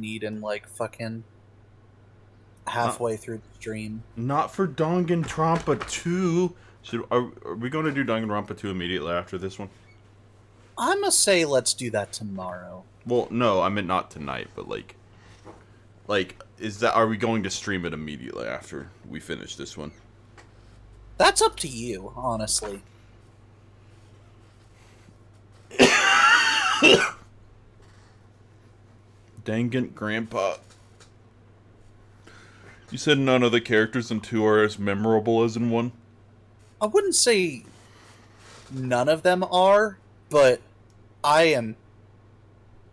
need in like fucking Not, halfway through the stream. not for Danganronpa 2. Are we going to do Danganronpa 2 immediately after this one? I must say, let's do that tomorrow. Well, no, I meant not tonight, but are we going to stream it immediately after we finish this one? That's up to you, honestly. Dang it, Grandpa. You said none of the characters in 2 are as memorable as in 1? I wouldn't say none of them are, but I am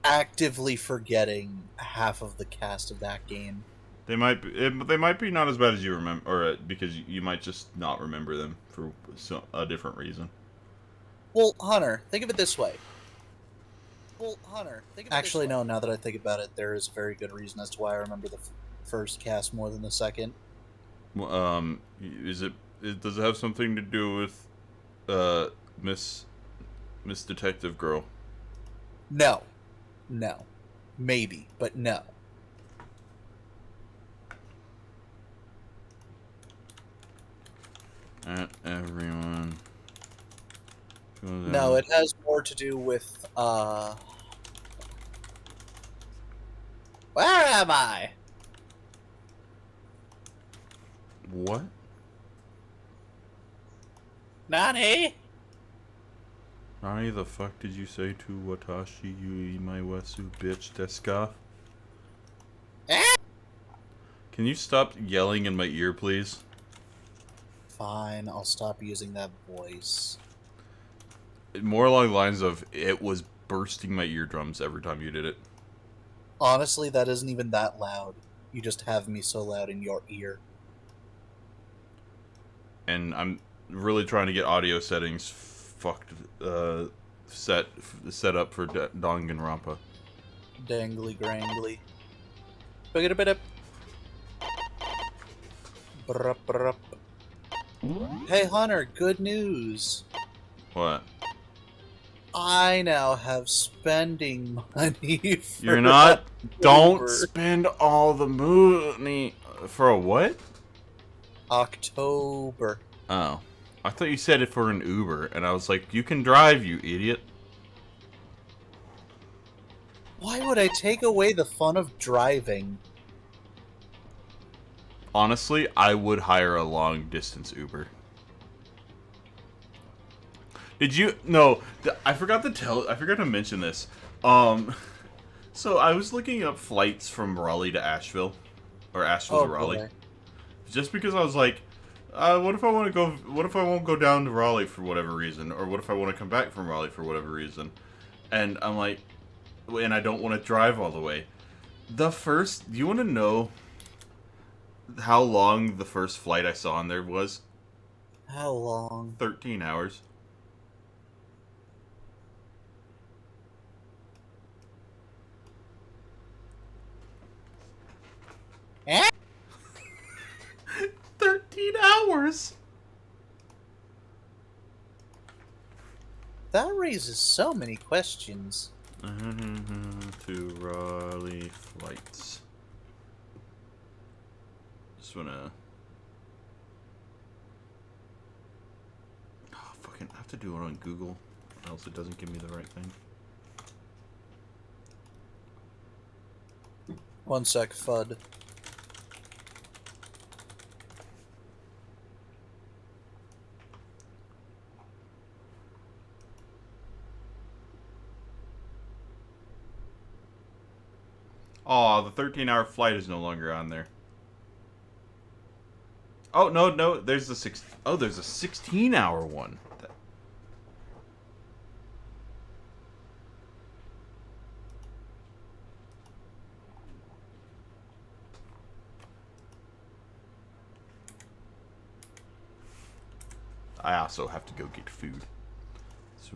actively forgetting half of the cast of that game. They might be not as bad as you remember, or because you might just not remember them for a different reason. Well, Hunter, think of it this way. Actually, no, now that I think about it, there is a very good reason as to why I remember the first cast more than the second. Does it have something to do with, uh, Miss, Miss Detective Girl? No. No. Maybe, but no. At everyone. No, it has more to do with, Where am I? What? Nani? Nani the fuck did you say to Watashi Yui my Wesu bitch deska? Eh? Can you stop yelling in my ear, please? Fine, I'll stop using that voice. More along the lines of, it was bursting my eardrums every time you did it. Honestly, that isn't even that loud. You just have me so loud in your ear. And I'm really trying to get audio settings set up for Danganronpa. Dangly grangly. Bigga-da-bida. Brup, brup. Hey Hunter, good news. What? I now have spending money for You're not. Don't October. spend all the money for a what? October. Oh, I thought you said it for an Uber, and I was like, you can drive, you idiot. Why would I take away the fun of driving? Honestly, I would hire a long distance Uber. Did you? No, I forgot to mention this. So I was looking up flights from Raleigh to Asheville, or Asheville to Oh Raleigh, boy. just because I was like, what if I want to go? What if I won't go down to Raleigh for whatever reason, or what if I want to come back from Raleigh for whatever reason? And I'm like, and I don't want to drive all the way. Do you want to know how long the first flight I saw on there was? How long? 13 hours. Eh? 13 hours! That raises so many questions. To Raleigh flights. Just wanna. Oh, fucking, I have to do it on Google, or else it doesn't give me the right thing. One sec, FUD. Oh, the 13-hour flight is no longer on there. Oh, no, there's a there's a 16-hour one. I also have to go get food. So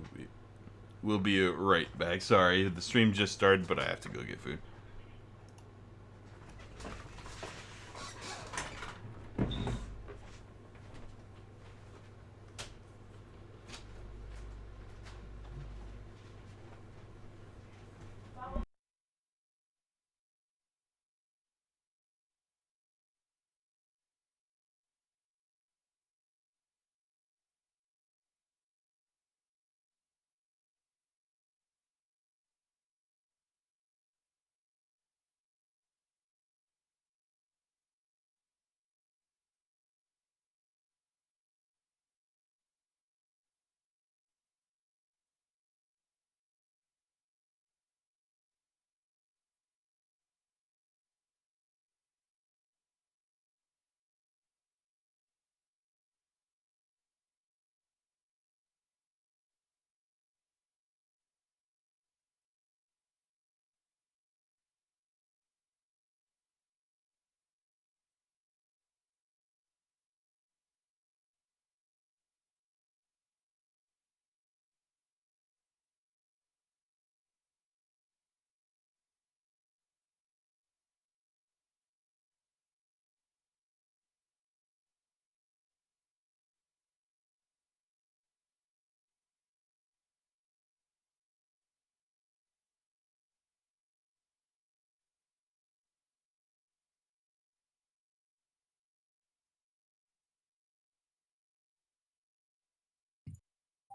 we'll be right back. Sorry, the stream just started, but I have to go get food.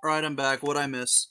Alright, I'm back. What'd I miss?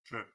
Sure.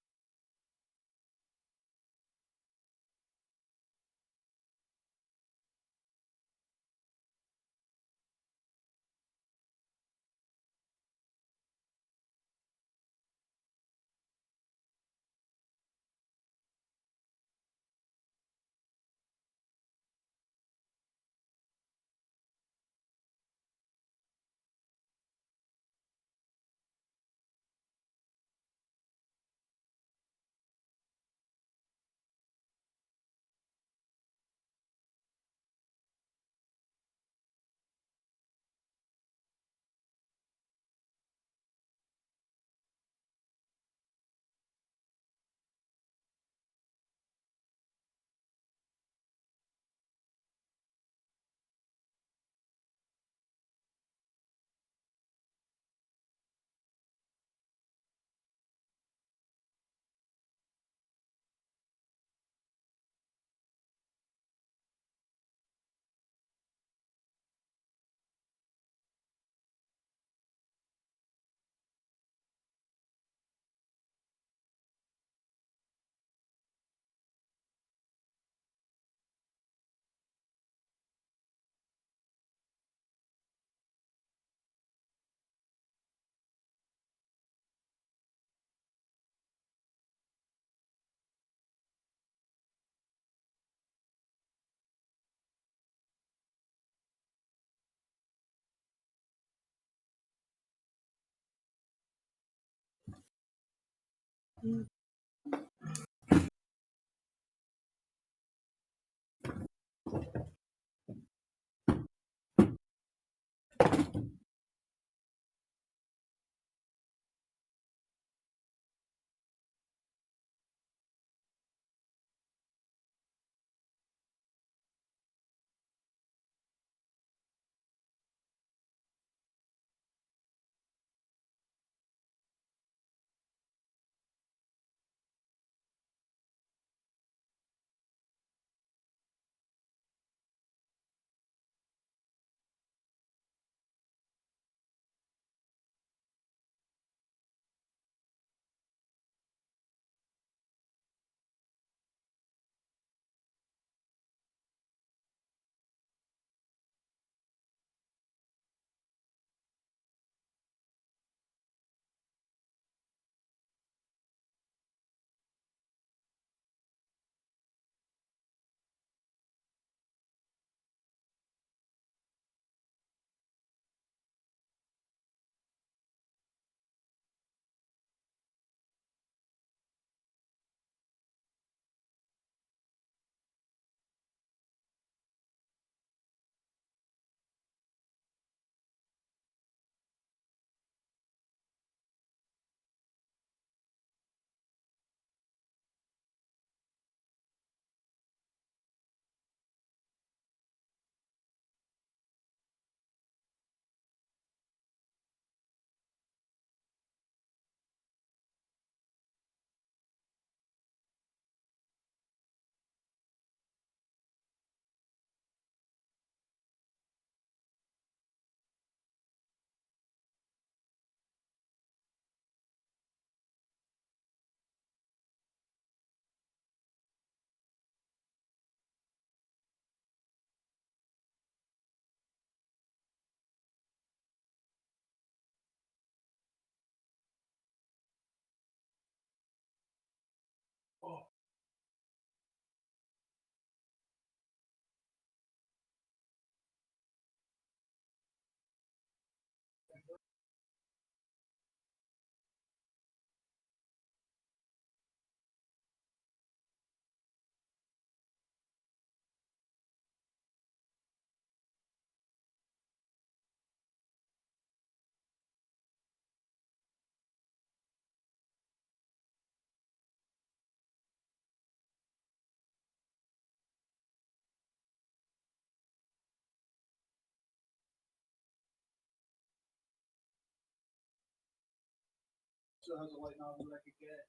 still has a light novel that I could get,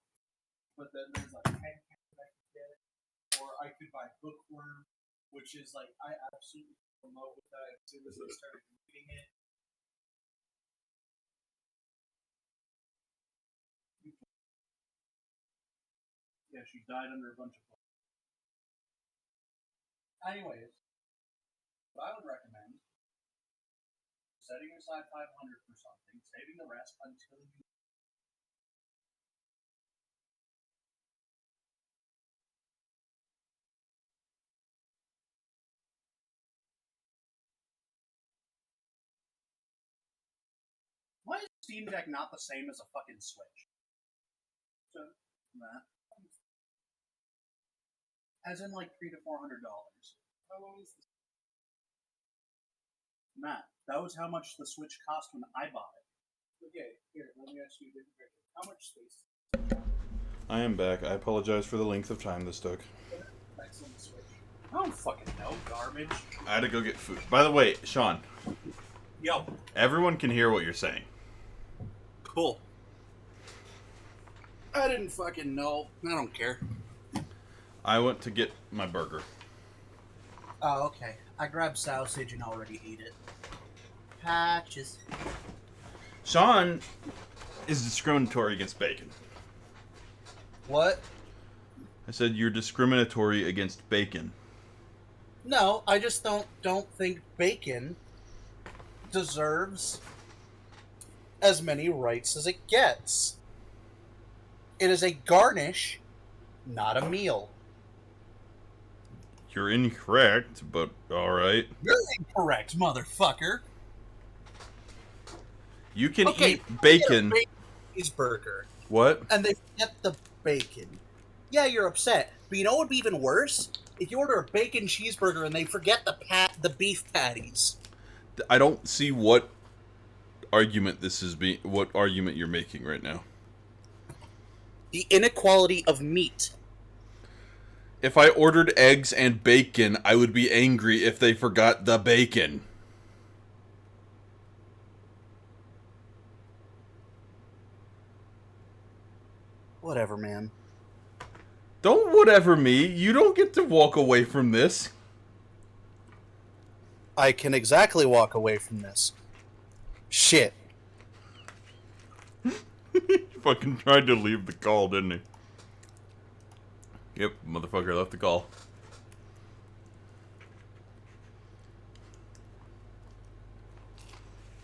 but then there's like 10 cans that I could get, or I could buy Bookworm, which is like I absolutely promote with that as soon as I started reading it. Yeah, she died under a bunch of books. Anyways, what I would recommend setting aside 500 for something, saving the rest until you. Why is Steam Deck not the same as a fucking Switch? So, that. As in like $300 to $400. How long is this? Matt, that was how much the Switch cost when I bought it. Okay, here, let me ask you a different question. How much space? I am back. I apologize for the length of time this took. Excellent Switch. I don't fucking know, garbage. I had to go get food. By the way, Sean. Yo. Everyone can hear what you're saying. Cool. I didn't fucking know. I don't care. I went to get my burger. Oh, okay. I grabbed sausage and already ate it. Patches. Sean is discriminatory against bacon. What? I said you're discriminatory against bacon. No, I just don't think bacon deserves as many rights as it gets. It is a garnish, not a meal. You're incorrect, but alright. You're incorrect, motherfucker. You can Okay, eat bacon. Bacon cheeseburger. What? And they forget the bacon. Yeah, you're upset. But you know what would be even worse? If you order a bacon cheeseburger and they forget the beef patties. I don't see what argument what argument you're making right now. The inequality of meat. If I ordered eggs and bacon, I would be angry if they forgot the bacon. Whatever, man. Don't whatever me. You don't get to walk away from this. I can exactly walk away from this. Shit. He fucking tried to leave the call, didn't he? Yep, motherfucker left the call.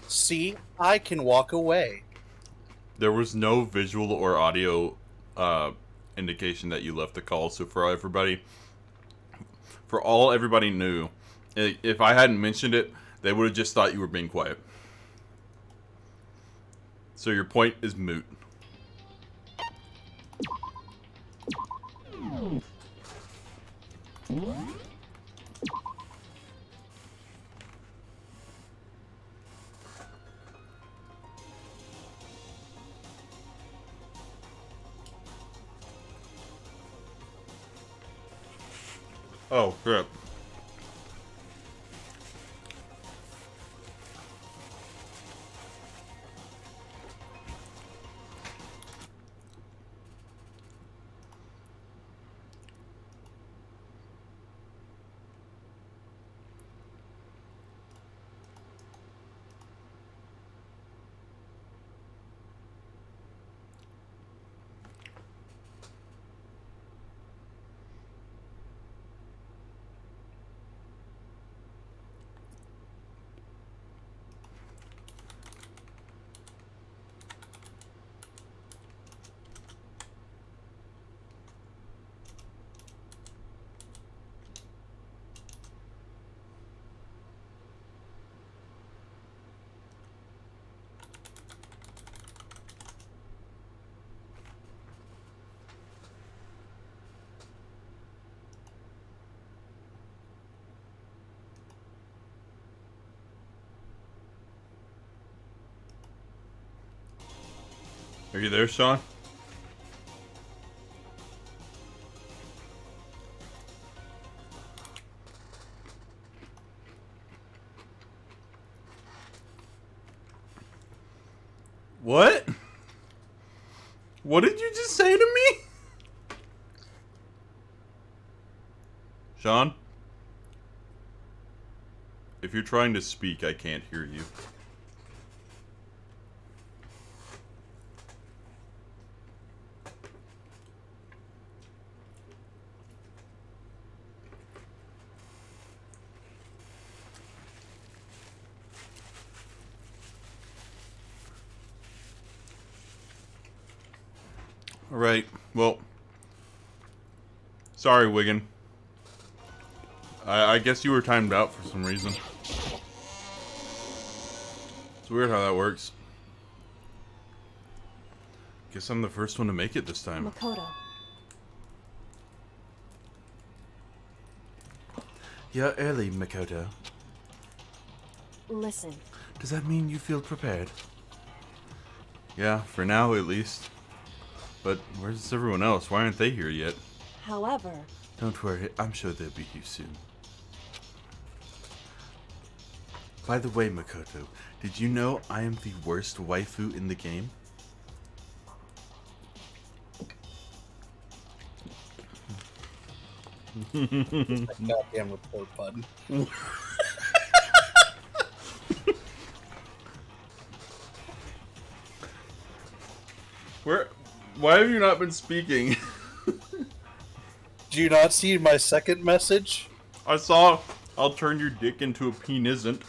See, I can walk away. There was no visual or audio indication that you left the call, so for all everybody knew, if I hadn't mentioned it, they would have just thought you were being quiet. So your point is moot. Oh, crap. Are you there, Sean? What? What did you just say to me? Sean? If you're trying to speak, I can't hear you. Alright, well. Sorry, Wiggin. I guess you were timed out for some reason. It's weird how that works. Guess I'm the first one to make it this time. Makoto. You're early, Makoto. Listen. Does that mean you feel prepared? Yeah, for now at least. But where's everyone else? Why aren't they here yet? However... Don't worry, I'm sure they'll be here soon. By the way, Makoto, did you know I am the worst waifu in the game? Goddamn report button. Why have you not been speaking? Do you not see my second message? I saw, I'll turn your dick into a penisant.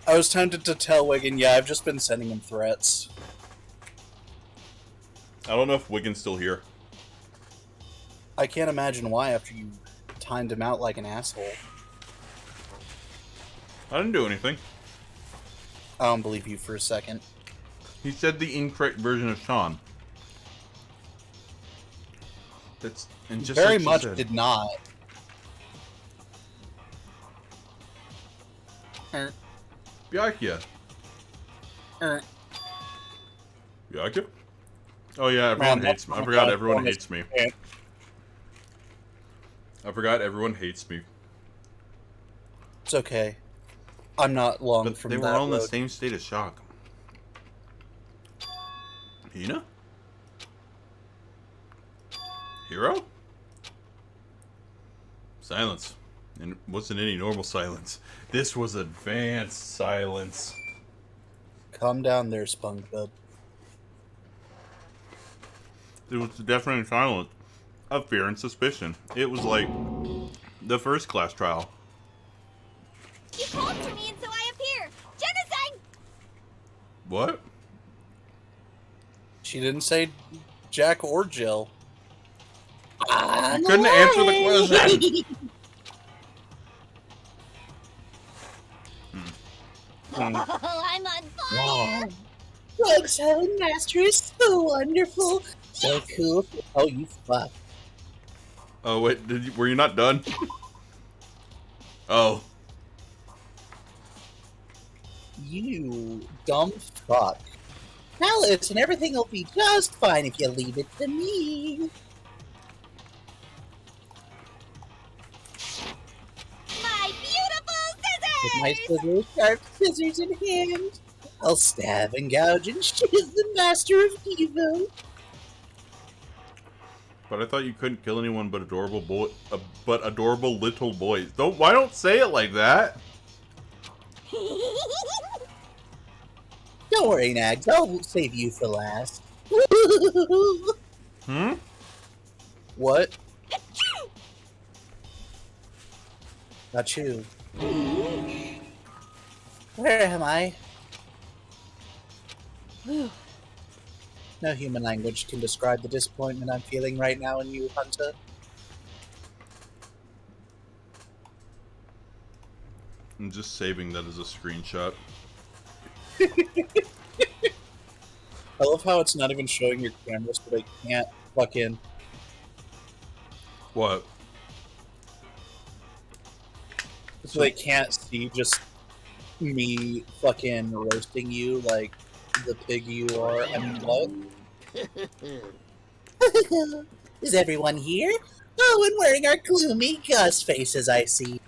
I was tempted to tell Wiggin, yeah, I've just been sending him threats. I don't know if Wiggin's still here. I can't imagine why after you timed him out like an asshole. I didn't do anything. I don't believe you for a second. He said the incorrect version of Sean. That's and just Very like she much said. did not. Byakuya. Byakuya? Oh yeah, everyone hates me. I forgot everyone hates me. I forgot everyone hates me. It's okay. I'm not long But from they that were all in the road. same state of shock. Hina? Hero? Silence. And it wasn't any normal silence. This was advanced silence. Calm down there, SpongeBob. It was definitely silence of fear and suspicion. It was like the first class trial. You called for me and so I appear. Genocide! What? She didn't say Jack or Jill. You couldn't answer the question. Oh, I'm on fire! Bugs having master is so wonderful. So cool. Oh, you fuck. Oh wait, were you not done? Oh. You dumb fuck. Now listen, everything will be just fine if you leave it to me. My beautiful scissors! With my scissors, sharp scissors in hand, I'll stab and gouge and shiz the master of evil. But I thought you couldn't kill anyone but adorable adorable little boys. Why don't say it like that? Don't worry, Nags, I'll save you for last. Hmm? What? Not you. Where am I? No human language can describe the disappointment I'm feeling right now in you, Hunter. I'm just saving that as a screenshot. I love how it's not even showing your camera, so they can't fucking... What? So they can't see just me fucking roasting you like the pig you are. I mean, what? Is everyone here? Oh, and wearing our gloomy Gus faces, I see.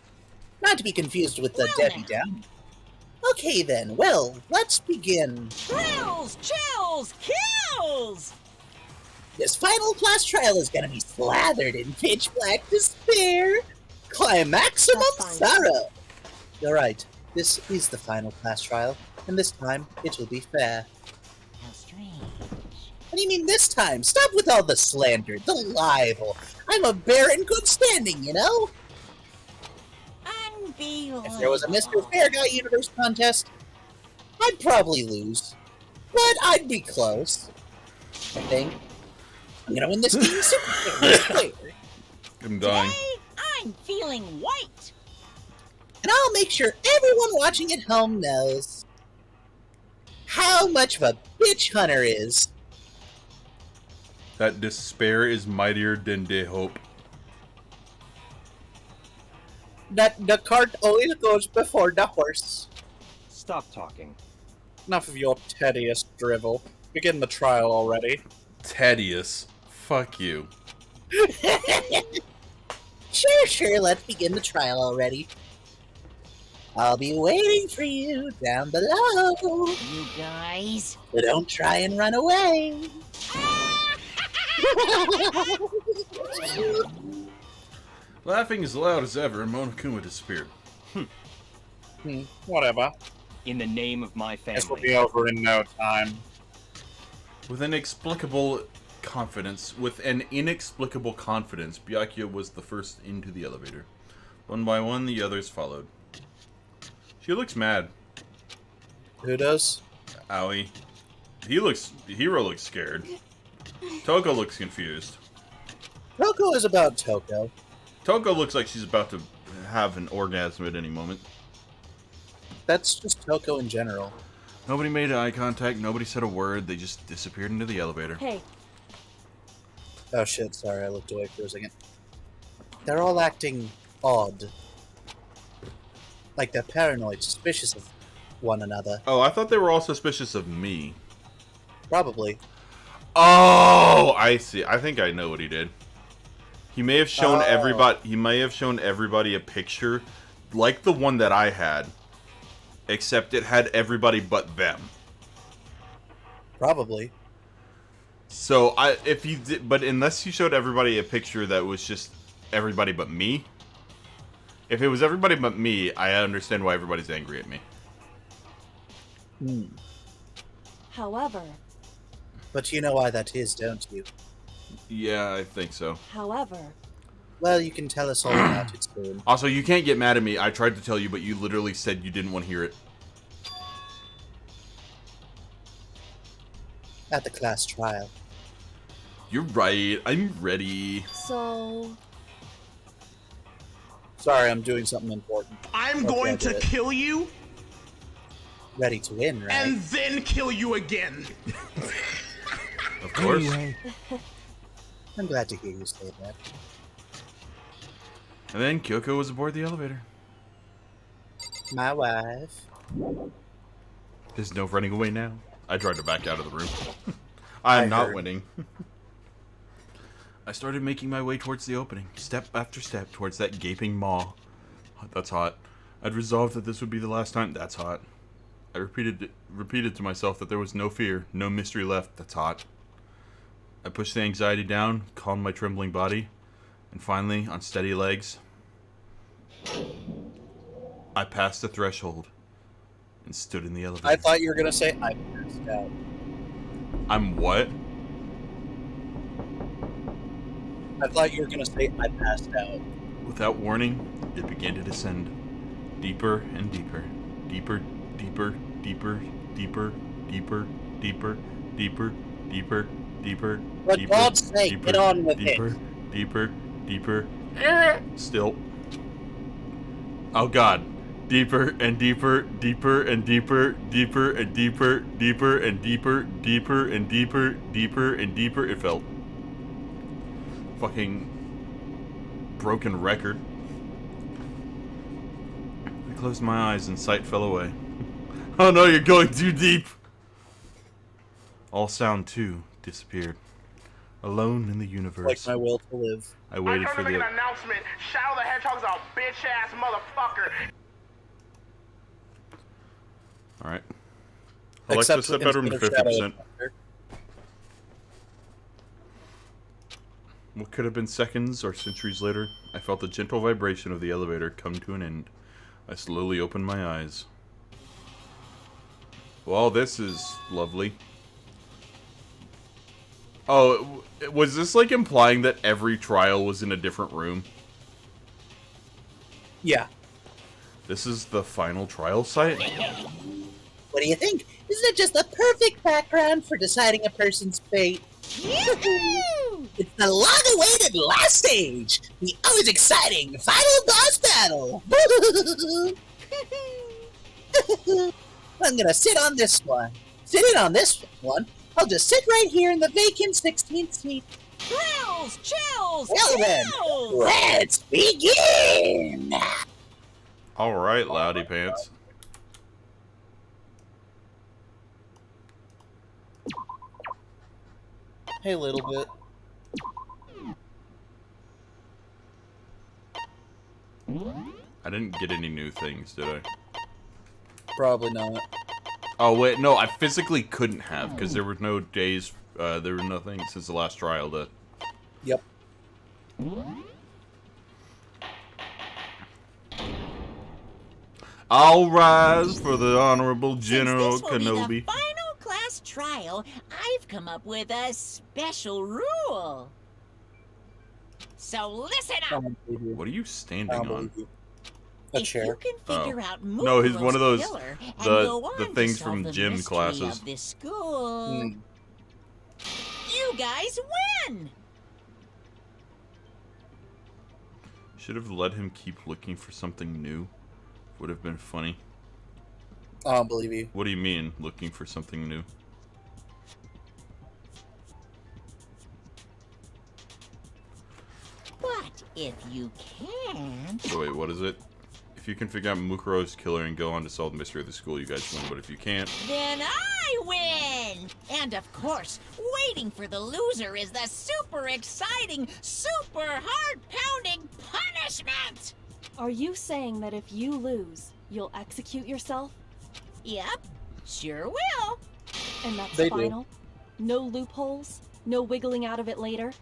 Not to be confused with the Well Debbie now. Down. Okay then, well, let's begin. Thrills, chills, kills! This final class trial is gonna be slathered in pitch black despair. Climaximum That's fine. sorrow. You're right, this is the final class trial, and this time it will be fair. How strange. What do you mean this time? Stop with all the slander, the libel. I'm a bear in good standing, you know? Unbelievable. If there was a Mr. Fair Guy Universe contest, I'd probably lose. But I'd be close. I think. I'm gonna win this game super fair. I'm dying. Today, I'm feeling white. And I'll make sure everyone watching at home knows how much of a bitch Hunter is. That despair is mightier than the hope. That the cart always goes before the horse. Stop talking. Enough of your tedious drivel. Begin the trial already. Tedious. Fuck you. Sure, let's begin the trial already. I'll be waiting for you down below. You guys. So don't try and run away. Laughing as loud as ever, Monokuma disappeared. Whatever. In the name of my This will family. be over in no time. With an inexplicable confidence, Byakuya was the first into the elevator. One by one, the others followed. She looks mad. Who does? Aoi. Hiro looks scared. Toko looks confused. Toko is about Toko. Toko looks like she's about to have an orgasm at any moment. That's just Toko in general. Nobody made eye contact, nobody said a word, they just disappeared into the elevator. Hey, Oh shit, sorry, I looked away for a second. They're all acting odd. Like they're paranoid, suspicious of one another. Oh, I thought they were all suspicious of me. Probably. Oh, I see. I think I know what he did. He may have shown Oh. everybody a picture like the one that I had, except it had everybody but them. Probably. So but unless he showed everybody a picture that was just everybody but me. If it was everybody but me, I understand why everybody's angry at me. however, But you know why that is, don't you? Yeah, I think so. however, Well, you can tell us all about it soon. Also, you can't get mad at me. I tried to tell you, but you literally said you didn't want to hear it. At the class trial. You're right. I'm ready. so Sorry, I'm doing something important. I'm Okay, going I to get it. kill you Ready to win, right? and then kill you again. Of course. I'm glad to hear you say that. And then Kyoko was aboard the elevator. My wife. There's no running away now. I tried to back out of the room. I'm I not heard. winning. I started making my way towards the opening, step after step towards that gaping maw. That's hot. I'd resolved that this would be the last time. That's hot. I repeated to myself that there was no fear, no mystery left. That's hot. I pushed the anxiety down, calmed my trembling body, and finally, on steady legs, I passed the threshold and stood in the elevator. I thought you were gonna say I passed out. I'm what? I thought you were gonna say I passed out. Without warning, it began to descend. Deeper and deeper. Deeper, deeper, deeper, deeper, deeper, deeper, deeper, deeper, deeper, For deeper, God's sake, deeper, get on with deeper, it. deeper, deeper. Still. Oh god. Deeper and deeper, deeper and deeper, deeper and deeper, deeper and deeper, deeper and deeper, deeper and deeper. It felt fucking broken record. I closed my eyes and sight fell away. Oh no, you're going too deep! All sound too disappeared. Alone in the Like universe. my will to live. I waited I'm for trying to make the. an announcement. Shadow the Hedgehog's a bitch ass motherfucker. Alright. Alexa, set bedroom to instead of Shadow 50%. What could have been seconds or centuries later, I felt the gentle vibration of the elevator come to an end. I slowly opened my eyes. Well, this is lovely. Oh, was this like implying that every trial was in a different room? Yeah. This is the final trial site? What do you think? Isn't it just the perfect background for deciding a person's fate? Yoo-hoo! It's the long-awaited last stage! The always exciting final boss battle! I'm gonna sit on this one. Sitting on this one, I'll just sit right here in the vacant 16th seat. Thrills! Chills! Well then, Chills! let's begin! Alright, Loudy Pants. Hey, little bit. I didn't get any new things, did I? Probably not. Oh, wait, no, I physically couldn't have, because there were no days, there were nothing since the last trial to... Yep. I'll rise for the Honorable General Since this will be Kenobi. the final class trial, I've come up with a special rule. So listen I up. don't believe you. What are you I standing don't on? believe you. A If chair. you can figure out No, he's one of those- killer and the go on to things solve from the gym mystery classes. of this school, Hmm. you guys win. Should have let him keep looking for something new. Would have been funny. I don't believe you. What do you mean, looking for something new? But if you can't, So wait, what is it? If you can figure out Mukuro's killer and go on to solve the mystery of the school, you guys win. But if you can't, then I win. And of course, waiting for the loser is the super exciting, super heart-pounding punishment. Are you saying that if you lose, you'll execute yourself? Yep, sure will. And that's They do. final? No loopholes? No wiggling out of it later?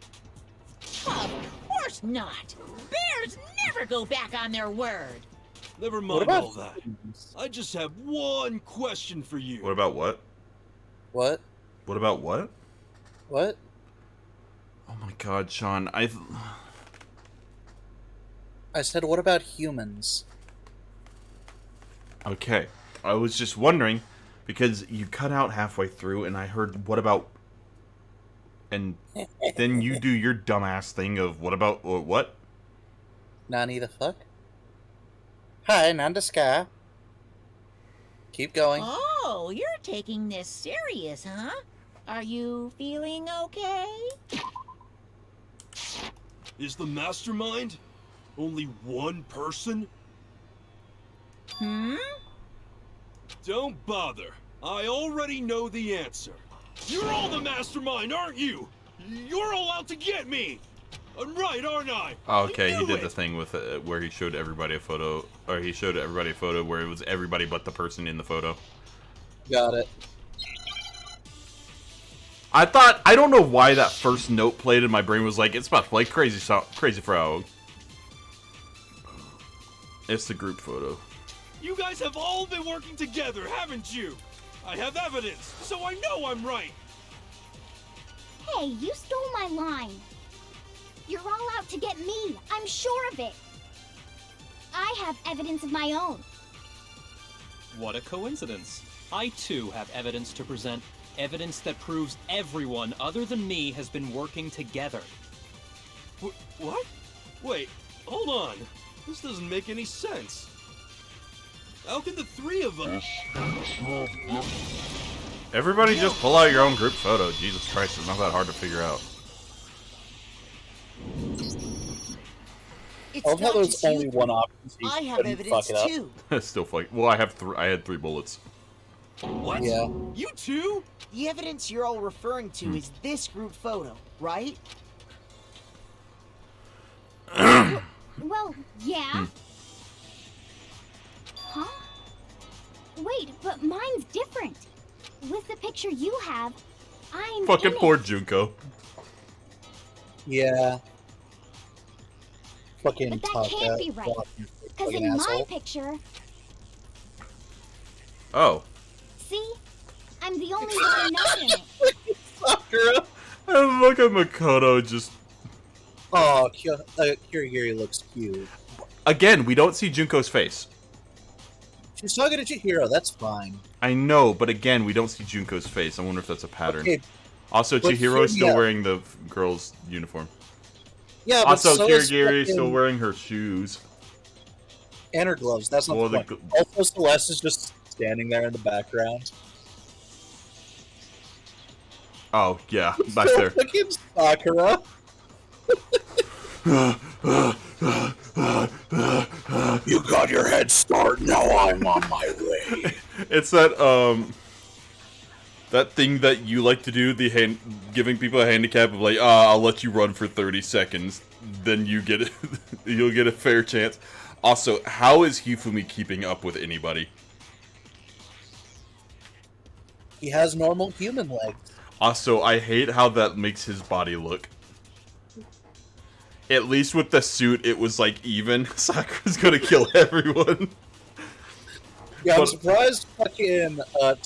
Of course not. Bears never go back on their word. Never What mind about all that. I just have one question for you. what about what? What? What about what? What? Oh my god, Sean, I said, what about humans? Okay, I was just wondering, because you cut out halfway through and I heard, what about... And then you do your dumbass thing of, what about, what? Nani the fuck? Hi, Nanda Sky. Keep going. Oh, you're taking this serious, huh? Are you feeling okay? Is the mastermind only one person? Hmm? Don't bother. I already know the answer. You're all the mastermind, aren't you? You're all out to get me. I'm right, aren't I? Oh, okay, I he knew did the it. thing with where he showed everybody a photo, or he showed everybody a photo where it was everybody but the person in the photo. Got it. I don't know why that first note played in my brain was like, it's about to play Crazy Frog. It's the group photo. You guys have all been working together, haven't you? I have evidence, so I know I'm right. Hey, you stole my line. You're all out to get me. I'm sure of it. I have evidence of my own. What a coincidence. I too have evidence to present. Evidence that proves everyone other than me has been working together. What? Wait, hold on. This doesn't make any sense. How can the three of us... Everybody just pull out your own group photo. Jesus Christ, it's not that hard to figure out. It's I love how not there's just you only one option. So you I have couldn't evidence fuck it up. too. Still fuck. Well, I had 3 bullets. What? Yeah. You too? The evidence you're all referring to is this group photo, right? Well, yeah. Huh? Wait, but mine's different. With the picture you have, I'm Fucking in poor it. Junko. Yeah. Fucking But that Taka. can't be right. Because Fucking in my asshole. picture, Oh. see? I'm the only one not in it. Sakura. And look at Makoto just... Oh, Kirigiri looks cute. Again, we don't see Junko's face. She's talking to Chihiro, that's fine. I know, but again, we don't see Junko's face. I wonder if that's a pattern. Okay, Also, but Chihiro's still yeah. wearing the girl's uniform. Yeah, but Also, so is Kirigiri is still fucking- wearing her shoes. and her gloves. That's not Well, the the point. Also, Celeste is just standing there in the background. Oh, yeah, back So there. fucking Sakura. You got your head start, now I'm on my way. It's that thing that you like to do, giving people a handicap of like, I'll let you run for 30 seconds, then you get you'll get a fair chance. Also, how is Hifumi keeping up with anybody? He has normal human legs. Also, I hate how that makes his body look. At least with the suit, it was like even. Sakura's gonna kill everyone. Yeah, I'm But- surprised fucking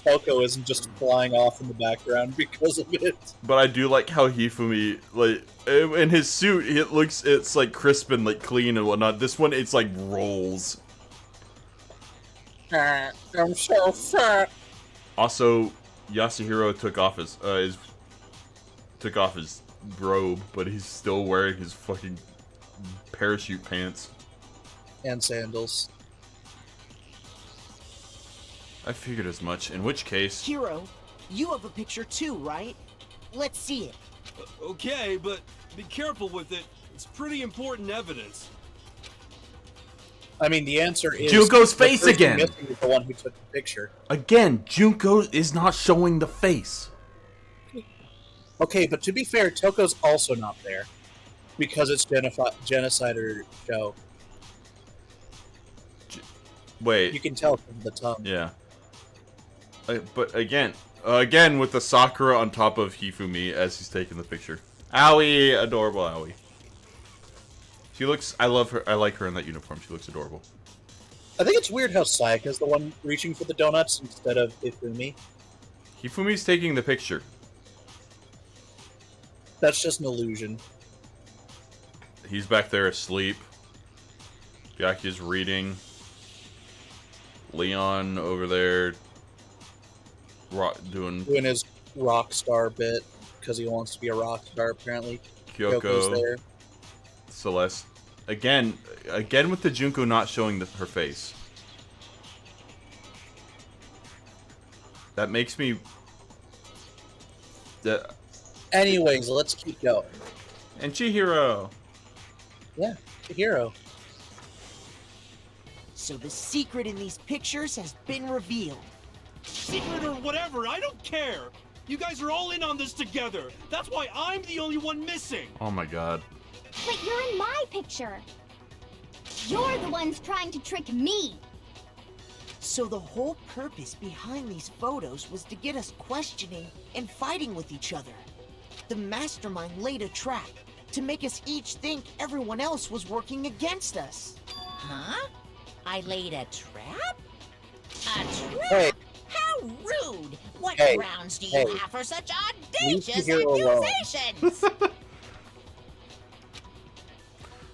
Toko isn't just flying off in the background because of it. But I do like how Hifumi, like, in his suit, it's like crisp and like clean and whatnot. This one, it's like rolls. I'm so fat. Also, Yasuhiro took off his robe, but he's still wearing his fucking parachute pants. And sandals. I figured as much. In which case, Hiro, you have a picture too, right? Let's see it. Okay, but be careful with it. It's pretty important evidence. I mean, the answer is... Junko's the face person again! missing is the one who took the picture. again, Junko is not showing the face. Okay, but to be fair, Toko's also not there. Because it's Genocider show. Wait. You can tell from the tongue. Yeah. But again with the Sakura on top of Hifumi as he's taking the picture. Owie, adorable Owie. She looks. I love her. I like her in that uniform. She looks adorable. I think it's weird how Sayaka's the one reaching for the donuts instead of Ifumi. Hifumi's taking the picture. That's just an illusion. He's back there asleep. Byakuya's reading. Leon over there doing Doing his rock star bit because he wants to be a rock star. Apparently, Kyoko's Kyoko, there. Celeste. Again with the Junko not showing her face. That makes me. Anyways, let's keep going. And Chihiro. Yeah, the hero. So the secret in these pictures has been revealed. Secret or whatever, I don't care. You guys are all in on this together. That's why I'm the only one missing. Oh my god. But you're in my picture. You're the ones trying to trick me. So the whole purpose behind these photos was to get us questioning and fighting with each other. The mastermind laid a trap to make us each think everyone else was working against us. Huh? I laid a trap? A trap? Hey. How rude! What Hey. grounds do you Hey. have for such Leave audacious the hero alone. accusations?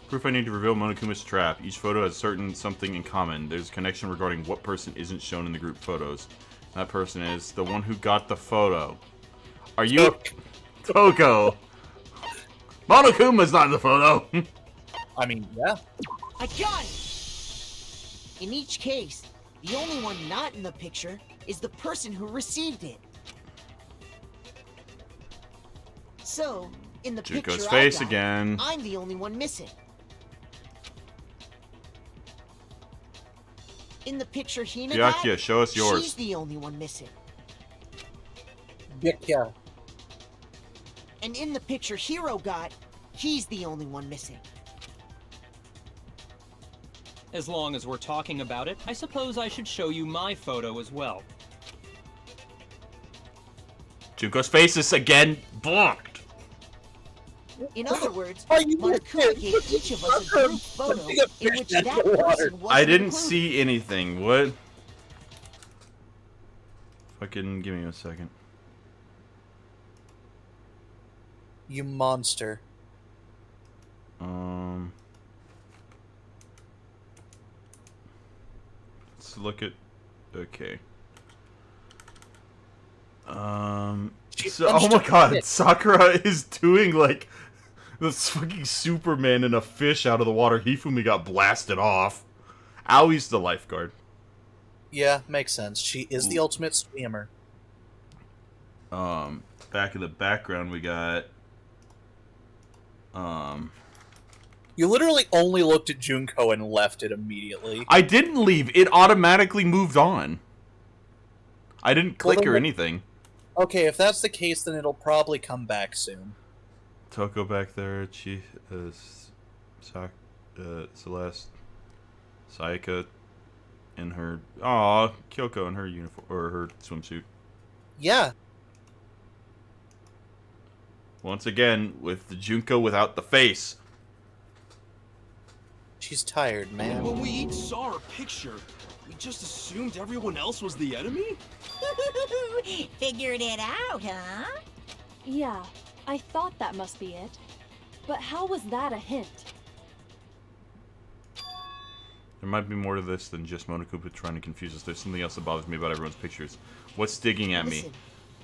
Proof I need to reveal Monokuma's trap. Each photo has something in common. There's a connection regarding what person isn't shown in the group photos. That person is the one who got the photo. Are you... Toko! Monokuma's not in the photo! I mean, yeah. I got it! In each case, the only one not in the picture is the person who received it. So, in the Junko's picture face I got, again. I'm the only one missing. In the picture Hina Byakuya, got, show us yours. she's the only one missing. Yeah. And in the picture Hiro got, he's the only one missing. As long as we're talking about it, I suppose I should show you my photo as well. Junko's face is again blocked. In other words, Are you Monokuma gave each of us a group photo in which that person wasn't I didn't included. see anything. What? Fucking give me a second. You monster. Let's look at. Okay. So, oh my god, Sakura is doing like this fucking Superman in a fish out of the water. Hifumi got blasted off. Aoi's the lifeguard. Yeah, makes sense. She is the ultimate swimmer. Back in the background we got You literally only looked at Junko and left it immediately. I didn't leave. It automatically moved on. I didn't click then or what- anything. Okay, if that's the case, then it'll probably come back soon. Toko back there, Celeste, Sayaka in her Kyoko in her uniform or her swimsuit. Yeah. Once again with the Junko without the face. She's tired, man. When we each saw her picture, we just assumed everyone else was the enemy? Figured it out, huh? Yeah, I thought that must be it. But how was that a hint? There might be more to this than just Monokuma trying to confuse us. There's something else that bothers me about everyone's pictures. What's digging at me? Listen,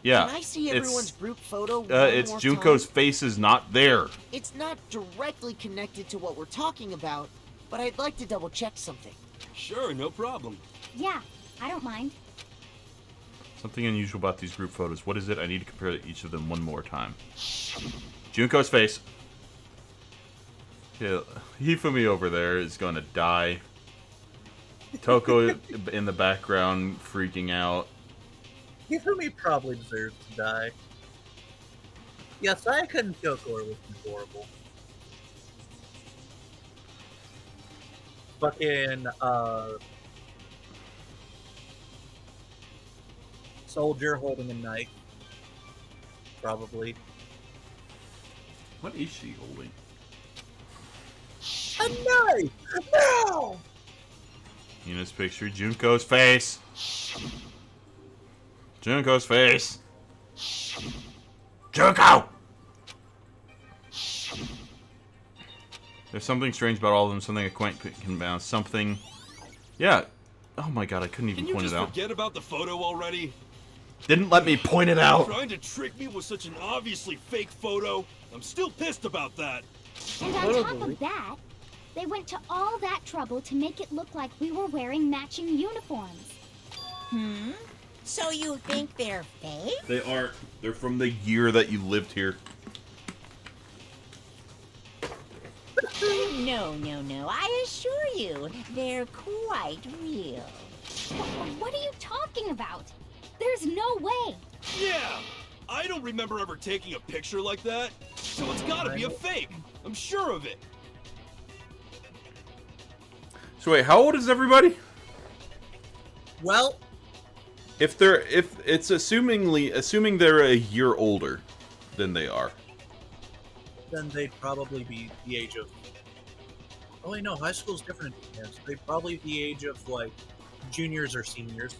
Yeah, can I see everyone's group photo one it's more Junko's time? face is not there. It's not directly connected to what we're talking about, but I'd like to double check something. Sure, no problem. Yeah, I don't mind. Something unusual about these group photos. What is it? I need to compare each of them one more time. Junko's face. Yeah, Hifumi over there is going to die. Toko in the background freaking out. Hifumi probably deserves to die. Yeah, Sayaka and Kyoko are looking horrible. Fucking, soldier holding a knife. Probably. What is she holding? A knife! No! Yuna's picture. Junko's face. Junko's face. Junko! There's something strange about all of them. Something a quaint can bounce. Something. Yeah. Oh my god, I couldn't even Can you point just it out. forget about the photo already? Didn't let me point it out. Trying to trick me with such an obviously fake photo? I'm still pissed about that. And on top of that, they went to all that trouble to make it look like we were wearing matching uniforms. So you think they're fake? They aren't. They're from the year that you lived here. No, I assure you, they're quite real. What are you talking about? There's no way. Yeah! I don't remember ever taking a picture like that, so it's gotta be a fake. I'm sure of it. So wait, how old is everybody? Well, If it's assuming they're a year older than they are. then they'd probably be the age of... Oh, wait, no, high school's different. Yes, they'd probably be the age of, like, juniors or seniors.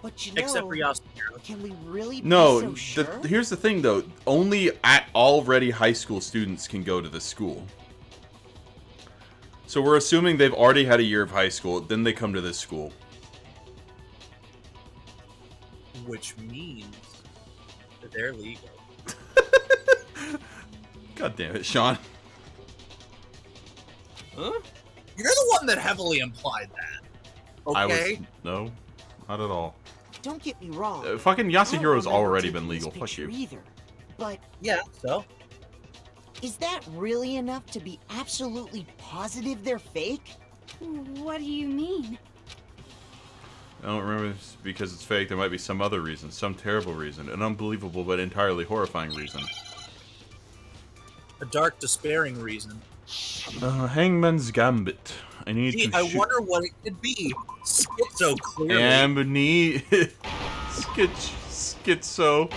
But you know, Except for Yasuhiro. can we really be No, so sure? here's the thing though. Only at already high school students can go to this school. So we're assuming they've already had a year of high school, then they come to this school. Which means that they're legal. God damn it, Sean. Huh? You're the one that heavily implied that. Okay? No, not at all. Don't get me wrong. Fucking I don't Yasuhiro's remember already taking been legal. this Fuck picture you. either. But Yeah, so? is that really enough to be absolutely positive they're fake? What do you mean? I don't remember this because it's fake. There might be some other reason, some terrible reason, an unbelievable but entirely horrifying reason. A dark, despairing reason. Hangman's Gambit. I need Gee, to I shoot. wonder what it could be. Schizo, clearly. Ambony. Schizo.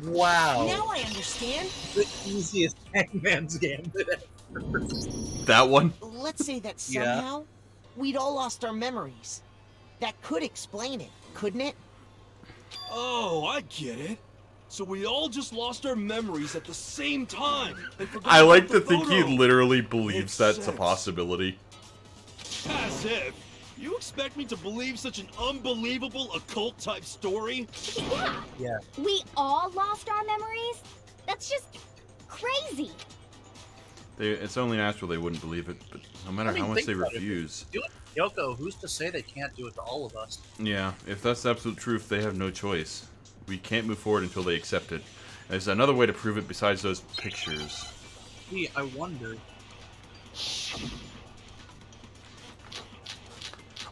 Wow. Now I understand. The easiest Hangman's Gambit ever. That one? Let's say that Yeah. somehow we'd all lost our memories. That could explain it, couldn't it? Oh, I get it. So we all just lost our memories at the same time. And forgot I like about to the think he photo. literally believes Makes that's a sense. possibility. As if. You expect me to believe such an unbelievable occult-type story? Yeah, Yeah. we all lost our memories? That's just crazy. It's only natural they wouldn't believe it, but no matter I mean, how much think they about it. refuse. Do it, Yoko. Who's to say they can't do it to all of us? Yeah, if that's the absolute truth, they have no choice. We can't move forward until they accept it. There's another way to prove it besides those pictures. Gee, I wonder.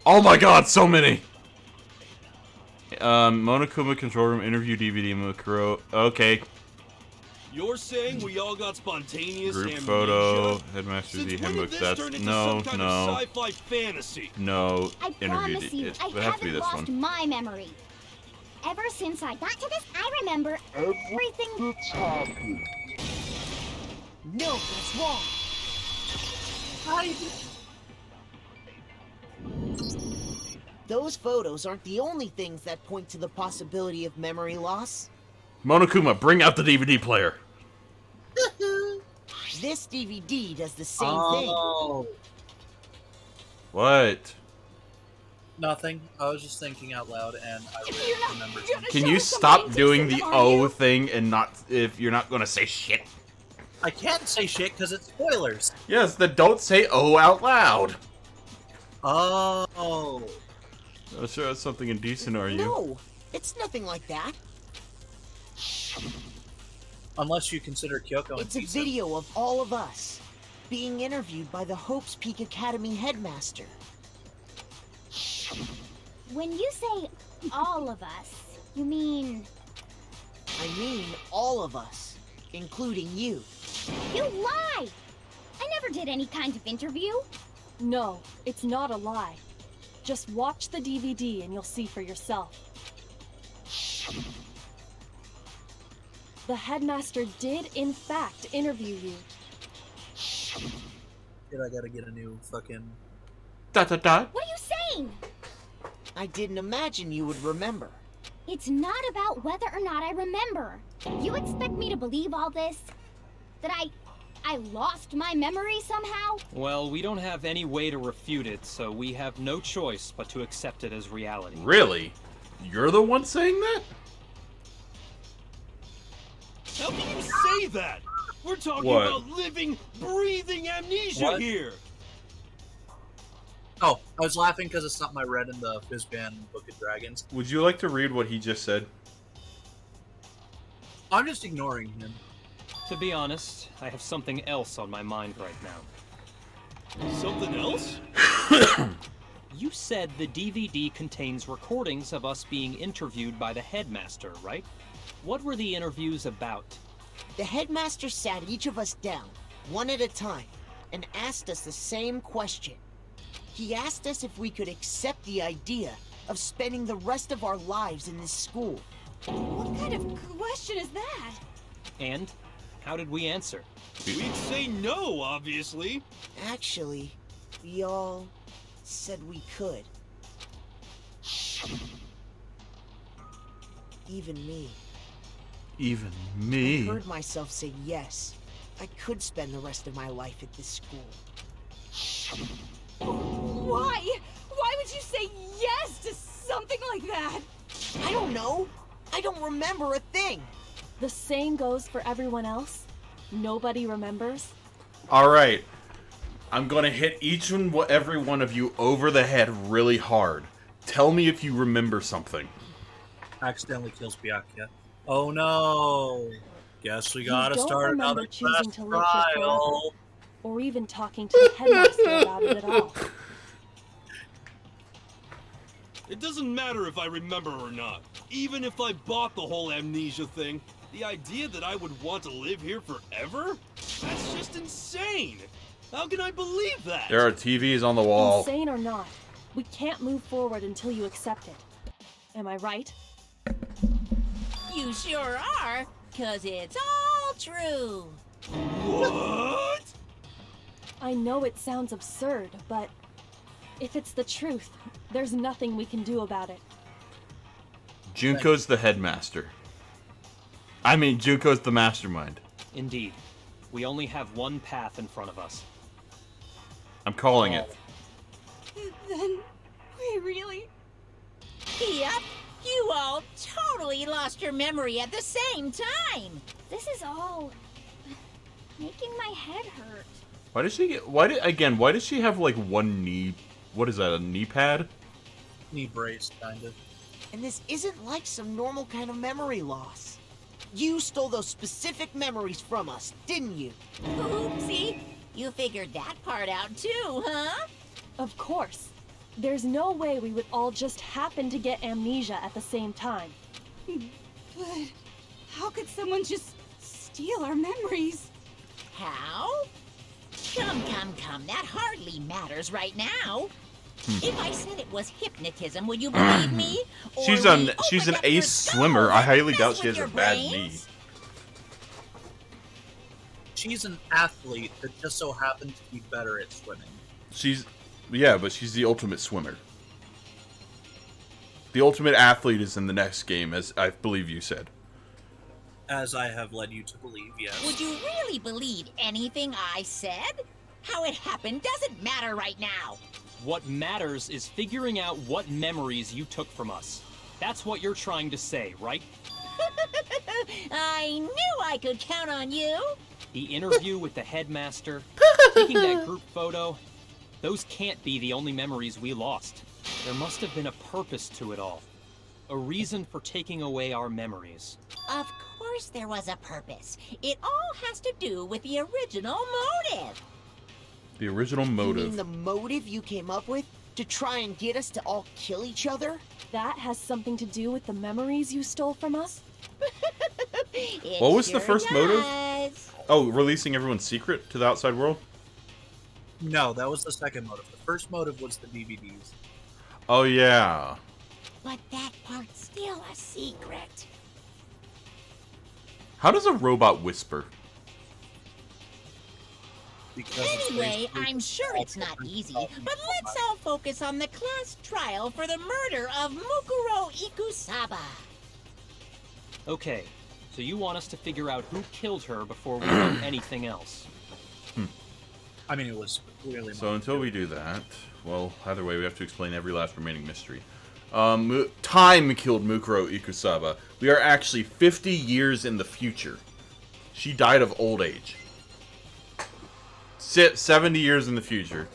Oh my god, so many! Monokuma Control Room Interview DVD Mukuro. Okay. You're saying we all got spontaneous Group amnesia? photo. Headmaster Z Since when handbook. did this That's turn into no, some kind no, of sci-fi fantasy? no. I Interview. promise you, It I would have to be haven't this lost one. my memory. Ever since I got to this, I remember everything that's happened. No, that's wrong. Those photos aren't the only things that point to the possibility of memory loss. Monokuma, bring out the DVD player. This DVD does the same thing. Oh, What? nothing. I was just thinking out loud, and I remembered. Can you stop doing the O thing and not if you're not gonna say shit? I can't say shit because it's spoilers. Yes, then don't say O out loud. Oh. I'm sure that's something indecent, are you? No, it's nothing like that. Unless you consider Kyoko It's a indecent. video of all of us being interviewed by the Hopes Peak Academy headmaster. When you say all of us, you mean I mean all of us, including you. you lie! I never did any kind of interview. No, it's not a lie. Just watch the DVD and you'll see for yourself. The headmaster did, in fact, interview you. Shit, I gotta get a new fucking. Dot dot dot. What are you saying? I didn't imagine you would remember. It's not about whether or not I remember. You expect me to believe all this? That I lost my memory somehow? Well, we don't have any way to refute it, so we have no choice but to accept it as reality. Really? You're the one saying that? How can you say that? We're talking What? about living, breathing amnesia What? here. Oh, I was laughing because it's something I read in the Fizban Book of Dragons. Would you like to read what he just said? I'm just ignoring him. To be honest, I have something else on my mind right now. Something else? You said the DVD contains recordings of us being interviewed by the headmaster, right? What were the interviews about? The headmaster sat each of us down, one at a time, and asked us the same question. He asked us if we could accept the idea of spending the rest of our lives in this school. What kind of question is that? And how did we answer? We'd say no, obviously. Actually, we all said we could. Even me. Even I me. heard myself say yes. I could spend the rest of my life at this school. Why? Why would you say yes to something like that? I don't know. I don't remember a thing. The same goes for everyone else. Nobody remembers. Alright. I'm gonna hit each and every one of you over the head really hard. Tell me if you remember something. Accidentally kills Byakuya. Oh no! Guess we gotta don't start remember another choosing class to live here trial. or even talking to the headmaster about it at all. It doesn't matter if I remember or not. Even if I bought the whole amnesia thing, the idea that I would want to live here forever? That's just insane! How can I believe that? There are TVs on the wall. Insane or not, we can't move forward until you accept it. Am I right? You sure are, 'cause it's all true. What? I know it sounds absurd, but if it's the truth, there's nothing we can do about it. Junko's the headmaster. I mean, Junko's the mastermind. Indeed. We only have one path in front of us. I'm calling it. Then we really... Yep, you all totally lost your memory at the same time. This is all... making my head hurt. Why does she get? Why does she have like one knee? What is that? A knee pad? Knee brace, kind of. And this isn't like some normal kind of memory loss. You stole those specific memories from us, didn't you? Oopsie, you figured that part out too, huh? Of course. There's no way we would all just happen to get amnesia at the same time. But how could someone just steal our memories? How? Come, that hardly matters right now. If I said it was hypnotism, would you believe me? Or She's we an opened up ace your swimmer. skulls I and highly mess doubt she with has a your bad knee. brains? She's an athlete that just so happens to be better at swimming. But she's the ultimate swimmer. The ultimate athlete is in the next game, as I believe you said. As I have led you to believe, yes. Would you really believe anything I said? How it happened doesn't matter right now. What matters is figuring out what memories you took from us. That's what you're trying to say, right? I knew I could count on you. The interview with the headmaster, taking that group photo, those can't be the only memories we lost. There must have been a purpose to it all. A reason for taking away our memories. Of course there was a purpose. It all has to do with the original motive. The original You mean motive. the motive you came up with to try and get us to all kill each other? That has something to do with the memories you stole from us? It What was the sure first motive? does. Oh, releasing everyone's secret to the outside world? No, that was the second motive. The first motive was the DVDs. Oh, yeah. But that part's still a secret. How does a robot whisper? Because it's Anyway, basically I'm sure it's not easy, but let's all focus on the class trial for the murder of Mukuro Ikusaba. Okay, so you want us to figure out who killed her before we do anything else. I mean, it was clearly... So until we do that, well, either way, we have to explain every last remaining mystery. Time killed Mukuro Ikusaba. We are actually 50 years in the future. She died of old age. 70 years in the future.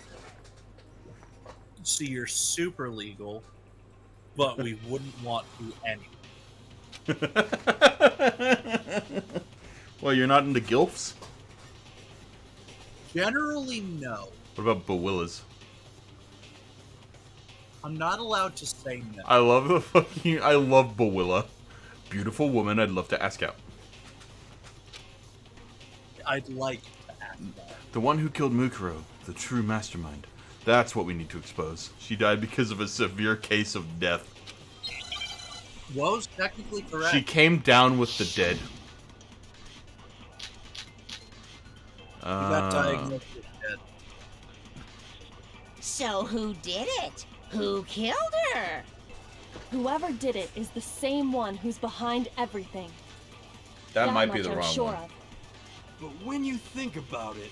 So you're super legal, but we wouldn't want to anyway. Well, you're not into gilfs? Generally, no. What about bawillas? I'm not allowed to say no. I love I love Bawilla. Beautiful woman I'd love to ask out. I'd like to ask that. The one who killed Mukuro, the true mastermind. That's what we need to expose. She died because of a severe case of death. Woe's technically correct. She came down with the dead. He got diagnosed with dead. So who did it? Who killed her? Whoever did it is the same one who's behind everything. That might be much the I'm wrong sure one. of. But when you think about it,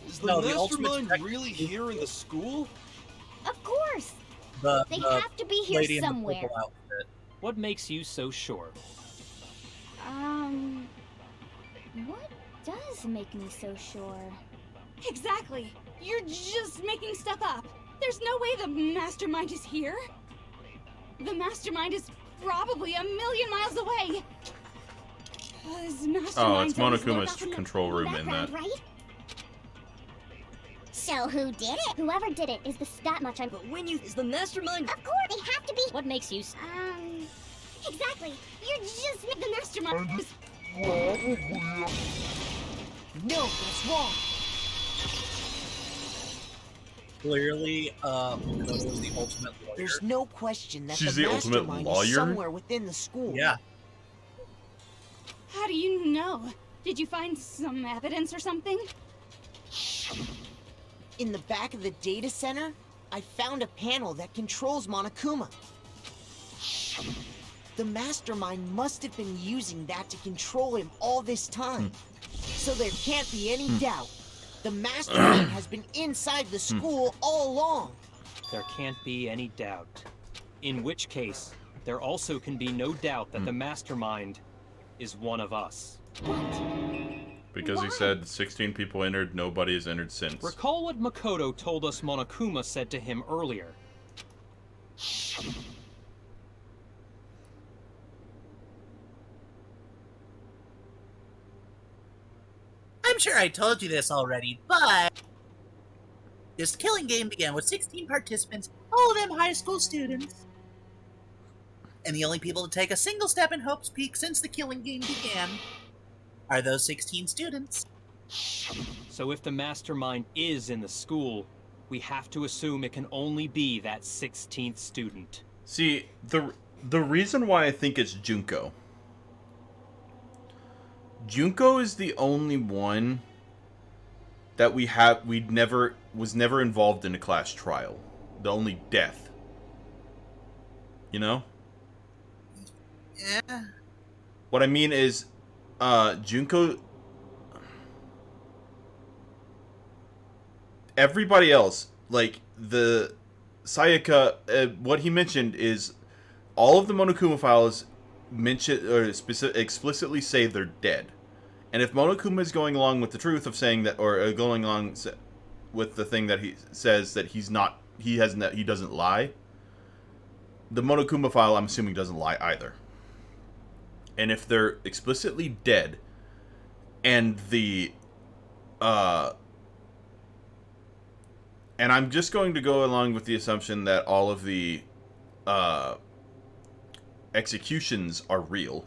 is the No, the ultimate mastermind tech- really here in the school? Of course. The They have to be here lady in the somewhere. purple outfit. What makes you so sure? What does make me so sure? Exactly. You're just making stuff up. There's no way the mastermind is here. The mastermind is probably 1,000,000 miles away. Oh, it's Monokuma's control room in that. Right? So who did it? Whoever did it is that much I'm. But when you is the mastermind. Of course, they have to be. What makes you? Exactly. You're just the mastermind. No, that's wrong. Clearly, Makoto is the ultimate lawyer. There's no question that She's the the ultimate mastermind lawyer? is somewhere within the school. Yeah. How do you know? Did you find some evidence or something? In the back of the data center, I found a panel that controls Monokuma. The mastermind must have been using that to control him all this time. So there can't be any doubt. The mastermind has been inside the school all along. There can't be any doubt. In which case, there also can be no doubt that the mastermind is one of us. Because he said 16 people entered, nobody has entered since. Recall what Makoto told us Monokuma said to him earlier. I'm sure I told you this already, but this killing game began with 16 participants, all of them high school students. And the only people to take a single step in Hope's Peak since the killing game began are those 16 students. So if the mastermind is in the school, we have to assume it can only be that 16th student. See, the reason why I think it's Junko. Junko is the only one that was never involved in a class trial. The only death. You know? Yeah. What I mean is, Junko... Everybody else, like, the Sayaka, what he mentioned is all of the Monokuma files mention or explicitly say they're dead. And if Monokuma is going along with the truth of saying that, or going along with the thing that he says that he doesn't lie, the Monokuma file, I'm assuming, doesn't lie either. And if they're explicitly dead, and and I'm just going to go along with the assumption that all of the executions are real.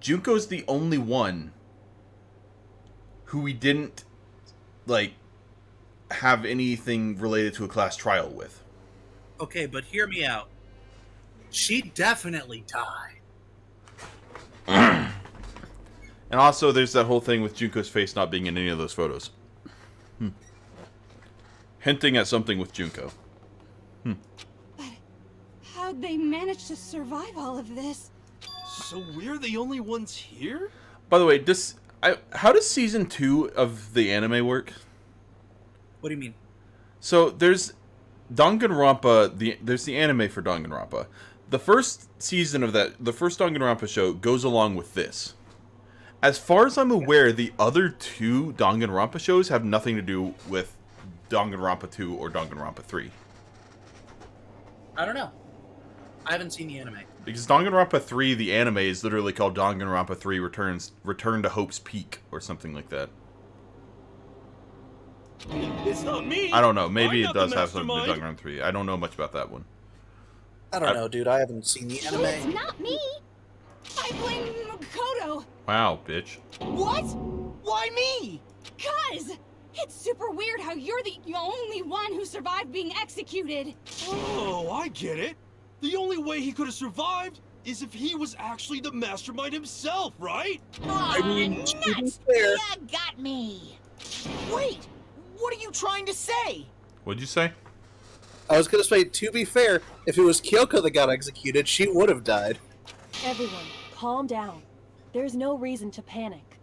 Junko's the only one who we didn't, like, have anything related to a class trial with. Okay, but hear me out. She definitely died. And also, there's that whole thing with Junko's face not being in any of those photos. Hinting at something with Junko. But how'd they manage to survive all of this? So we're the only ones here? By the way, how does season 2 of the anime work? What do you mean? So there's Danganronpa. There's the anime for Danganronpa. The first season of the first Danganronpa show goes along with this. As far as I'm aware, the other two Danganronpa shows have nothing to do with Danganronpa 2 or Danganronpa 3. I don't know. I haven't seen the anime. Because Danganronpa 3, the anime, is literally called Danganronpa 3 Return to Hope's Peak, or something like that. It's not me. I don't know. Maybe I'm it not does the have something to do with mastermind. Danganronpa 3. I don't know much about that one. I don't know, dude. I haven't seen the anime. It's not me! I blame Makoto! Wow, bitch. What? Why me? 'Cause it's super weird how you're the only one who survived being executed. Oh, I get it. The only way he could have survived is if he was actually the mastermind himself, right? I mean, to be Nuts! fair, You got me! Wait, what are you trying to say? What'd you say? I was gonna say, to be fair, if it was Kyoko that got executed, she would have died. Everyone, calm down. There's no reason to panic.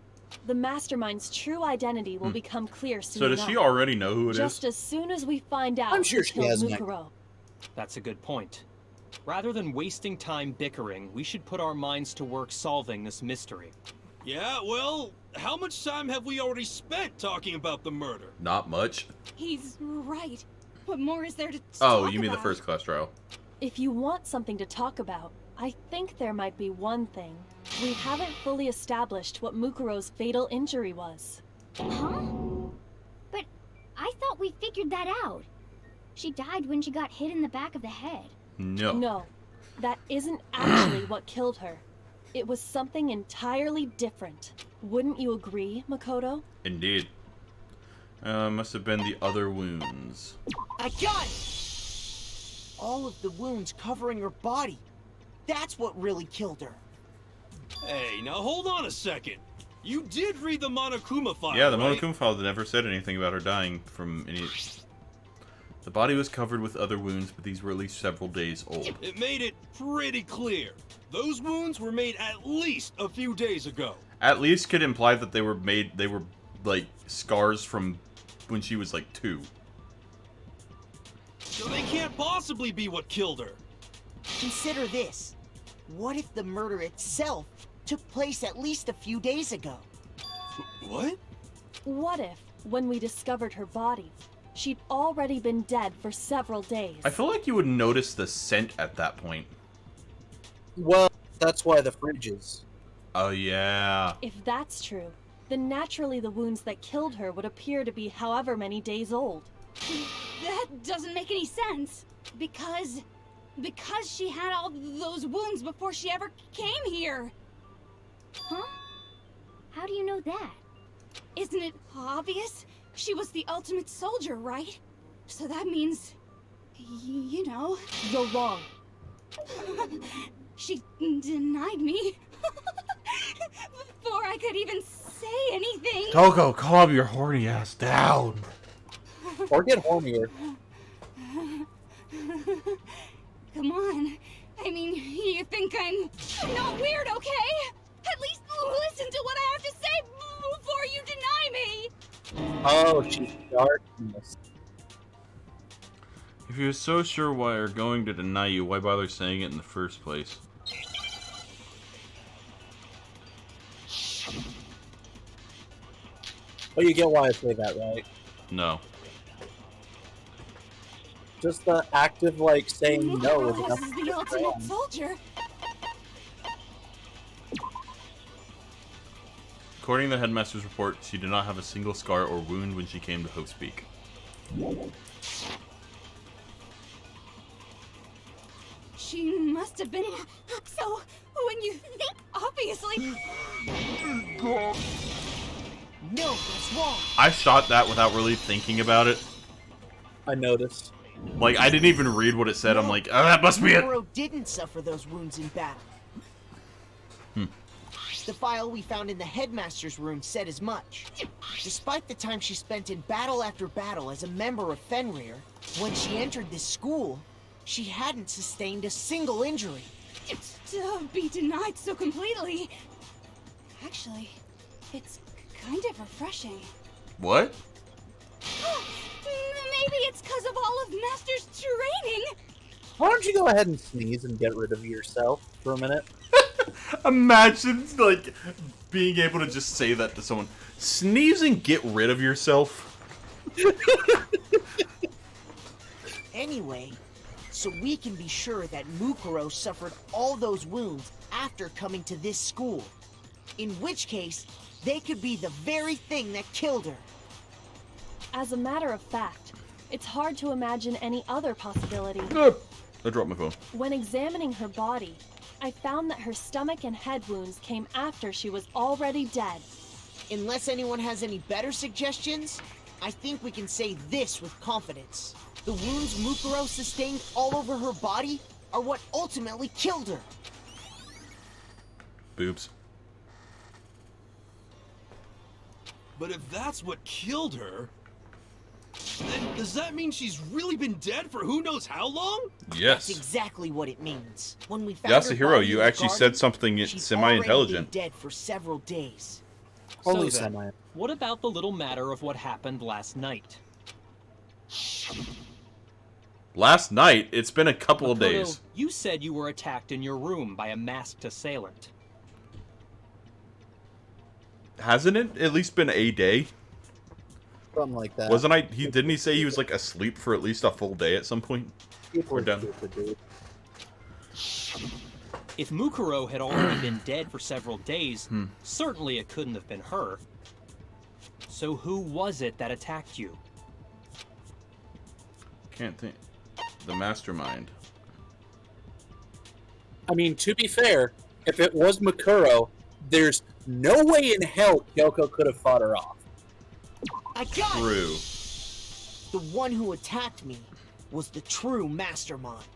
The Mastermind's true identity will become clear soon So does enough. she already know who it is? Just as soon as we find out I'm sure who she killed has an Mukuro. That's a good point. Rather than wasting time bickering, we should put our minds to work solving this mystery. Yeah, well, how much time have we already spent talking about the murder? Not much. He's right. What more is there to Oh, talk you mean the about? first class trial. If you want something to talk about, I think there might be one thing. We haven't fully established what Mukuro's fatal injury was. Huh? But I thought we figured that out. She died when she got hit in the back of the head. No. No, that isn't actually what killed her. It was something entirely different. Wouldn't you agree, Makoto? Indeed. Must have been the other wounds. I got it! All of the wounds covering her body. That's what really killed her. Hey, now hold on a second. You did read the Monokuma file, Yeah, the right? Monokuma file never said anything about her dying from any... The body was covered with other wounds, but these were at least several days old. It made it pretty clear. Those wounds were made at least a few days ago. At least could imply that they were like, scars from when she was, like, 2. So they can't possibly be what killed her. Consider this. What if the murder itself took place at least a few days ago? What? What if, when we discovered her body, she'd already been dead for several days? I feel like you would notice the scent at that point. Well, that's why the fridge is. Oh, yeah. If that's true, then naturally the wounds that killed her would appear to be however many days old. That doesn't make any sense. Because she had all those wounds before she ever came here. Huh? How do you know that? Isn't it obvious? She was the ultimate soldier, right? So that means, you know... You're wrong. She denied me. Before I could even say anything. Togo, calm your horny ass down. Or get hornier. Come on. I mean, you think I'm not weird, okay? At least listen to what I have to say before you deny me. Oh, she's darkness. If you're so sure why are going to deny you, why bother saying it in the first place? But you get why I say that, right? No. Just the active, like, saying no is This enough. is the ultimate soldier. According to the headmaster's report, she did not have a single scar or wound when she came to Hope's Peak. She must have been... So, when you think... Obviously... No, that's wrong. I shot that without really thinking about it. I noticed. Like, I didn't even read what it said. I'm like, oh, that must be it. Muro didn't suffer those wounds in battle. The file we found in the headmaster's room said as much. Despite the time she spent in battle after battle as a member of Fenrir, when she entered this school, she hadn't sustained a single injury. To be denied so completely... Actually, it's kind of refreshing. What? Maybe it's because of all of Master's training. Why don't you go ahead and sneeze and get rid of yourself for a minute? Imagine, like, being able to just say that to someone. Sneeze and get rid of yourself. Anyway, so we can be sure that Mukuro suffered all those wounds after coming to this school. In which case, they could be the very thing that killed her. As a matter of fact, it's hard to imagine any other possibility. I dropped my phone. When examining her body, I found that her stomach and head wounds came after she was already dead. Unless anyone has any better suggestions, I think we can say this with confidence. The wounds Mukuro sustained all over her body are what ultimately killed her. Boobs. But if that's what killed her, then does that mean she's really been dead for who knows how long? Yes. That's exactly what it means. When we found her Yasuhiro, body you in the actually garden, said something she'd semi-intelligent. already been dead for several days. Only So then, semi. what about the little matter of what happened last night? Last night? It's been a couple of Makoto, days. You said you were attacked in your room by a masked assailant. Hasn't it at least been a day? Something like that. Wasn't I? Didn't he say he was like asleep for at least a full day at some point? People We're are done. stupid, dude. If Mukuro had already been dead for several days, certainly it couldn't have been her. So who was it that attacked you? Can't think. The mastermind. I mean, to be fair, if it was Makuro, there's no way in hell Kyoko could have fought her off. I got True. it! The one who attacked me was the true mastermind.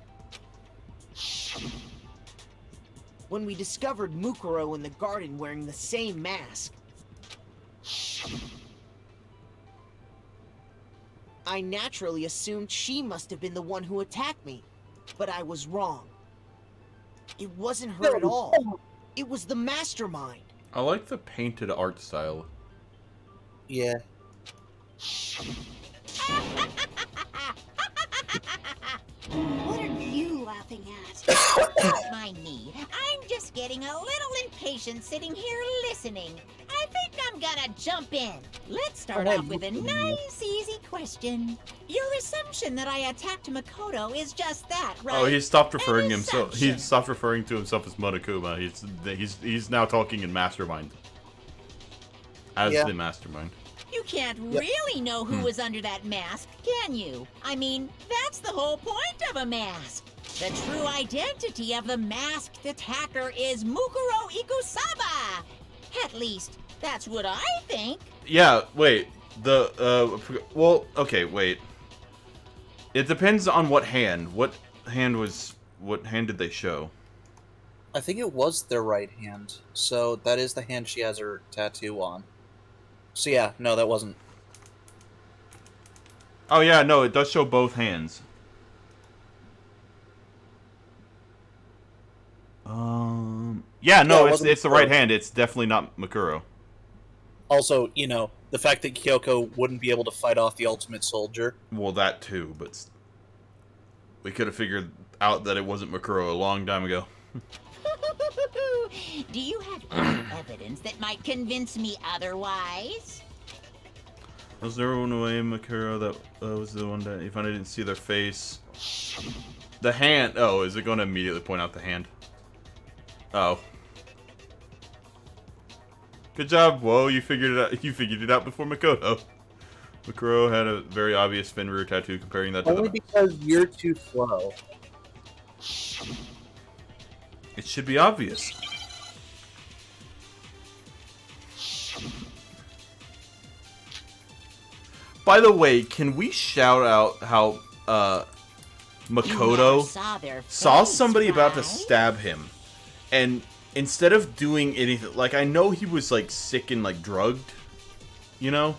When we discovered Mukuro in the garden wearing the same mask, I naturally assumed she must have been the one who attacked me, but I was wrong. It wasn't her at all. It was the mastermind. I like the painted art style. Yeah. What are you laughing at? Don't mind me. I'm just getting a little impatient sitting here listening. I think I'm gonna jump in. Let's start off with a nice, easy question. Your assumption that I attacked Makoto is just that, right? Oh, he stopped referring An himself. He assumption. stopped referring to himself as Monokuma. He's now talking in mastermind. As the mastermind. You can't really know who was under that mask, can you? I mean, that's the whole point of a mask. The true identity of the masked attacker is Mukuro Ikusaba. At least, that's what I think. Yeah, wait. Well, okay, wait. It depends on what hand. What hand did they show? I think it was their right hand. So that is the hand she has her tattoo on. So yeah, no, that wasn't. Oh yeah, no, it does show both hands. Yeah, no, it's the right hand. It's definitely not Makuro. Also, you know, the fact that Kyoko wouldn't be able to fight off the ultimate soldier. Well, that too, but we could have figured out that it wasn't Makuro a long time ago. Do you have any evidence that might convince me otherwise? Was there one way Makuro that was the one that if I didn't see their face? The hand. Oh, is it going to immediately point out the hand? Oh. Good job. Whoa, you figured it out. You figured it out before Makoto. Makuro had a very obvious Fenrir tattoo comparing that to Only because you're too slow. It should be obvious. By the way, can we shout out how Makoto saw somebody about to stab him, and instead of doing anything, like I know he was like sick and like drugged, you know,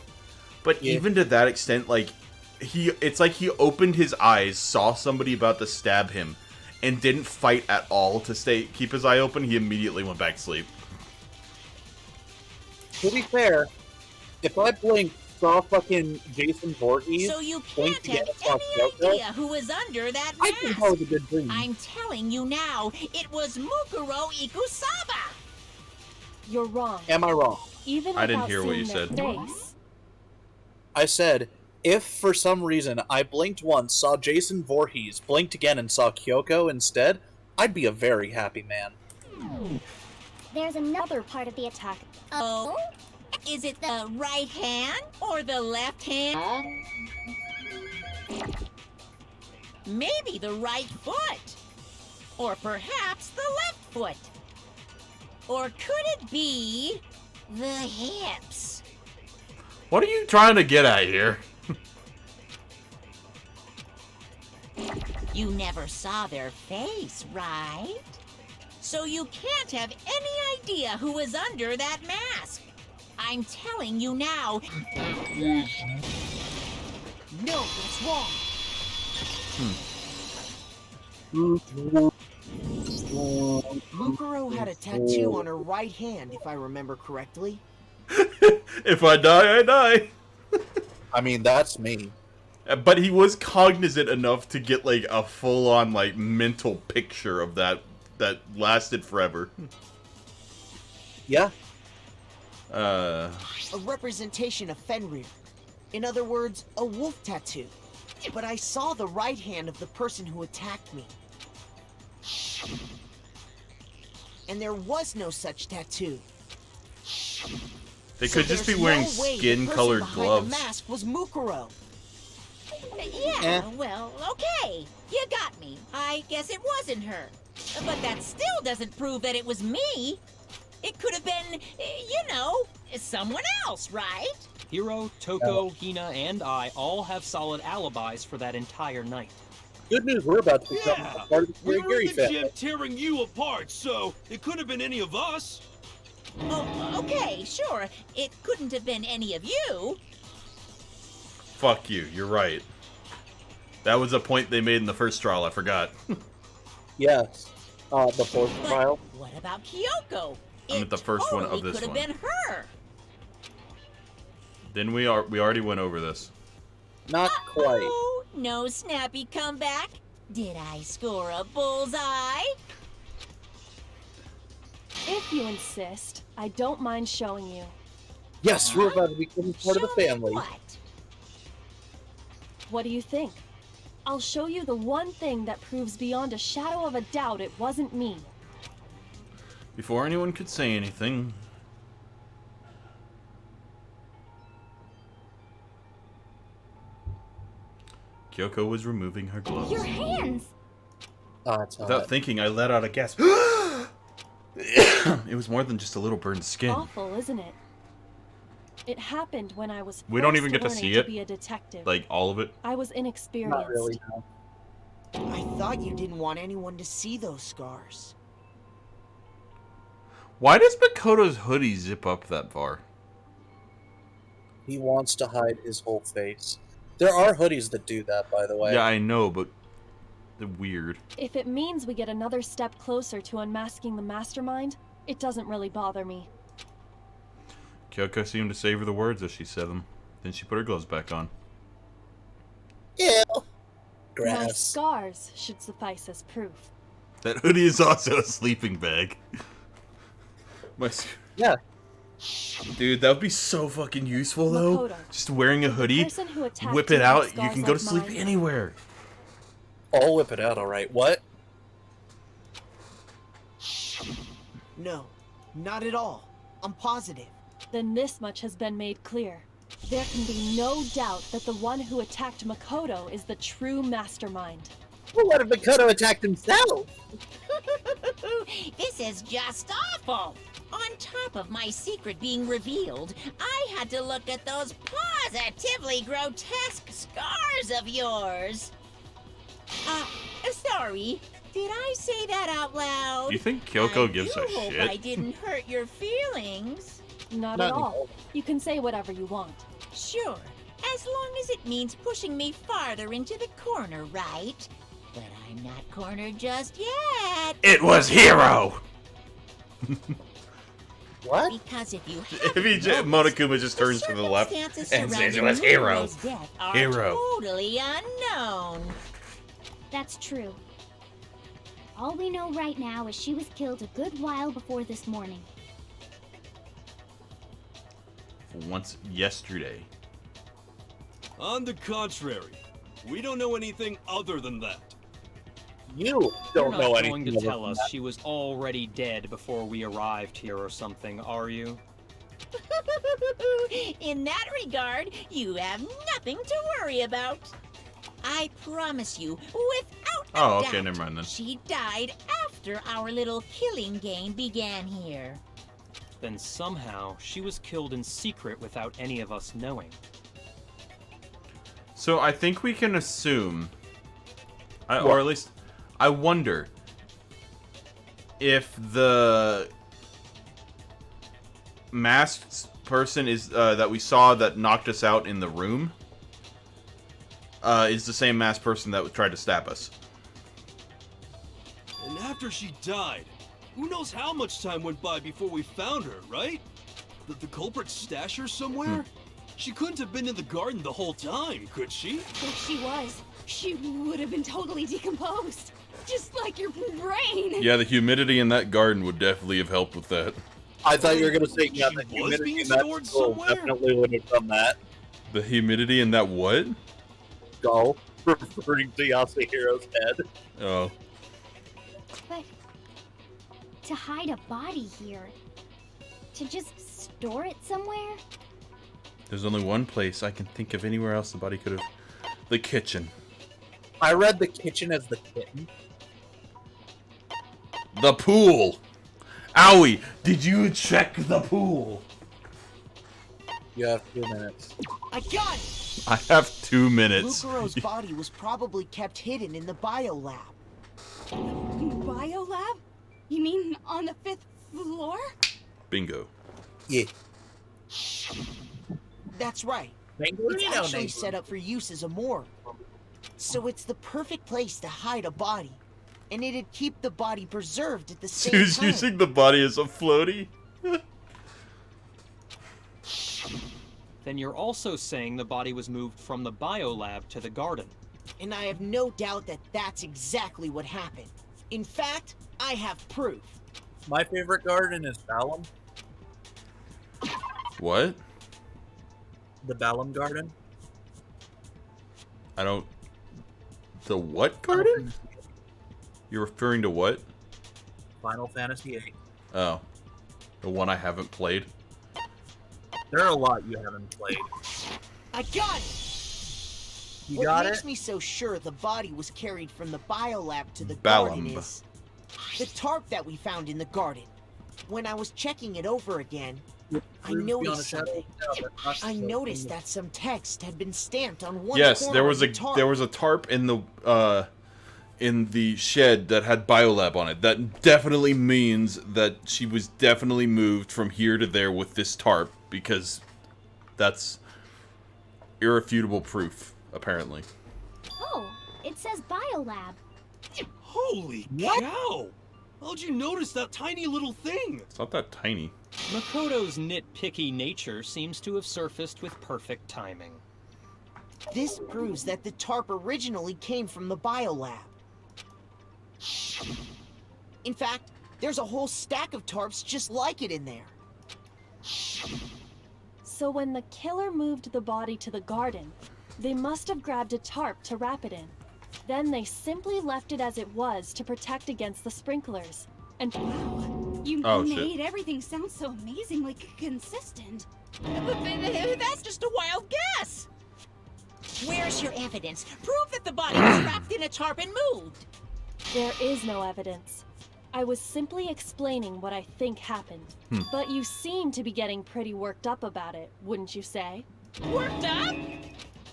but even to that extent, like it's like he opened his eyes, saw somebody about to stab him, and didn't fight at all to keep his eye open. He immediately went back to sleep. To be fair, if I blinked, saw fucking Jason Voorhees, so you can't have any idea who was under that mask. I think that was a good dream. I'm telling you now, it was Mukuro Ikusaba. You're wrong. Am I wrong? Even I didn't without hear what you seeing said. their face. I said, if for some reason I blinked once, saw Jason Voorhees, blinked again, and saw Kyoko instead, I'd be a very happy man. There's another part of the attack. Oh? Is it the right hand or the left hand? Maybe the right foot. Or perhaps the left foot. Or could it be the hips? What are you trying to get at here? You never saw their face, right? So you can't have any idea who was under that mask. I'm telling you now. No, that's wrong. Mukuro had a tattoo on her right hand, if I remember correctly. If I die, I die. I mean, that's me. But he was cognizant enough to get like a full-on like mental picture of that lasted forever. Yeah. A representation of Fenrir. In other words, a wolf tattoo. But I saw the right hand of the person who attacked me. And there was no such tattoo. They could just be wearing skin-colored gloves. The mask was Mukuro. Yeah, well, okay. You got me. I guess it wasn't her. But that still doesn't prove that it was me. It could have been, someone else, right? Hiro, Toko, Hina, and I all have solid alibis for that entire night. Good news, we're about to become Yeah, part of the we were Gary in the family. gym tearing you apart, so it could have been any of us. Oh, okay, sure. It couldn't have been any of you. Fuck you. You're right. That was a point they made in the first trial. I forgot. Yes. The fourth But trial. what about Kyoko? I'm at the first one of totally this could have one. been her. Then we already went over this. Not quite. Oh, no snappy comeback. Did I score a bullseye? If you insist, I don't mind showing you. Yes, we're about to become part of the Show me family. what? What do you think? I'll show you the one thing that proves beyond a shadow of a doubt it wasn't me. Before anyone could say anything, Kyoko was removing her gloves. Your hands! It's Without thinking, I let out a gasp. It was more than just a little burned skin. Awful, isn't it? It happened when I was We don't first even get to learning see to it. be a detective. Like, all of it. I was inexperienced. Not really, no. I thought you didn't want anyone to see those scars. Why does Makoto's hoodie zip up that far? He wants to hide his whole face. There are hoodies that do that, by the way. Yeah, I know, but they're weird. If it means we get another step closer to unmasking the mastermind, it doesn't really bother me. Kyoko seemed to savor the words as she said them. Then she put her gloves back on. Ew. My Grass. scars should suffice as proof. That hoodie is also a sleeping bag. Yeah. Dude, that would be so fucking useful, though. Makoto, Just wearing a the hoodie, person who attacked whip you it with out, you scars can go like to sleep mine. anywhere. I'll whip it out, alright. What? No, not at all. I'm positive. Then this much has been made clear. There can be no doubt that the one who attacked Makoto is the true mastermind. Well, what if Makoto attacked himself? This is just awful. On top of my secret being revealed, I had to look at those positively grotesque scars of yours. Sorry. Did I say that out loud? Do you think Kyoko I gives do a hope shit? I didn't hurt your feelings. Not Not at all. anymore. You can say whatever you want. Sure, as long as it means pushing me farther into the corner, right? But I'm not cornered just yet. It was Hiro! What? Because if you If he Monokuma just turns to the left circumstances and says it surrounding was Hiro. Muro's death are Hiro. totally unknown. That's true. All we know right now is she was killed a good while before this morning. Once yesterday. On the contrary, we don't know anything other than that. You You're don't not know going anything to about tell us that. she was already dead before we arrived here or something, are you? In that regard, you have nothing to worry about. I promise you, without a Oh, okay, doubt, never mind then. she died after our little killing game began here. Then somehow she was killed in secret without any of us knowing. So I think we can assume, or at least, I wonder if the masked person is that we saw that knocked us out in the room is the same masked person that tried to stab us. And after she died, who knows how much time went by before we found her, right? Did the culprit stash her somewhere? She couldn't have been in the garden the whole time, could she? If she was, she would have been totally decomposed. Just like your brain. Yeah, the humidity in that garden would definitely have helped with that. I thought you were going to say, yeah, She the was humidity being in that stored skull somewhere? definitely would have done that. The humidity in that what? Skull, referring to Yasuhiro's head. Oh. But to hide a body here, to just store it somewhere? There's only one place I can think of anywhere else the body could have The kitchen. I read the kitchen as the kitten. The pool. Owie, did you check the pool? You have 2 minutes. I got it! I have 2 minutes. Mukuro's body was probably kept hidden in the biolab. Biolab? You mean on the 5th floor? Bingo. Yeah. That's right. It's Mangarino, actually neighbor. set up for use as a morgue. So it's the perfect place to hide a body. And it'd keep the body preserved at the She same was time. using the body as a floaty. Then you're also saying the body was moved from the biolab to the garden. And I have no doubt that that's exactly what happened. In fact, I have proof. My favorite garden is Balam. What? The Balam garden. I don't... The what garden? You're referring to what? Final Fantasy VIII. Oh. The one I haven't played? There are a lot you haven't played. I got it! You what got makes it? me so sure the body was carried from the biolab to the Balam. garden is the tarp that we found in the garden. When I was checking it over again, I noticed something. I noticed that some text had been stamped on one Yes, corner there was of a the tarp. there was a tarp in the shed that had biolab on it. That definitely means that she was definitely moved from here to there with this tarp, because that's irrefutable proof, apparently. Oh, it says biolab. Holy cow! How'd you notice that tiny little thing? It's not that tiny. Makoto's nitpicky nature seems to have surfaced with perfect timing. This proves that the tarp originally came from the biolab. In fact, there's a whole stack of tarps just like it in there. So when the killer moved the body to the garden, they must have grabbed a tarp to wrap it in. Then they simply left it as it was to protect against the sprinklers. And Wow, you Oh, made shit. everything sound so amazingly consistent. But that's just a wild guess. Where's your evidence? Prove that the body was wrapped in a tarp and moved. there is no evidence. I was simply explaining what I think happened. But you seem to be getting pretty worked up about it, wouldn't you say? Worked up?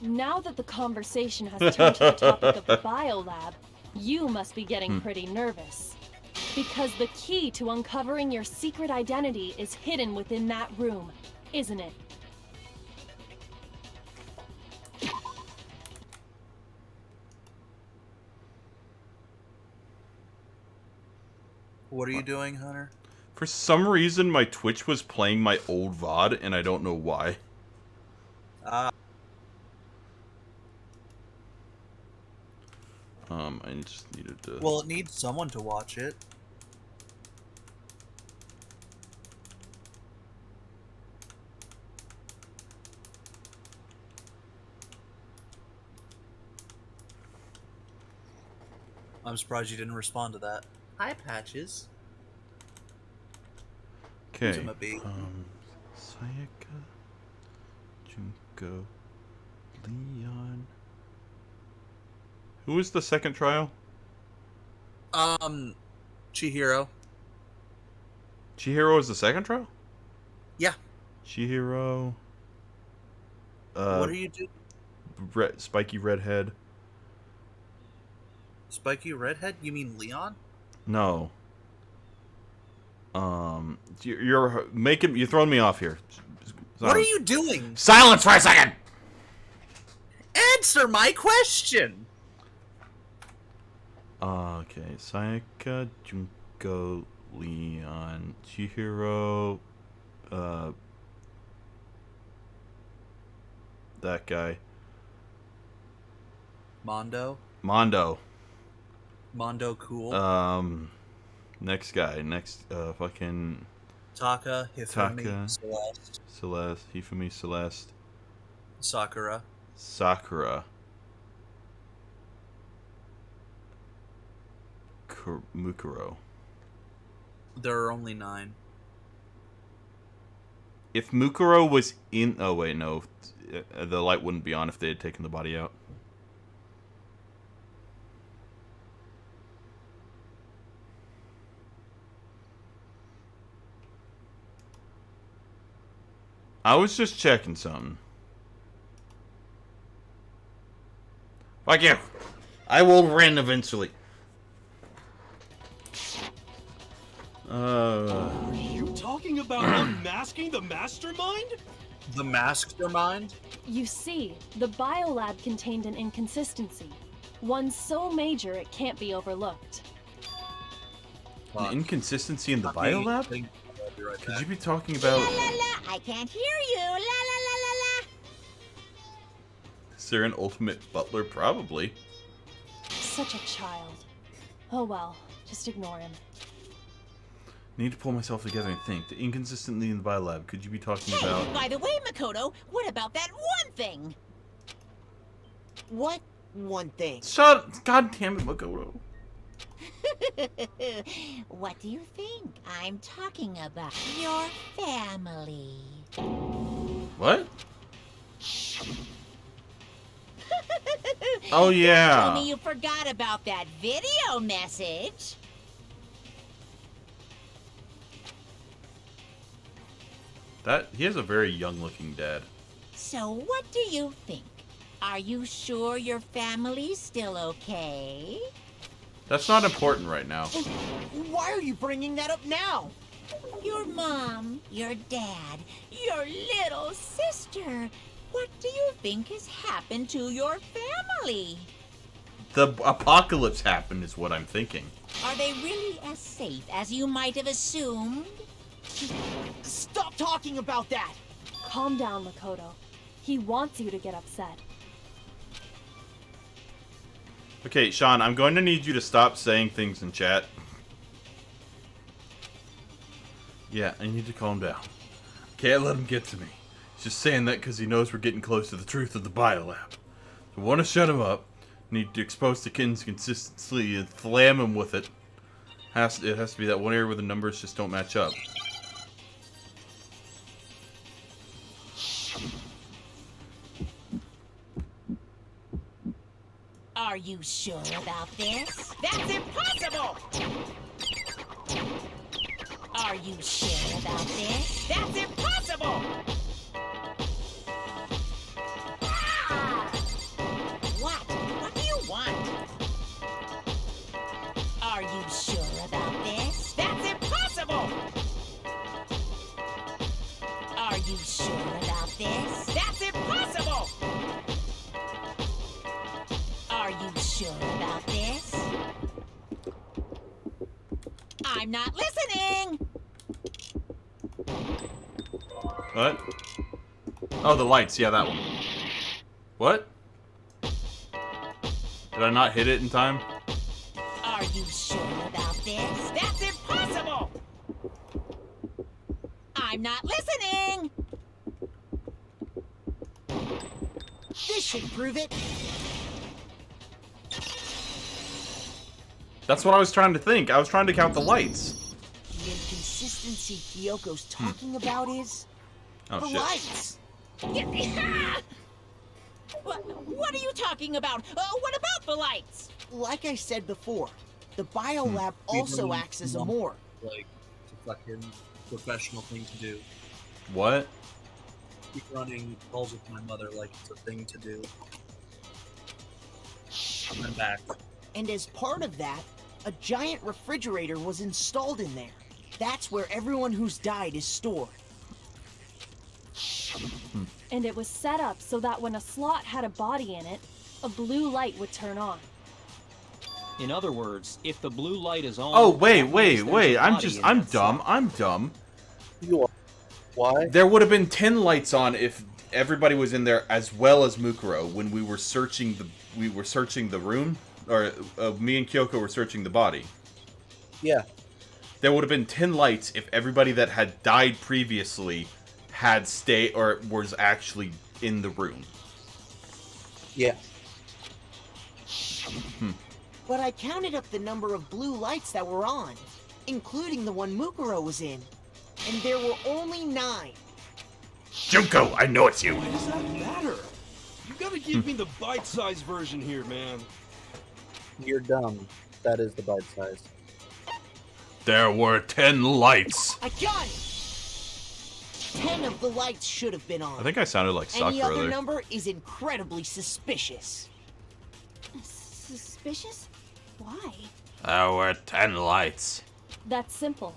Now that the conversation has turned to the topic of the biolab, you must be getting pretty nervous. Because the key to uncovering your secret identity is hidden within that room, isn't it? What are you doing, Hunter? For some reason, my Twitch was playing my old VOD, and I don't know why. I just needed to... Well, it needs someone to watch it. I'm surprised you didn't respond to that. Hi, Patches. Okay. Who's a bee? Sayaka, Junko, Leon. Who was the second trial? Chihiro. Chihiro was the second trial? Yeah. Chihiro. What are you doing? Spiky redhead. Spiky redhead? You mean Leon? No. You're making... You're throwing me off here. What are you doing? Silence for a second! Answer my question! Okay. Sayaka, Junko, Leon, Chihiro, that guy. Mondo. Mondo. Mondo cool. Next guy. Next, fucking... Taka, Hifumi, Taka. Celeste, Celeste. Hifumi, Celeste. Sakura. Sakura. Mukuro. There are only 9. If Mukuro was in... Oh, wait, no. The light wouldn't be on if they had taken the body out. I was just checking something. Fuck you. I will win eventually. Are you talking about unmasking the mastermind? The mastermind? You see, the biolab contained an inconsistency. One so major it can't be overlooked. An inconsistency in the Not me. biolab? I'll be right Could back. you be talking La about... la la, I can't hear you. La la la la la. Is there an ultimate butler? Probably. Such a child. Oh well, just ignore him. Need to pull myself together and think. The inconsistency in the biolab. Could you be talking Hey, about... by the way, Makoto, what about that one thing? What one thing? Shut... God damn it, Makoto. What do you think I'm talking about? Your family. What? Oh, yeah. Tell me you forgot about that video message. He has a very young-looking dad. So what do you think? Are you sure your family's still okay? That's not important right now. Why are you bringing that up now? Your mom, your dad, your little sister. What do you think has happened to your family? The apocalypse happened is what I'm thinking. Are they really as safe as you might have assumed? Stop talking about that! Calm down, Makoto. He wants you to get upset. Okay, Sean, I'm going to need you to stop saying things in chat. Yeah, I need to calm down. Can't let him get to me. He's just saying that because he knows we're getting close to the truth of the biolab. So I want to shut him up. Need to expose the kid's consistency and slam him with it. It has to be that one area where the numbers just don't match up. Are you sure about this? That's impossible! Are you sure about this? That's impossible! Ah! What? What do you want? Are you sure about this? That's impossible! Are you sure about this? That's impossible! Are you sure about this? I'm not listening! What? Oh, the lights. Yeah, that one. What? Did I not hit it in time? Are you sure about this? That's impossible! I'm not listening! This should prove it. That's what I was trying to think. I was trying to count the lights. The inconsistency Kyoko's talking about is... Oh, the shit. lights! What are you talking about? What about the lights? Like I said before, the biolab also acts as a morgue. Like, it's a fucking professional thing to do. What? Keep running calls with my mother like it's a thing to do. I'm back. And as part of that, a giant refrigerator was installed in there. That's where everyone who's died is stored. And it was set up so that when a slot had a body in it, a blue light would turn on. In other words, if the blue light is on... Oh, wait. that means there's a I'm body in that slot. I'm dumb. You are. Why? There would have been 10 lights on if everybody was in there as well as Mukuro when we were searching the room, or me and Kyoko were searching the body. Yeah. There would have been 10 lights if everybody that had died previously had stayed or was actually in the room. Yeah. But I counted up the number of blue lights that were on, including the one Mukuro was in, and there were only 9. Junko, I know it's you. Why does that matter? You gotta give me the bite-sized version here, man. You're dumb. That is the bite size. There were 10 lights. I got it! 10 of the lights should have been on. I think I sounded like Any Sakura other there. number is incredibly suspicious. Suspicious? Why? There were 10 lights. That's simple.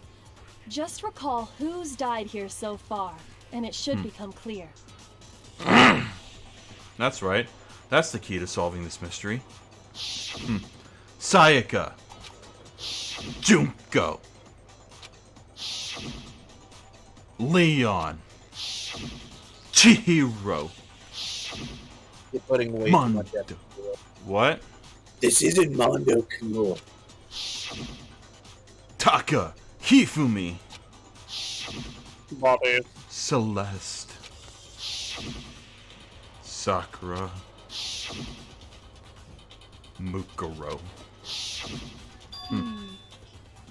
Just recall who's died here so far, and it should become clear. That's right. That's the key to solving this mystery. Sayaka. Junko. Leon. Chihiro. You're putting way too much Mondo. effort into it. What? This isn't Mondo cool. Taka. Hifumi. Bobby. Celeste. Sakura. Mukuro.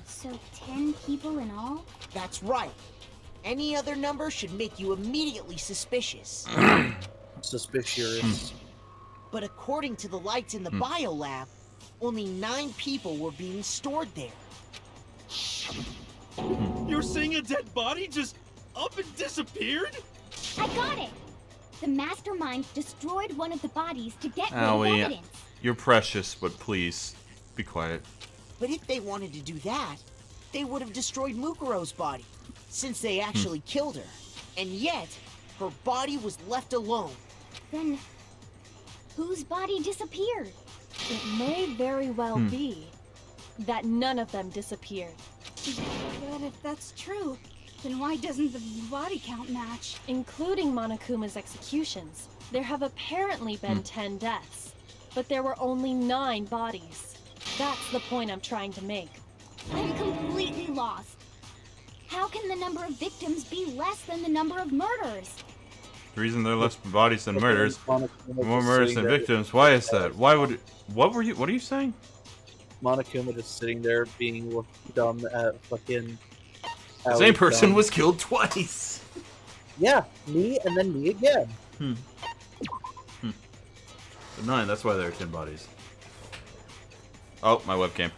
So 10 people in all? That's right. Any other number should make you immediately suspicious. Suspicious. But according to the lights in the biolab, only 9 people were being stored there. You're saying a dead body just up and disappeared? I got it! The mastermind destroyed one of the bodies to get rid of Allie, evidence. you're precious, but please, be quiet. But if they wanted to do that, they would have destroyed Mukuro's body, since they actually killed her. And yet, her body was left alone. Then, whose body disappeared? It may very well be that none of them disappeared. But if that's true, then why doesn't the body count match? Including Monokuma's executions, there have apparently been 10 deaths, but there were only 9 bodies. That's the point I'm trying to make. I'm completely lost. How can the number of victims be less than the number of murders? The reason there are less bodies than murders, Monokuma's more just murders sitting than there- victims. Why is that? Why would? What are you saying? Monokuma just sitting there being dumb at fucking. The same person was killed twice. Yeah, me and then me again. But 9. That's why there are 10 bodies. Oh, my webcam.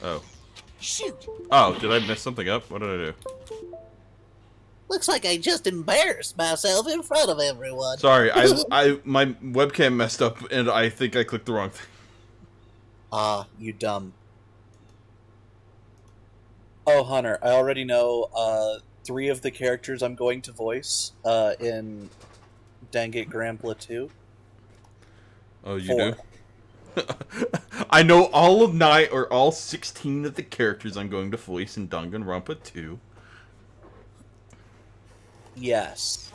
Oh. Shoot! Oh, did I mess something up? What did I do? Looks like I just embarrassed myself in front of everyone. Sorry, my webcam messed up, and I think I clicked the wrong thing. Ah, you dumb. Oh, Hunter, I already know 3 of the characters I'm going to voice in Danganronpa 2. Oh, you 4. do? I know all of 9 or all 16 of the characters I'm going to voice in Danganronpa 2. Yes.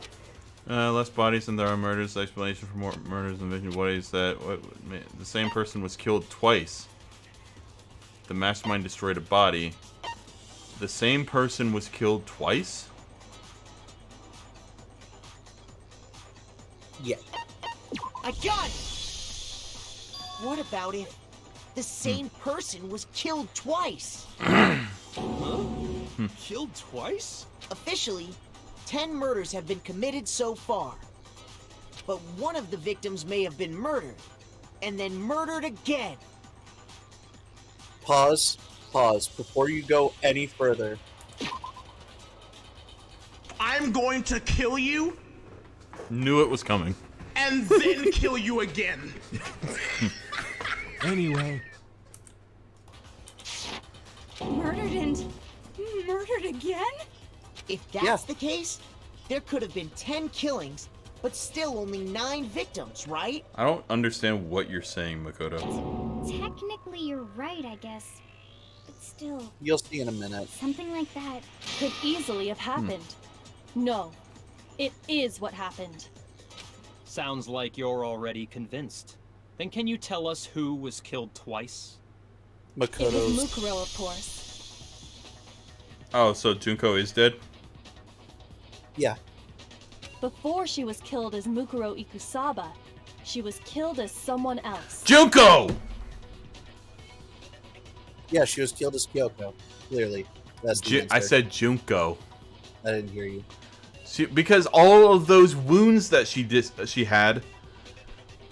Less bodies than there are murders. The explanation for more murders than victims. What is that? The same person was killed twice. The mastermind destroyed a body. The same person was killed twice? Yeah. I got it! What about if the same person was killed twice? Killed twice? Officially, 10 murders have been committed so far. But one of the victims may have been murdered, and then murdered again. Pause. Pause. Before you go any further. I'm going to kill you Knew it was coming. and then kill you again. Anyway, Murdered and murdered again? If that's the case, there could have been 10 killings, but still only 9 victims, right? I don't understand what you're saying, Makoto. Technically, you're right, I guess. But still, You'll see in a minute. something like that. Could easily have happened. No, it is what happened. sounds like you're already convinced. Then can you tell us who was killed twice? It was Makoto's. Mukuro, of course. Oh, so Junko is dead? Yeah. Before she was killed as Mukuro Ikusaba, she was killed as someone else. Junko! Yeah, she was killed as Kyoko. Clearly. That's the answer. I said Junko. I didn't hear you. Because all of those wounds that she had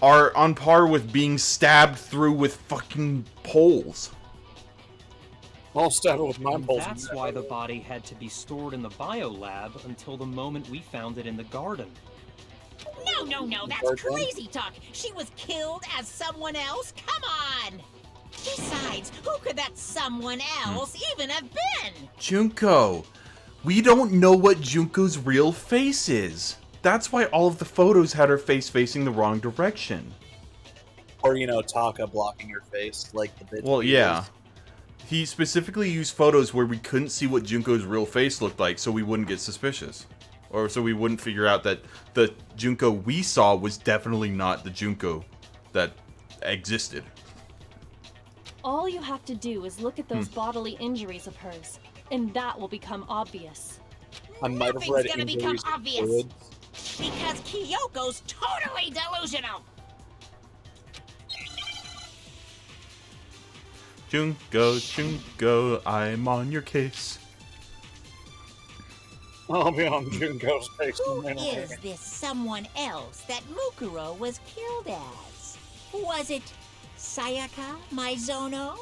are on par with being stabbed through with fucking poles. All started with my And pulse. that's why the body had to be stored in the biolab until the moment we found it in the garden. No, that's crazy talk. She was killed as someone else? Come on! Besides, who could that someone else even have been? Junko! We don't know what Junko's real face is. That's why all of the photos had her face facing the wrong direction. Or, Taka blocking your face, like the bitch. Well, yeah. He specifically used photos where we couldn't see what Junko's real face looked like, so we wouldn't get suspicious. Or so we wouldn't figure out that the Junko we saw was definitely not the Junko that existed. All you have to do is look at those bodily injuries of hers, and that will become obvious. I might have Nothing's read gonna become injuries of obvious. fluids. Because Kyoko's totally delusional. Junko, I'm on your case. I'll be on Junko's face. Who is this someone else that Mukuro was killed as? Was it Sayaka Maizono?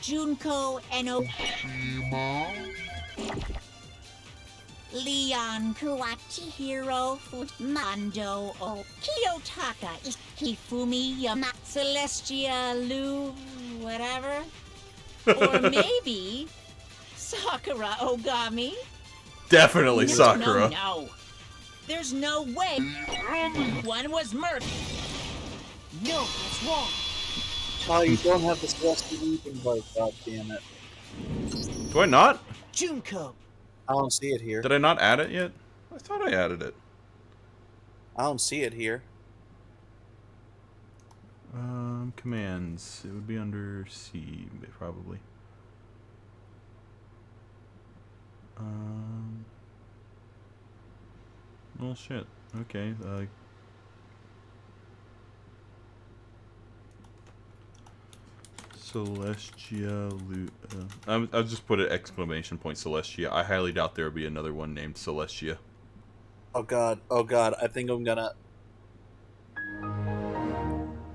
Junko Enoshima? Leon Kuachihiro Mando O Kiyotaka Ikifumi Yama Celestia Lu whatever? Or maybe Sakura Ogami? Definitely Sakura. No. There's no way one was murdered. No, that's wrong. Oh, you don't have the Celestial invite, god damn it. Do I not? Junko. I don't see it here. Did I not add it yet? I thought I added it. I don't see it here. Commands. It would be under C, probably. Oh shit. Okay. Celestia. I'll just put an exclamation point. Celestia. I highly doubt there will be another one named Celestia. Oh god. I think I'm gonna.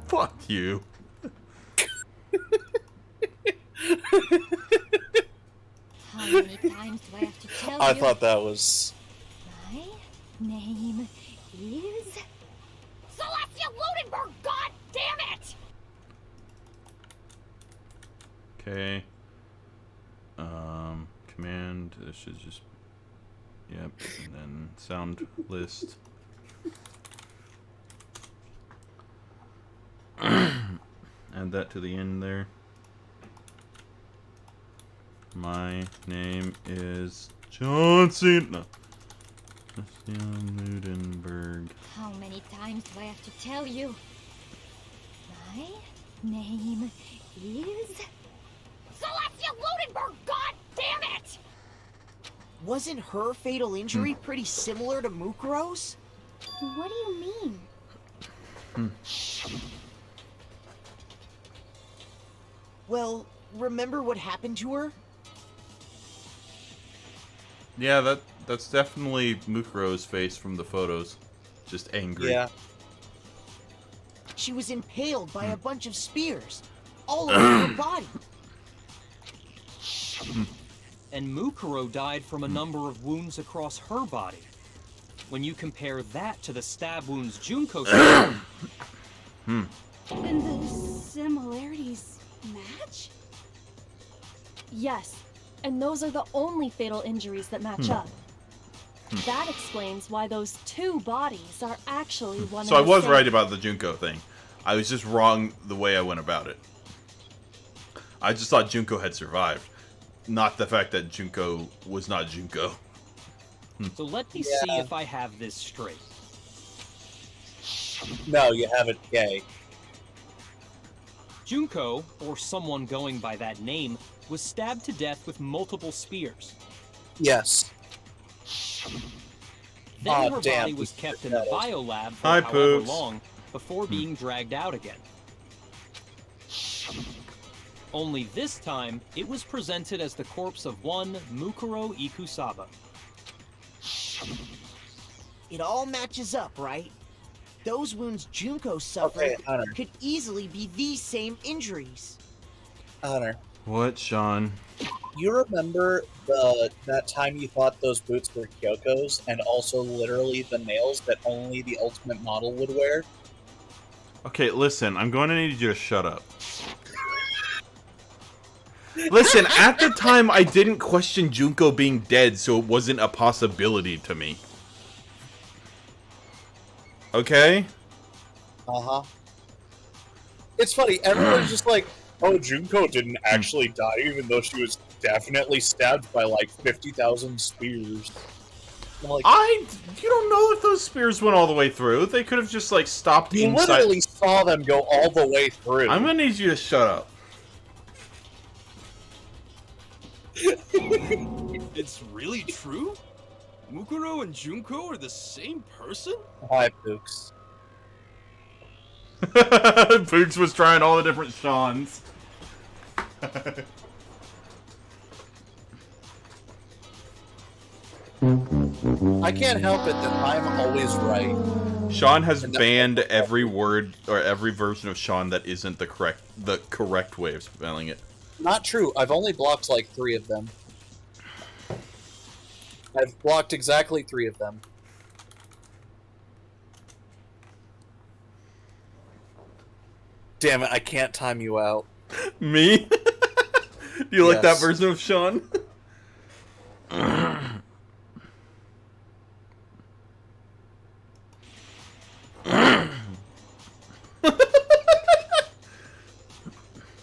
Fuck you. How many times do I have to tell you? I thought that was. My name is Celestia Ludenberg, god damn it! Okay. Command. This should just. Yep. And then sound list. Add that to the end there. My name is John Cena. Ludenberg. How many times do I have to tell you? My name is Celestia Ludenberg, god damn it! Wasn't her fatal injury pretty similar to Mukuro's? What do you mean? Well, remember what happened to her? Yeah, that's definitely Mukuro's face from the photos. Just angry. Yeah. She was impaled by a bunch of spears, all over her body. And Mukuro died from a number of wounds across her body. When you compare that to the stab wounds Junko suffered, And the similarities match? Yes, and those are the only fatal injuries that match up. That explains why those two bodies are actually one So I and the was same. right about the Junko thing. I was just wrong the way I went about it. I just thought Junko had survived. Not the fact that Junko was not Junko. so let me see if I have this straight. No, you have it gay. Junko, or someone going by that name, was stabbed to death with multiple spears. Yes. Then Aw, her damn, body was kept in the biolab for Hi, however Poops. long before being dragged out again. Only this time, it was presented as the corpse of one Mukuro Ikusaba. It all matches up, right? Those wounds Junko suffered Okay, Hunter. could easily be these same injuries. Hunter, What, Sean? You remember that time you thought those boots were Kyoko's, and also literally the nails that only the ultimate model would wear? Okay, listen, I'm going to need you to shut up. Listen, at the time, I didn't question Junko being dead, so it wasn't a possibility to me. Okay? Uh-huh. It's funny, everyone's just like, oh, Junko didn't actually die, even though she was definitely stabbed by, like, 50,000 spears. I'm like, you don't know if those spears went all the way through. They could have just, like, stopped you inside. literally saw them go all the way through. I'm gonna need you to shut up. It's really true? Mukuro and Junko are the same person? Hi, Pooks. Pooks was trying all the different Seans. I can't help it that I'm always right. Sean has banned every word or every version of Sean that isn't the correct way of spelling it. Not true. I've only blocked like 3 of them. I've blocked exactly 3 of them. Damn it, I can't time you out. Me? Do you like that version of Sean?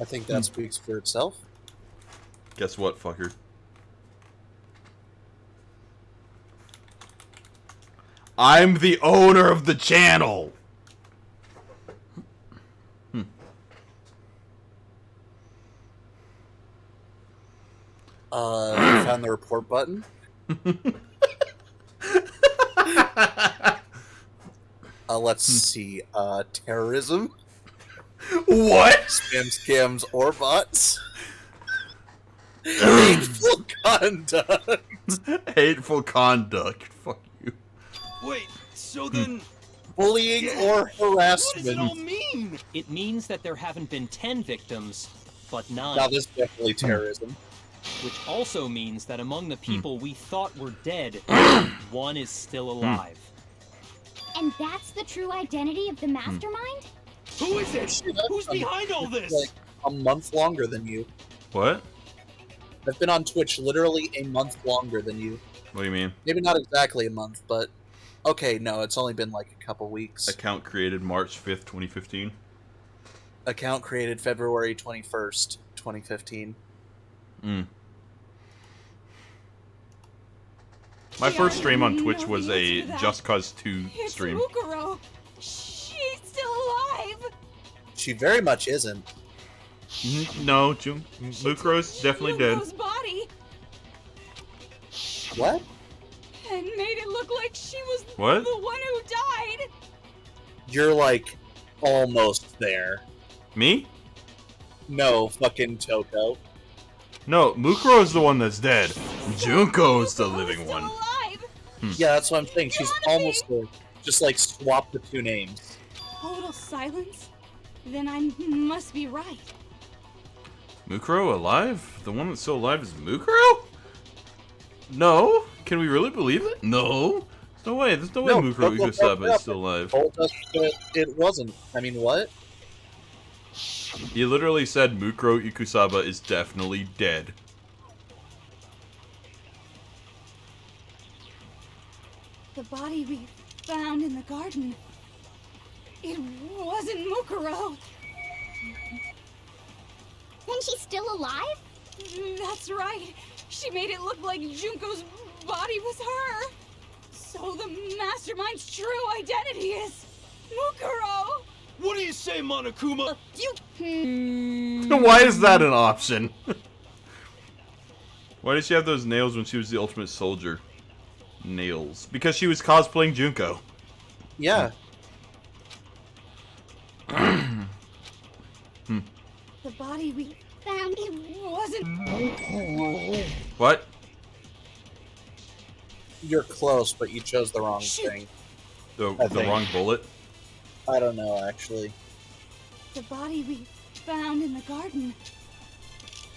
I think that speaks for itself. Guess what, fucker? I'm the owner of the channel! You found the report button? Let's see. Terrorism? What? Spam, scams, or bots? Hateful conduct! Hateful conduct. Fuck you. Wait, so then... Bullying or harassment? What does it all mean? It means that there haven't been 10 victims, but 9. Now this is definitely terrorism. Which also means that among the people we thought were dead, 1 is still alive. And that's the true identity of the mastermind? Who is it? Who's behind all this? Like a month longer than you. What? I've been on Twitch literally a month longer than you. What do you mean? Maybe not exactly a month, but... Okay, no, it's only been like a couple weeks. Account created March 5th, 2015. Account created February 21st, 2015. My first stream on Twitch was a Just Cause 2 stream. Mukuro. She's still alive. She very much isn't. No, Mukuro's definitely dead. Junko's body What? and made it look like she was What? the one who died. You're like almost there. Me? No, fucking Toko. No, Mukuro's the one that's dead. Junko's the living one. Alive. Yeah, that's what I'm saying. She's almost there. Just like swap the 2 names. Total silence. Then I must be right. Mukuro alive? The one that's still alive is Mukuro? No? Can we really believe it? No. There's no way. There's no way Mukuro Ikusaba is still alive. Told us that it wasn't. I mean, what? He literally said Mukuro Ikusaba is definitely dead. The body we found in the garden. It wasn't Mukuro. Then she's still alive? That's right. She made it look like Junko's body was her. So the mastermind's true identity is Mukuro. What do you say, Monokuma? Why is that an option? Why did she have those nails when she was the ultimate soldier? Nails. Because she was cosplaying Junko. Yeah. The body we found, it wasn't. What? You're close, but you chose the wrong thing. The think. wrong bullet? I don't know, actually. The body we found in the garden.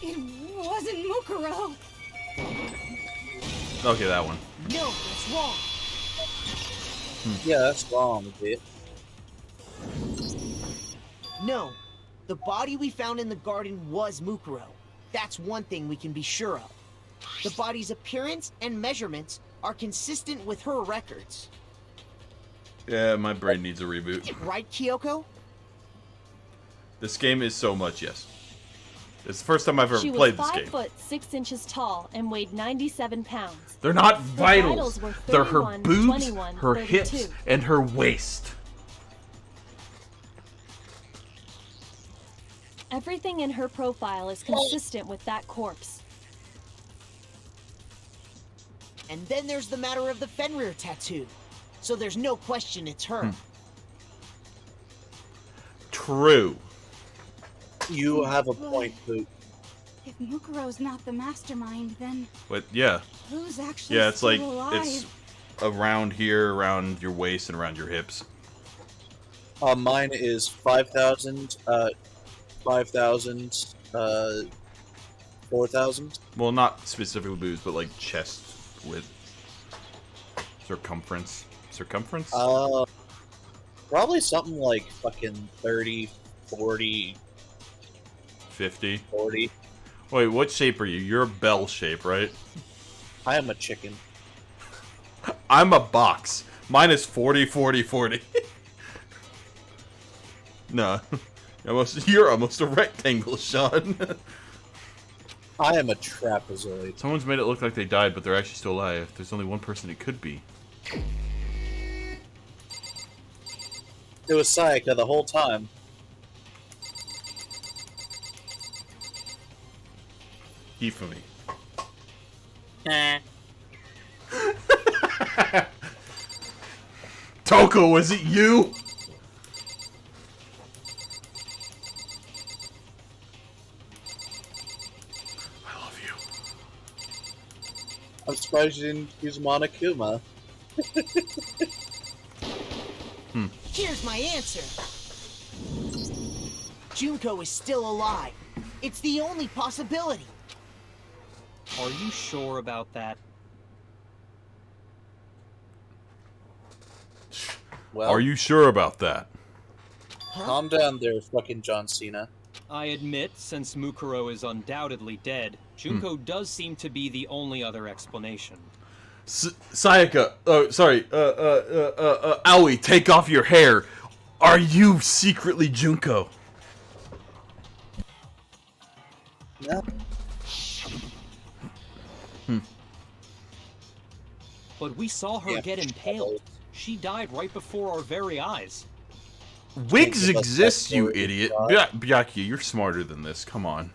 It wasn't Mukuro. Okay, that one. No, that's wrong. Yeah, that's wrong, bitch. No, the body we found in the garden was Mukuro. That's one thing we can be sure of. The body's appearance and measurements are consistent with her records. Yeah, my brain needs a reboot. Right, Kyoko? This game is so much, yes. It's the first time I've ever She was played this 5 game. foot 6 inches tall and weighed 97 pounds. They're not Her vitals. were They're her 31, boobs, 21, her 32. hips, and her waist. Everything in her profile is consistent with that corpse. And then there's the matter of the Fenrir tattoo. So there's no question it's her. True. You have a point, Luke. If Mukuro's not the mastermind, then But yeah. who's actually Yeah, it's still like, alive? it's around here, around your waist, and around your hips. Mine is 5,000, 5,000, 4,000. Well, not specifically boobs, but like chest width. Circumference. Circumference? Probably something like fucking 30, 40, 50. 40. Wait, what shape are you? You're a bell shape, right? I am a chicken. I'm a box. Mine is 40, 40, 40. No. You're almost a rectangle, Sean. I am a trapezoid. Someone's made it look like they died, but they're actually still alive. There's only one person it could be. It was Sayaka the whole time. Hifumi. Toko, was it you? I love you. I'm surprised you didn't use Monokuma. Here's my answer. Junko is still alive. It's the only possibility. Are you sure about that? Well, Are you sure about that? calm down there, fucking John Cena. I admit, since Mukuro is undoubtedly dead, Junko does seem to be the only other explanation. Sayaka, sorry, Aoi, take off your hair. Are you secretly Junko? No. But we saw her get impaled. She died right before our very eyes. Wigs exist, you idiot. Byakuya, you're smarter than this. Come on.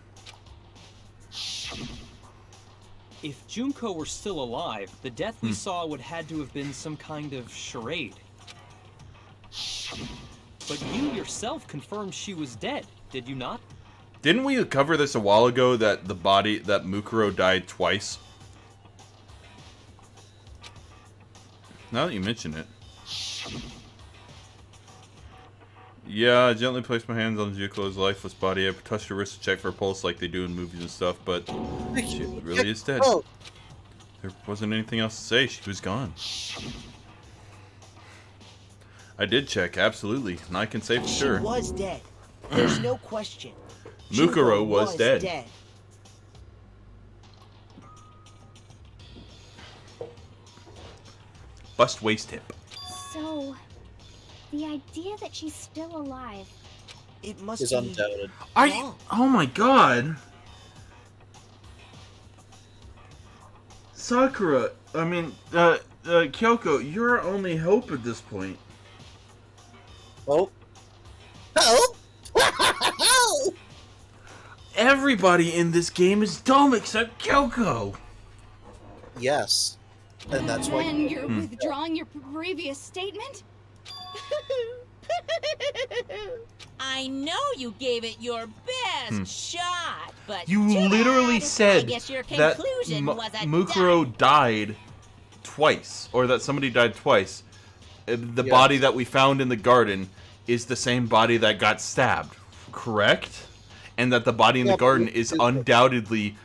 If Junko were still alive, the death we saw would had to have been some kind of charade. But you yourself confirmed she was dead, did you not? Didn't we cover this a while ago that the body, that Mukuro died twice? Now that you mention it. Yeah, I gently placed my hands on Zuko's lifeless body. I touched her wrist to check for a pulse like they do in movies and stuff, but she really is dead. There wasn't anything else to say. She was gone. I did check, absolutely. And I can say for sure. She was dead. There's no question. Mukuro Junko was dead. Bust waist hip. So, the idea that she's still alive. It must Is be undoubted. wrong. Oh my god. Sakura, I mean, Kyoko, you're our only hope at this point. Oh. Oh! Everybody in this game is dumb except Kyoko. Yes. And that's why. Then you're withdrawing your previous statement? I know you gave it your best shot, but You too literally bad. said I guess your that conclusion was a Mukuro dud. died twice, or that somebody died twice. The Yes. body that we found in the garden is the same body that got stabbed, correct? and that the body in the garden is undoubtedly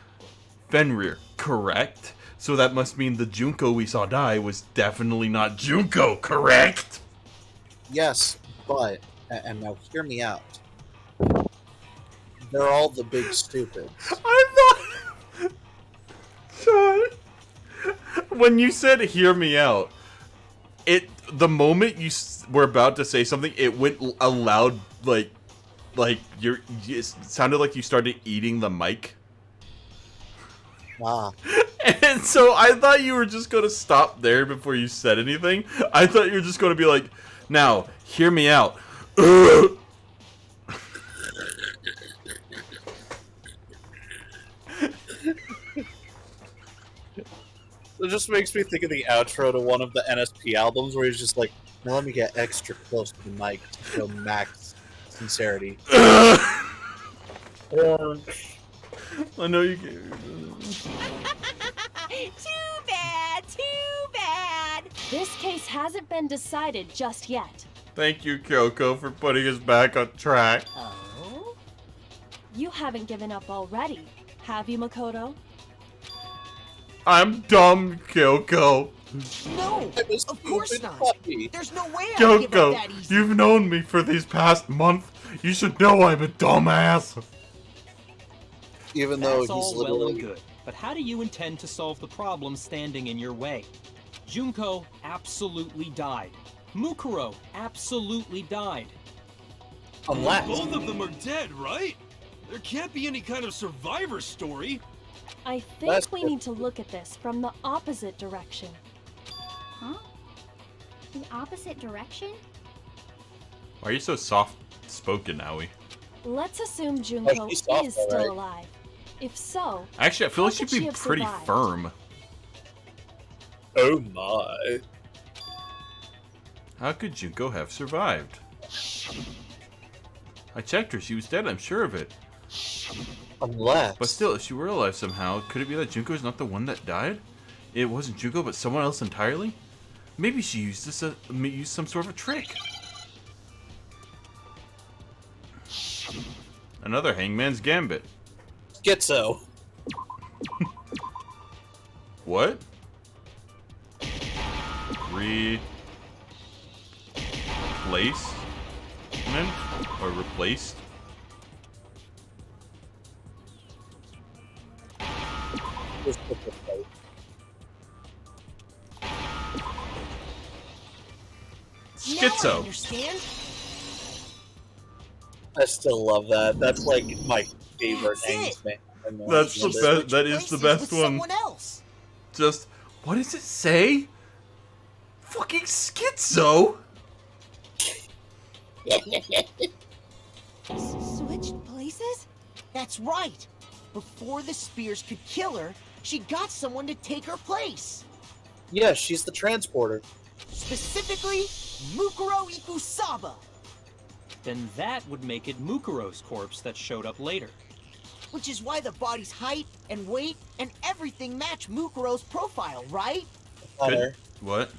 Fenrir, correct? So that must mean the Junko we saw die was definitely not Junko, correct? Yes, but, and now hear me out. They're all the big stupids. I thought... Sean, when you said "hear me out," the moment you were about to say something, it went a loud like it sounded like you started eating the mic. Ah. And so I thought you were just gonna stop there before you said anything. I thought you were just gonna be like, "Now, hear me out." It just makes me think of the outro to one of the NSP albums where he's just like, now let me get extra close to the mic to show max sincerity. I know you can. Too bad, too bad. This case hasn't been decided just yet. Thank you, Kyoko, for putting us back on track. Oh? You haven't given up already, have you, Makoto? I'm dumb, Kyoko. No, of course not. There's no way I'd give up Kyoko, that easy. you've known me for these past month. You should know I'm a dumbass. Even though That's he's all well literally... and good, but how do you intend to solve the problem standing in your way? Junko absolutely died. Mukuro absolutely died. Unless... Both of them are dead, right? There can't be any kind of survivor story. I think we need to look at this from the opposite direction. Huh? The opposite direction? Why are you so soft-spoken, Aoi? Let's assume Junko she's soft, is still alright. alive. If so, Actually, I feel how like she'd could she be have pretty survived? firm. Oh my. How could Junko have survived? I checked her. She was dead. I'm sure of it. Unless... But still, if she were alive somehow, could it be that Junko is not the one that died? It wasn't Junko, but someone else entirely? Maybe she used this used some sort of a trick. Another Hangman's Gambit. Schizo. What? Replacement? Or replaced? Now I Schizo. understand. I still love that. That's like my favorite That's Hangman. That's the best. That is the best with one. someone else. Just, what does it say? Fucking schizo! Switched places? That's right. Before the spears could kill her, she got someone to take her place. Yeah, she's the transporter. Specifically, Mukuro Ikusaba. Then that would make it Mukuro's corpse that showed up later. Which is why the body's height and weight and everything match Mukuro's profile, right? Hunter. What?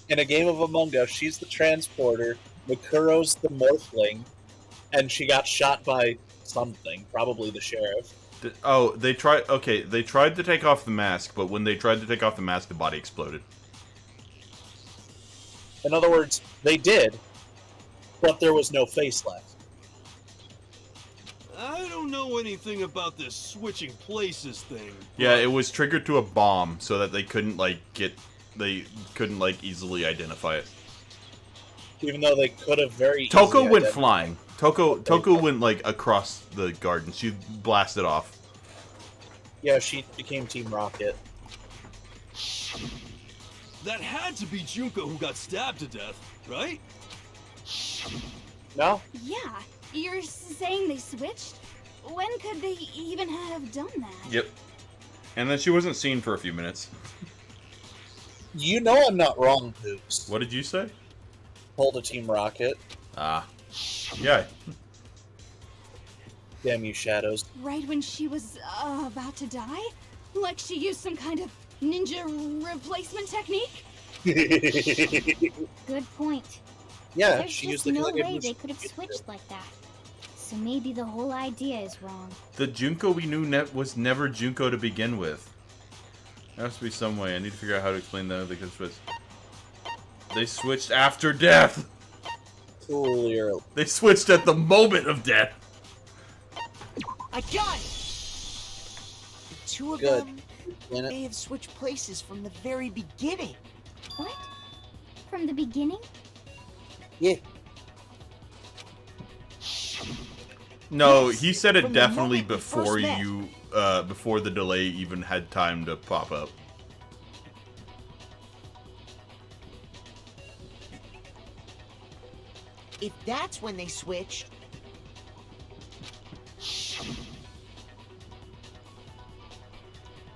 In a game of Among Us, she's the transporter, Mukuro's the morphling, and she got shot by something, probably the sheriff. Oh, they tried. Okay, they tried to take off the mask, but when they tried to take off the mask, the body exploded. In other words, they did, but there was no face left. I don't know anything about this switching places thing. Yeah, it was triggered to a bomb so that they couldn't easily identify it. Even though they could have very Toko easily went identified- flying. Toko went like across the garden. She blasted off. Yeah, she became Team Rocket. That had to be Junko who got stabbed to death, right? No? Yeah. You're saying they switched? When could they even have done that? Yep. And then she wasn't seen for a few minutes. You know I'm not wrong, Poops. What did you say? Hold a Team Rocket. Ah. Yeah. Damn you, Shadows. Right when she was about to die? Like she used some kind of ninja replacement technique? Good point. Yeah, There's she just used the no Killer way Moves they could have to get switched like that. So maybe the whole idea is wrong. The Junko we knew was never Junko to begin with. There has to be some way. I need to figure out how to explain that because they switched after death. Clearly. They switched at the moment of death. I got it! The two of them may have switched places from the very beginning. What? From the beginning? Yeah. No, Yes, he said it from the definitely moment we before first met. you, before the delay even had time to pop up. If that's when they switched,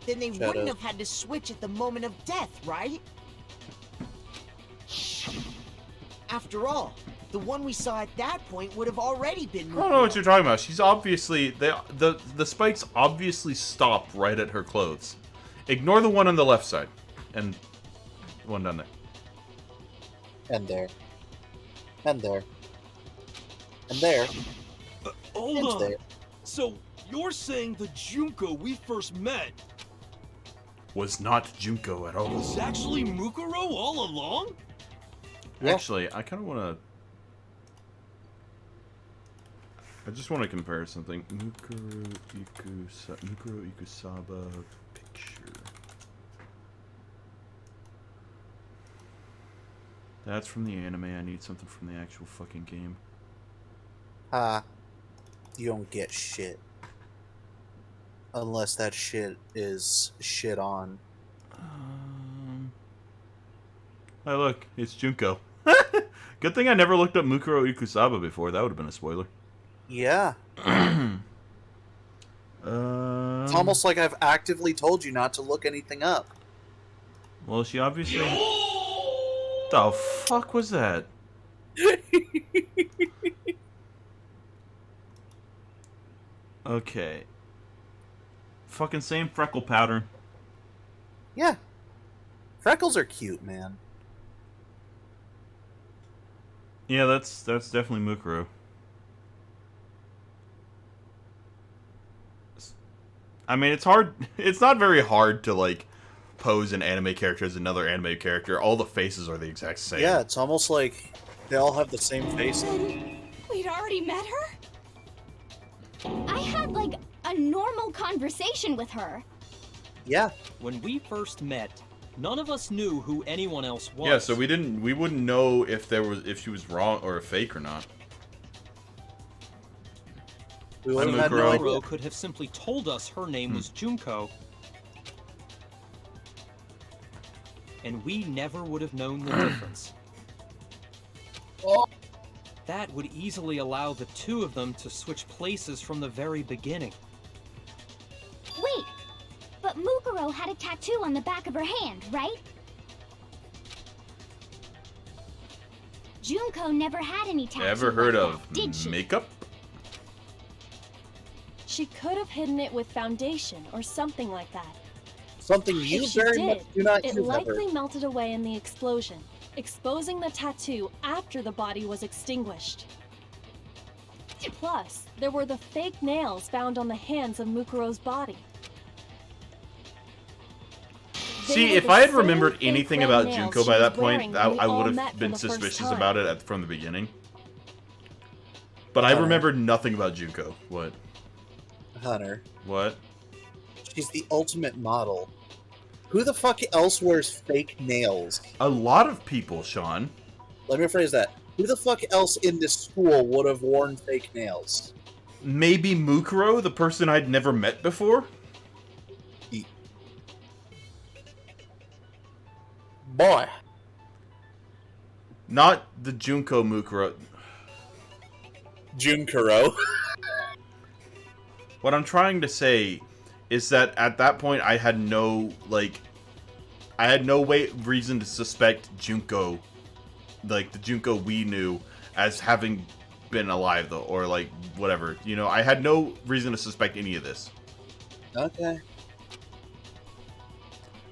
then they wouldn't have had to switch at the moment of death, right? After all, the one we saw at that point would have already been. I don't know what you're talking about. She's obviously the spikes obviously stop right at her clothes. Ignore the one on the left side, and the one down there. And there. And there. And there. Hold And on. there. So you're saying the Junko we first met Was not Junko at all. was actually Mukuro all along? Actually, I kind of want to. I just want to compare something. Mukuro Ikusaba picture. That's from the anime. I need something from the actual fucking game. You don't get shit. Unless that shit is shit on. Hey, look, it's Junko. Good thing I never looked up Mukuro Ikusaba before. That would have been a spoiler. Yeah. It's almost like I've actively told you not to look anything up. Well, she obviously. The fuck was that? Okay. Fucking same freckle pattern. Yeah. Freckles are cute, man. Yeah, that's definitely Mukuro. I mean, it's hard. It's not very hard to like pose an anime character as another anime character. All the faces are the exact same. Yeah, it's almost like they all have the same face. We'd already met her? I had like a normal conversation with her. Yeah. When we first met, none of us knew who anyone else was. Yeah, so we wouldn't know if she was wrong or a fake or not. We would have had no idea. Mukuro could have simply told us her name was Junko, and we never would have known the difference. That would easily allow the two of them to switch places from the very beginning. Wait, but Mukuro had a tattoo on the back of her hand, right? Junko never had any tattoo. Ever heard like of that, did she? makeup? She could have hidden it with foundation or something like that. Something you If she very did, much do not it use likely ever. melted away in the explosion, exposing the tattoo after the body was extinguished. Plus, there were the fake nails found on the hands of Mukuro's body. They See, were if the I had same remembered fake anything red about nails Junko she by was that wearing point, when we I all would met have for been the first suspicious time. about it from the beginning. But I remembered nothing about Junko. What? Hunter. What? She's the ultimate model. Who the fuck else wears fake nails? A lot of people, Sean. Let me rephrase that. Who the fuck else in this school would have worn fake nails? Maybe Mukuro, the person I'd never met before? Boy. Not the Junko Mukuro. Junkuro. What I'm trying to say is that at that point I had no, reason to suspect Junko, like the Junko we knew, as having been alive though, or like whatever. You know, I had no reason to suspect any of this. Okay.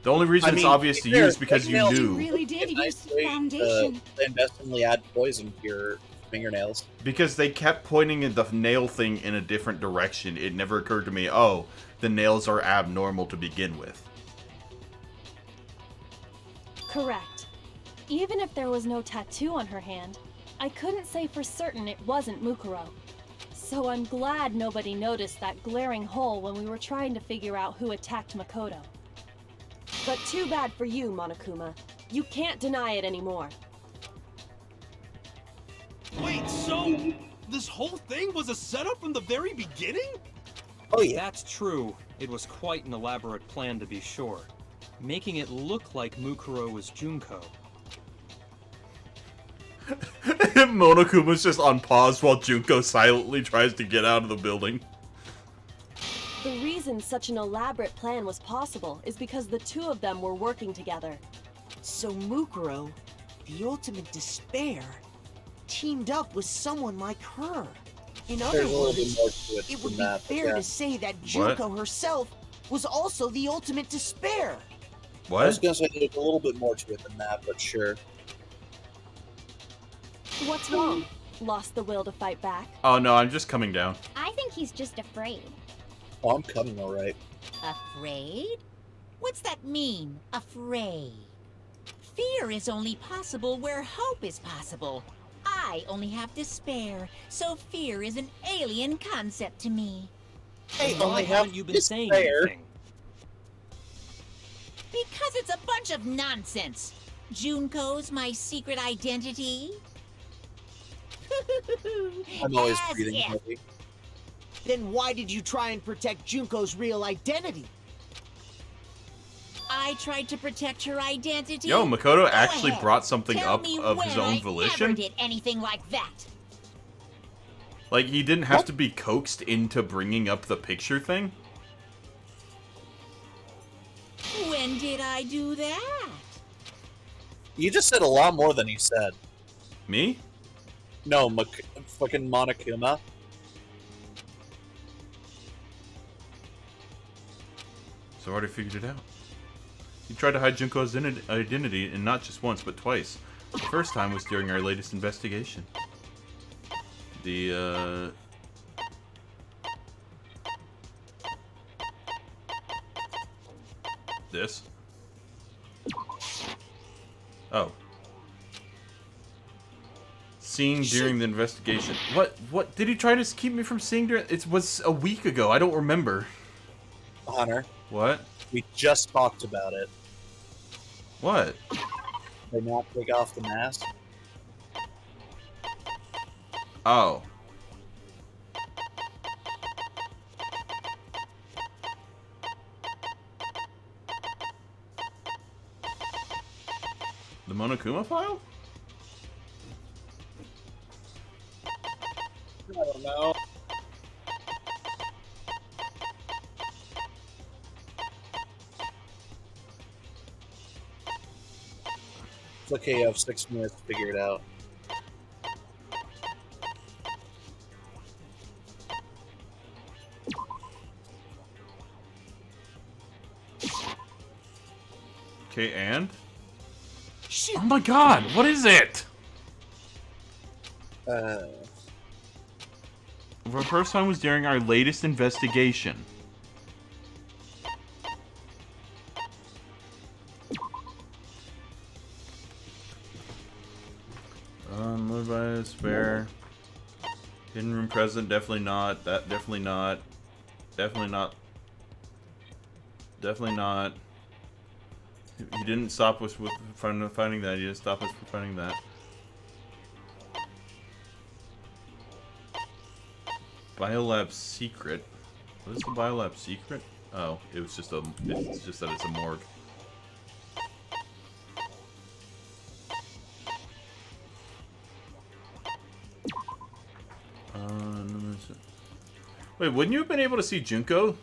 The only reason it's obvious to you is because you knew. Really did A use nice way foundation. to clandestinely add poison to your fingernails. Because they kept pointing at the nail thing in a different direction. It never occurred to me, oh, the nails are abnormal to begin with. Correct. Even if there was no tattoo on her hand, I couldn't say for certain it wasn't Mukuro. So I'm glad nobody noticed that glaring hole when we were trying to figure out who attacked Makoto. But too bad for you, Monokuma. You can't deny it anymore. Wait, so this whole thing was a setup from the very beginning? Oh yeah. That's true. It was quite an elaborate plan to be sure. Making it look like Mukuro was Junko. Monokuma's just on pause while Junko silently tries to get out of the building. The reason such an elaborate plan was possible is because the two of them were working together. So Mukuro, the ultimate despair, teamed up with someone like her. In other There's a little bit words, more to it it would than be that, but fair yeah. to say that Junko herself was also the ultimate despair. What? I was gonna say there's a little bit more to it than that, but sure. What's wrong? Lost the will to fight back? Oh no, I'm just coming down. I think he's just afraid. Oh, I'm coming alright. Afraid? What's that mean, afraid? Fear is only possible where hope is possible. I only have despair, so fear is an alien concept to me. Hey, Why only haven't have you been this saying fair. anything? Because it's a bunch of nonsense. Junko's my secret identity. I'm always As breathing if. heavy. Then why did you try and protect Junko's real identity? I tried to protect her identity. Yo, Makoto Go actually ahead. brought something Tell up me of when his own I volition? ever did anything like that. Like, he didn't have to be coaxed into bringing up the picture thing? When did I do that? You just said a lot more than he said. Me? No, fucking Monokuma. So I already figured it out. He tried to hide Junko's identity, and not just once, but twice. The first time was during our latest investigation. This? Oh. Seeing during the investigation. What? Did he try to keep me from seeing during... It was a week ago. I don't remember. Hunter. What? We just talked about it. What? They not take off the mask? Oh. The Monokuma file? I don't know. It's okay, you have 6 minutes to figure it out. Okay, and? Oh my god, what is it? The first time was during our latest investigation. Moved by despair. Hidden room present, definitely not. That definitely not. Definitely not. Definitely not. He didn't stop us with finding that. He didn't stop us from finding that. Biolab secret. What is the biolab secret? Oh, it was just a. It's just that it's a morgue. Wait, wouldn't you have been able to see Junko?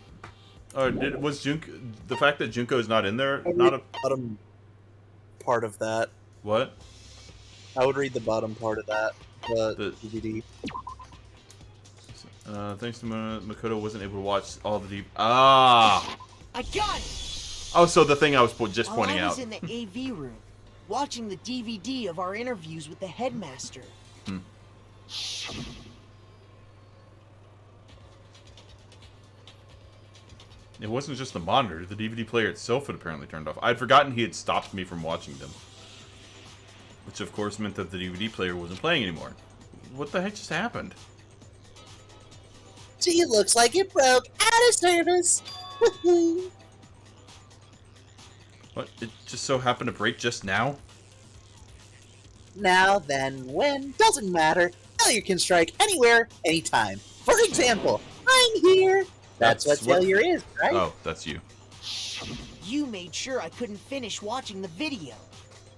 Or was Junko the fact that Junko is not in there? Not a bottom part of that. What? I would read the bottom part of that. The DVD. Thanks to Makoto wasn't able to watch all the deep. Ah. I got it. Oh, so the thing I was just pointing I was out. in the AV room, watching the DVD of our interviews with the headmaster. It wasn't just the monitor. The DVD player itself had apparently turned off. I'd forgotten he had stopped me from watching them. Which, of course, meant that the DVD player wasn't playing anymore. What the heck just happened? Gee, looks like it broke out of service. What? It just so happened to break just now? Now, then, when, doesn't matter. Failure can strike anywhere, anytime. For example, I'm here. That's what failure is, right? Oh, that's you. You made sure I couldn't finish watching the video.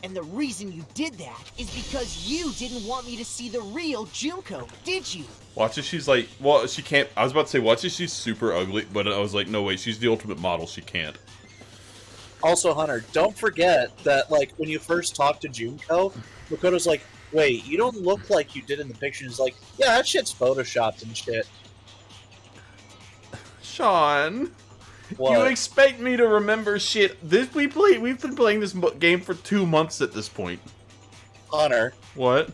And the reason you did that is because you didn't want me to see the real Junko, did you? Watch as she's like, well, she can't. I was about to say, watch as she's super ugly, but I was like, no, wait, she's the ultimate model. She can't. Also, Hunter, don't forget that, like, when you first talked to Junko, Makoto's like, wait, you don't look like you did in the picture. He's like, yeah, that shit's photoshopped and shit. Sean, What? you expect me to remember shit? We've been playing this game for 2 months at this point. Hunter, What?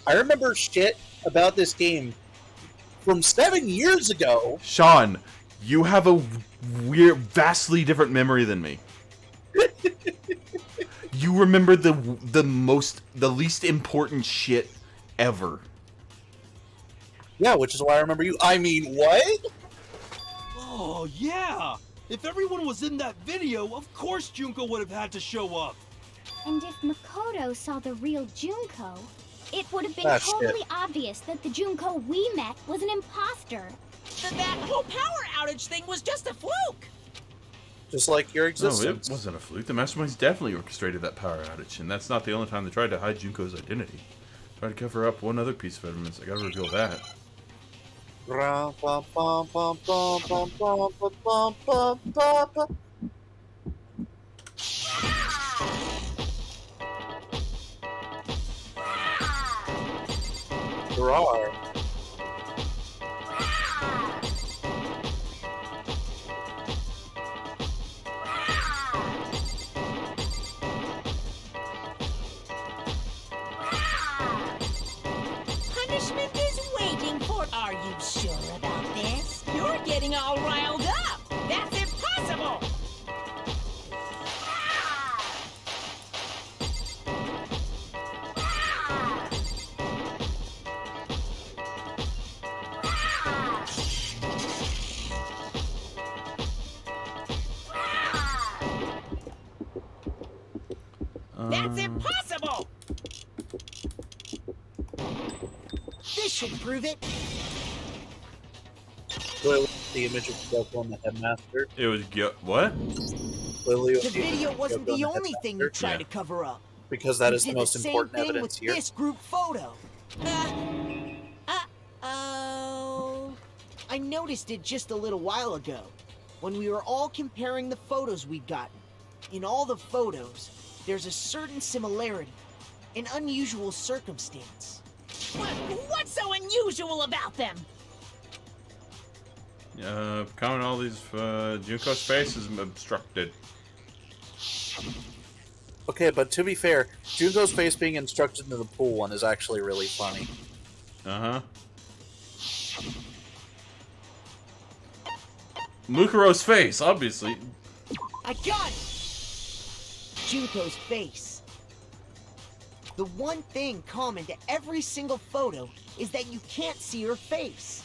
I remember shit about this game from 7 years ago. Sean, you have a weird, vastly different memory than me. You remember the least important shit ever. Yeah, which is why I remember you. I mean, what? Oh, yeah! If everyone was in that video, of course Junko would have had to show up. And if Makoto saw the real Junko, it would have been Ah, totally shit. obvious that the Junko we met was an imposter. That whole power outage thing was just a fluke. Just like your No, existence. it wasn't a fluke. The Masterminds definitely orchestrated that power outage, and that's not the only time they tried to hide Junko's identity. Tried to cover up one other piece of evidence. I gotta reveal that. There are. Punishment is waiting for. Are you sure about this? You're getting all riled up. That's impossible. That's impossible. This should prove it. Clearly, the image of Kyoko and the headmaster. It was what? Clearly, The video wasn't the only thing you tried to cover up. Because that You is the did most same important thing evidence with here. this group photo. Oh. I noticed it just a little while ago, when we were all comparing the photos we'd gotten. In all the photos, there's a certain similarity, an unusual circumstance. What's so unusual about them? Counting all these, Junko's face is obstructed. Okay, but to be fair, Junko's face being instructed into the pool one is actually really funny. Uh-huh. Mukuro's face, obviously. I got it! Junko's face. The one thing common to every single photo is that you can't see her face.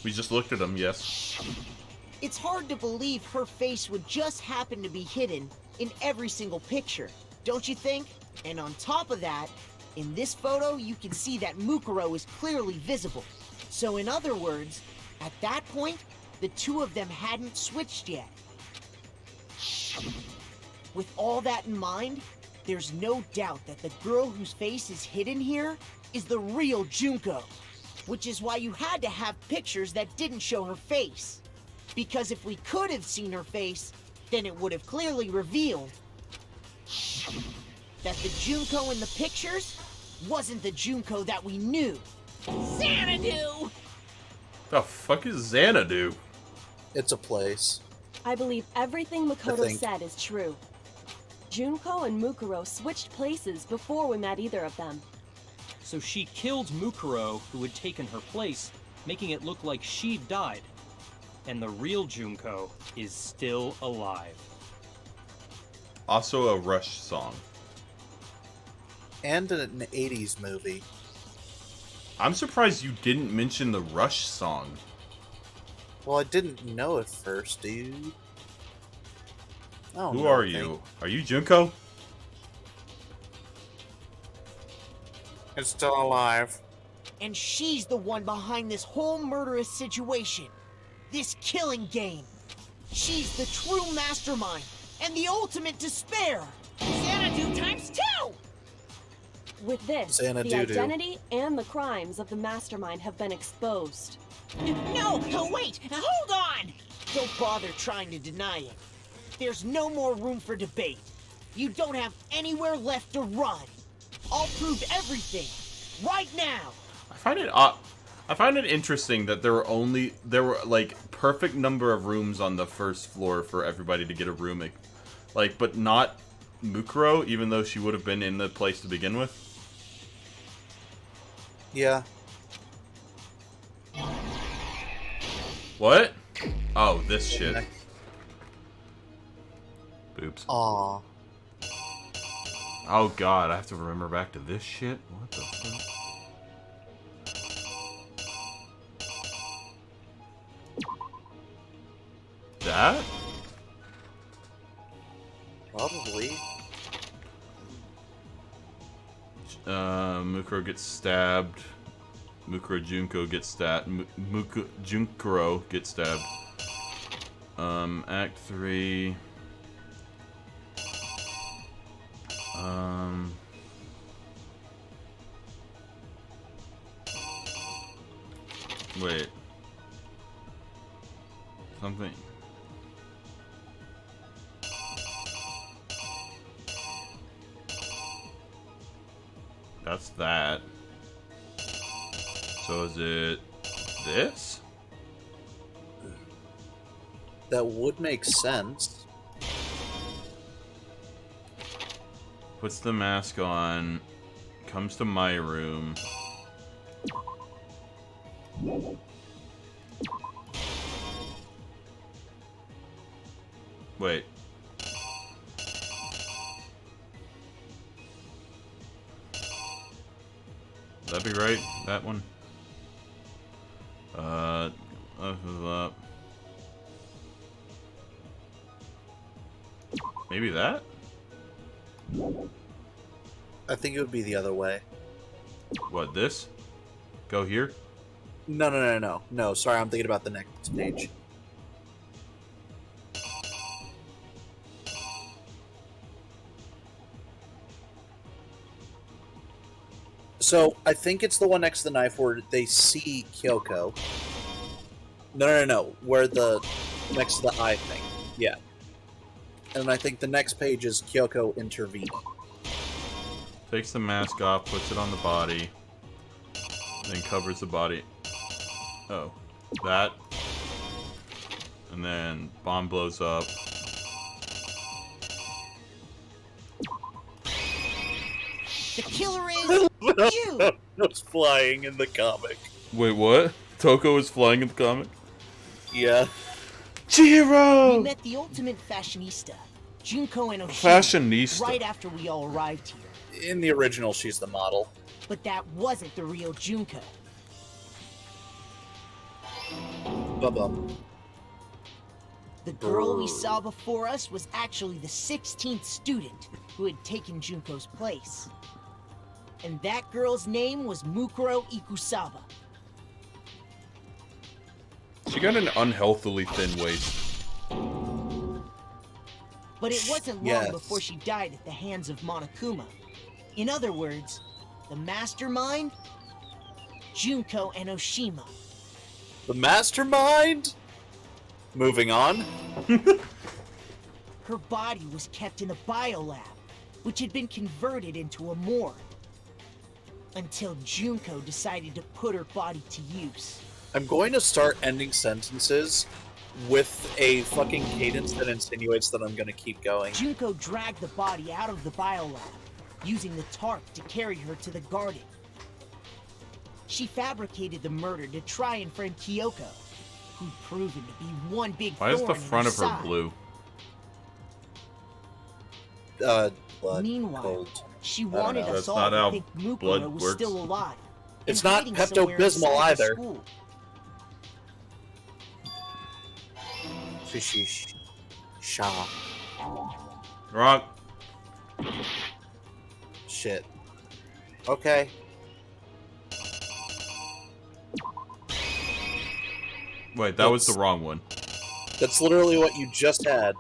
We just looked at him, yes. It's hard to believe her face would just happen to be hidden in every single picture, don't you think? And on top of that, in this photo, you can see that Mukuro is clearly visible. So in other words, at that point, the two of them hadn't switched yet. With all that in mind, there's no doubt that the girl whose face is hidden here is the real Junko. Which is why you had to have pictures that didn't show her face. Because if we could have seen her face, then it would have clearly revealed that the Junko in the pictures wasn't the Junko that we knew. Xanadu! The fuck is Xanadu? It's a place. I believe everything Makoto think. said is true. Junko and Mukuro switched places before we met either of them. So she killed Mukuro, who had taken her place, making it look like she'd died. And the real Junko is still alive. Also a Rush song. And an 80s movie. I'm surprised you didn't mention the Rush song. Well, I didn't know at first, dude. Oh, Who are you? Are you Junko? It's still alive. And she's the one behind this whole murderous situation. This killing game. She's the true mastermind and the ultimate despair. Xanadu times 2! With this, the Xanadu-do. identity and the crimes of the mastermind have been exposed. No, wait, hold on! Don't bother trying to deny it. There's no more room for debate. You don't have anywhere left to run. I'll prove everything, right now. I find it interesting that there were like perfect number of rooms on the first floor for everybody to get a room, like, but not Mukuro, even though she would have been in the place to begin with. Yeah. What? Oh, this shit. Boobs. Aw. Oh god, I have to remember back to this shit? What the fuck? That? Probably. Mukuro gets stabbed. Mukuro Junko gets stabbed. Junkuro gets stabbed. Act 3. Wait. Something. That's that. So is it this? That would make sense. Puts the mask on, comes to my room. Wait. That'd be right, that one. Maybe that? I think it would be the other way. What, this? Go here? No. No, sorry, I'm thinking about the next page. So, I think it's the one next to the knife where they see Kyoko. No. Where next to the eye thing. Yeah. And I think the next page is Kyoko intervening. Takes the mask off, puts it on the body, then covers the body. Oh. That. And then bomb blows up. The killer is you! was flying in the comic. Wait, what? Toko is flying in the comic? Yeah. Chihiro! We met the ultimate fashionista, Junko and Oshima, Fashionista. right after we all arrived here. In the original, she's the model. But that wasn't the real Junko. Bubba. The girl we saw before us was actually the 16th student who had taken Junko's place. And that girl's name was Mukuro Ikusaba. She got an unhealthily thin waist. But it wasn't long Yes. before she died at the hands of Monokuma. In other words, the mastermind, Junko and Oshima. The mastermind? Moving on. Her body was kept in a biolab, which had been converted into a morgue. Until Junko decided to put her body to use. I'm going to start ending sentences with a fucking cadence that insinuates that I'm going to keep going. Junko dragged the body out of the biolab, using the tarp to carry her to the garden. She fabricated the murder to try and frame Kyoko, who'd proven to be one big Why is the thorn in front of her side. blue? Blood. Meanwhile, Cold. she wanted know. us That's all not to how think Mukuro blood was works. still alive. It's and not hiding somewhere Pepto-Bismol inside the either. school. Fishy. Shaw. Wrong. Shit. Okay. Wait, that was the wrong one. That's literally what you just had.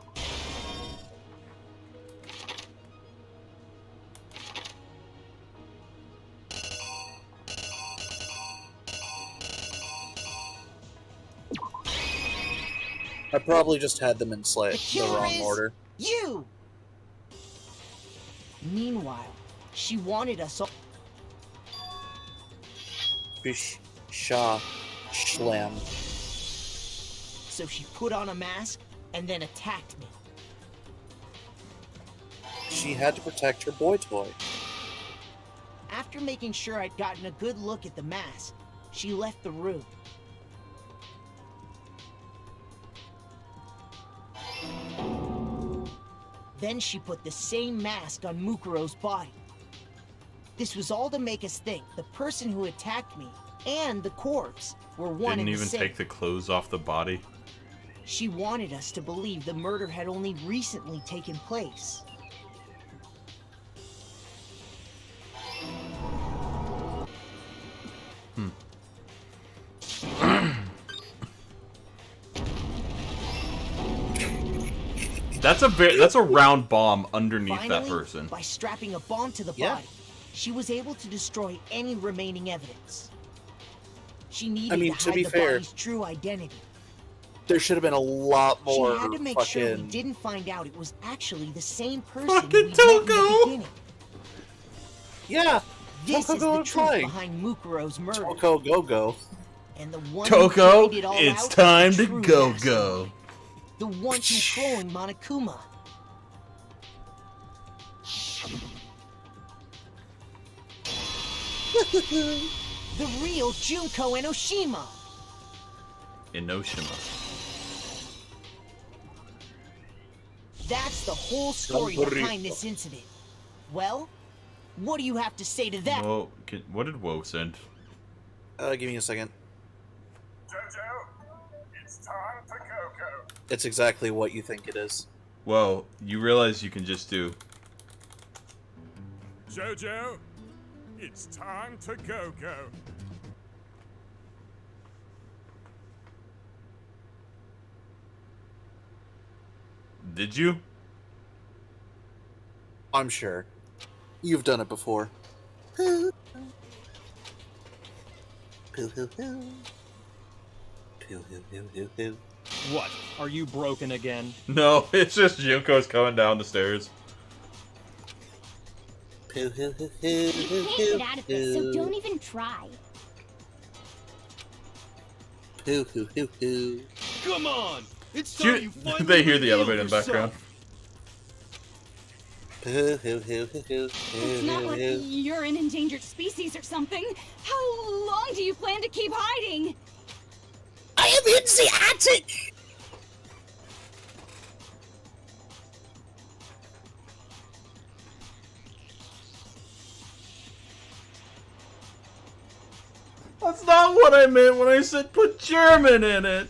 I probably just had them in the wrong order. You! Meanwhile, she wanted us all. Fish. Shaw. Schlam. So she put on a mask and then attacked me. She had to protect her boy toy. After making sure I'd gotten a good look at the mask, she left the room. Then she put the same mask on Mukuro's body. This was all to make us think the person who attacked me and the corpse were one Didn't and the even same. take the clothes off the body. She wanted us to believe the murder had only recently taken place. That's a round bomb underneath Finally, that person. by strapping a bomb to the body, she was able to destroy any remaining evidence. She needed to to hide be the fair, body's true identity. there should have been a lot more She had to make sure we fucking... didn't find out it was actually the same person Fucking we met in the Toko! beginning. Yeah! This Toko is the go truth trying. behind Mukuro's murder. Toko go-go. And the one Toko, who carried it all it's out is time the to true go-go. mastermind. The one controlling Monokuma. The real Junko Enoshima. Enoshima. That's the whole story behind this incident. Well, what do you have to say to that? Whoa, what did Woe send? Give me a second. Jojo, it's time to go-go. It's exactly what you think it is. Whoa, you realize you can just do... Jojo, it's time to go-go. Did you? I'm sure. You've done it before. What? Are you broken again? No, it's just Junko's coming down the stairs. You can't get out of this, so don't even try. Come on! It's time you finally They hear the reveal elevator in the yourself. background. It's not like you're an endangered species or something. How long do you plan to keep hiding? I am in the attic! That's not what I meant when I said put German in it.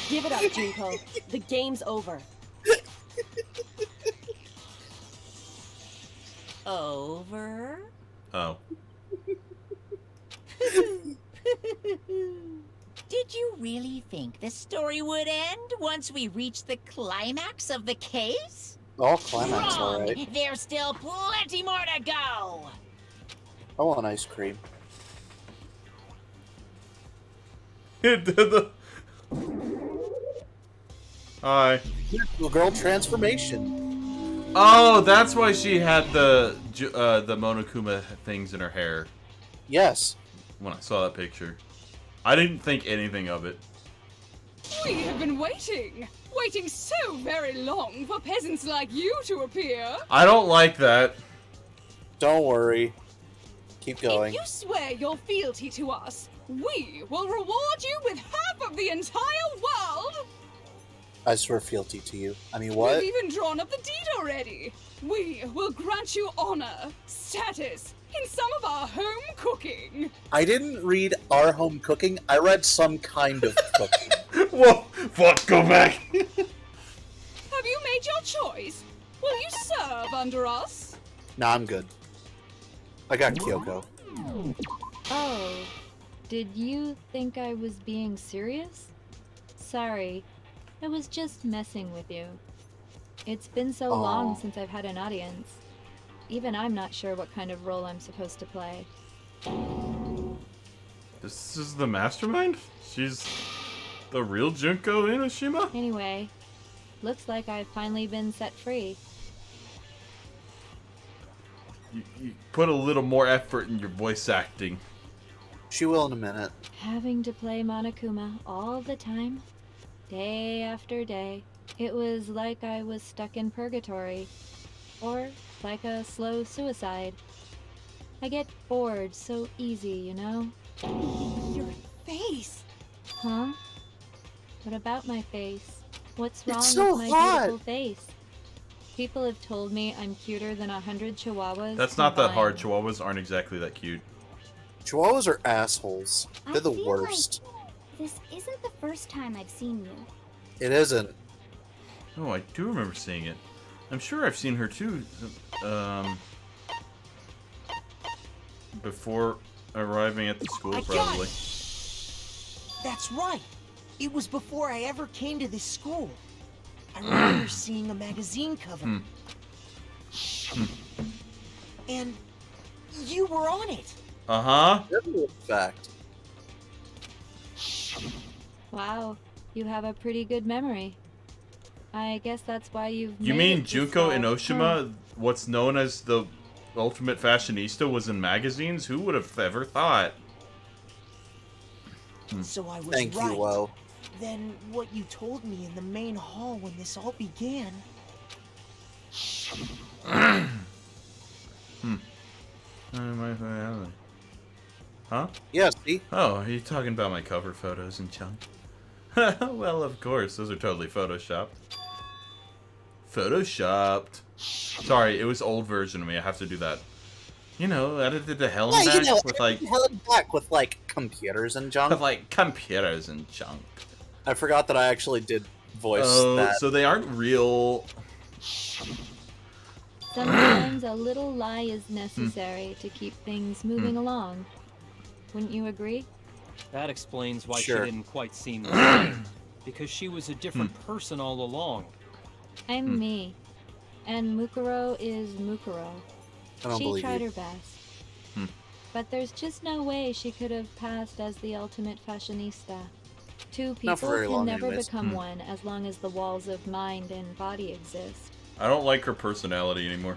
Give it up, Junko. The game's over. Over? Oh. Did you really think the story would end once we reached the climax of the case? Oh, climax, Wrong! alright. There's still plenty more to go! I want ice cream. It did the... Hi. Little girl transformation. Oh, that's why she had the the Monokuma things in her hair Yes. when I saw that picture. I didn't think anything of it. We have been waiting so very long for peasants like you to appear. I don't like that. Don't worry. Keep going. If you swear your fealty to us, we will reward you with half of the entire world. I swear fealty to you. I mean, what? We've even drawn up the deed already. We will grant you honor, status, in some of our home cooking. I didn't read our home cooking. I read some kind of cooking. Whoa! Fuck, go back! Have you made your choice? Will you serve under us? Nah, I'm good. I got Kyoko. Oh, did you think I was being serious? Sorry, I was just messing with you. It's been so long since I've had an audience. Even I'm not sure what kind of role I'm supposed to play. This is the mastermind? She's the real Junko Inoshima? Anyway, looks like I've finally been set free. You put a little more effort in your voice acting. She will in a minute. Having to play Monokuma all the time, day after day, it was like I was stuck in purgatory. Or like a slow suicide. I get bored so easy, you know? Your face! Huh? What about my face? What's wrong It's so with my hot. beautiful face? People have told me I'm cuter than 100 chihuahuas. That's not that hard. combined. Chihuahuas aren't exactly that cute. Chihuahuas are assholes. They're the I feel worst. Like this isn't the first time I've seen you. It isn't. Oh, I do remember seeing it. I'm sure I've seen her too. Before arriving at the school, I got probably. it. That's right. It was before I ever came to this school. I remember seeing a magazine cover. And you were on it. Uh-huh. Fact. Wow, you have a pretty good memory. I guess that's why you've You made mean it this Junko far. Inoshima, what's known as the ultimate fashionista, was in magazines? Who would have ever thought? So I was Thank right. you, Woe. Then what you told me in the main hall when this all began. Huh? Yeah, see? Oh, are you talking about my cover photos and junk? Well, of course, those are totally photoshopped. Photoshopped. Sorry, it was old version of me. I have to do that. You know, edited the hell Yeah, back you know, with like held back with like computers and junk. with like computers and junk. I forgot that I actually did voice Oh, that. so they aren't real. Sometimes a little lie is necessary to keep things moving along. Wouldn't you agree? That explains why Sure. she didn't quite seem the same. Because she was a different person all along. I'm me. And Mukuro is Mukuro. I don't She believe tried you. her best. But there's just no way she could have passed as the ultimate fashionista. Two Not people for very can long never anyways. become one as long as the walls of mind and body exist. I don't like her personality anymore.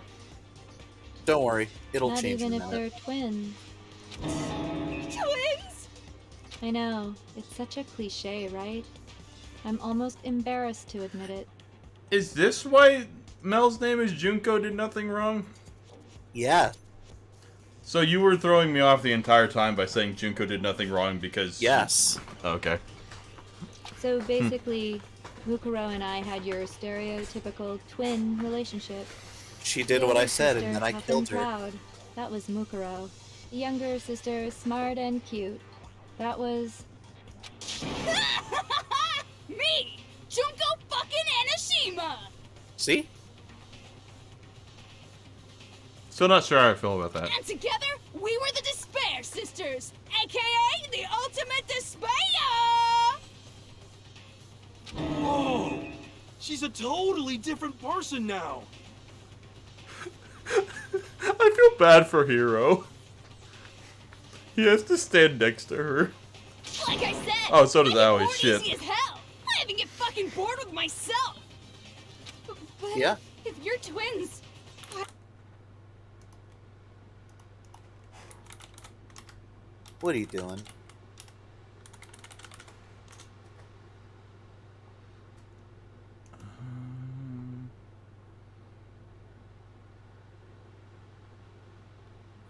Don't worry, it'll Not change even in if a they're minute. twins. Twins! I know, it's such a cliche, right? I'm almost embarrassed to admit it. Is this why Mel's name is Junko did nothing wrong? Yeah. So you were throwing me off the entire time by saying Junko did nothing wrong because... Yes. Okay. So basically, Mukuro and I had your stereotypical twin relationship. She did The what I older said, sister, and then I tough killed and her. proud. That was Mukuro. The younger sister, smart and cute. That was... Me! Junko fucking Enoshima! See? Still not sure how I feel about that. And together, we were the Despair Sisters, aka the Ultimate Despair! Whoa! She's a totally different person now. I feel bad for Hiro. He has to stand next to her. Like I said, Oh, so does I get Aoi, bored shit. easy as hell. I even get fucking bored with myself. But Yeah. if you're twins, What are you doing?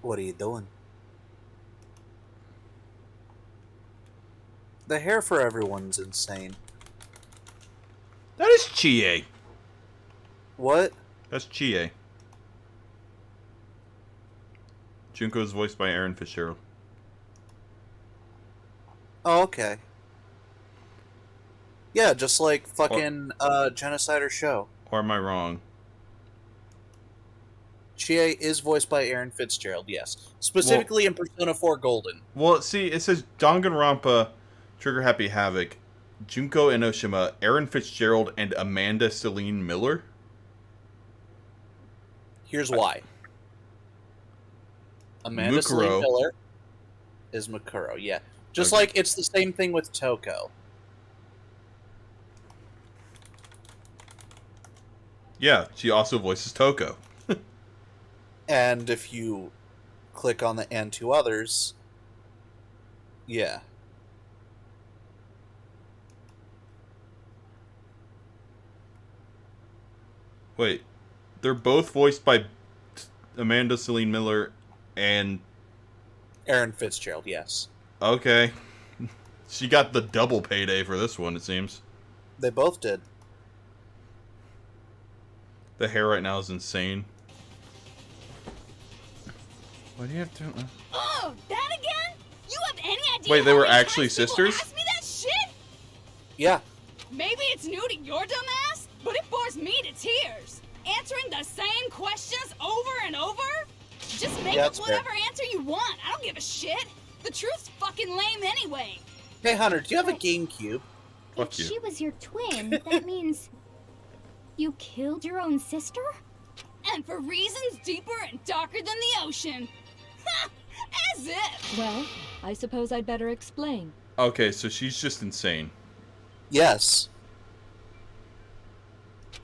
What are you doing? The hair for everyone's insane. That is Chie. What? That's Chie. Junko is voiced by Aaron Fitzgerald. Oh, okay. Yeah, just like fucking Genocide or Show. Or am I wrong? Chie is voiced by Aaron Fitzgerald, yes. Specifically in Persona 4 Golden. Well, see, it says Danganronpa, Trigger Happy Havoc, Junko Enoshima, Aaron Fitzgerald, and Amanda Celine Miller. Here's why. Amanda Celine Miller is Mukuro, yeah. Just like it's the same thing with Toko. Yeah, she also voices Toko. And if you click on the and two others, yeah. Wait, they're both voiced by Amanda Celine Miller and Aaron Fitzgerald, yes. Okay. She got the double payday for this one, it seems. They both did. The hair right now is insane. Why do you have to... Oh, that again? You have any idea? Wait, they were how many actually times people sisters? ask me that shit? Yeah. Maybe it's new to your dumb ass, but it bores me to tears. Answering the same questions over and over? Just make up whatever answer you want. I don't give a shit. The truth's fucking lame anyway. Hey, Hunter, do you have a GameCube? If she was your twin, that means you killed your own sister? And for reasons deeper and darker than the ocean. Ha! As if! Well, I suppose I'd better explain. Okay, so she's just insane. Yes.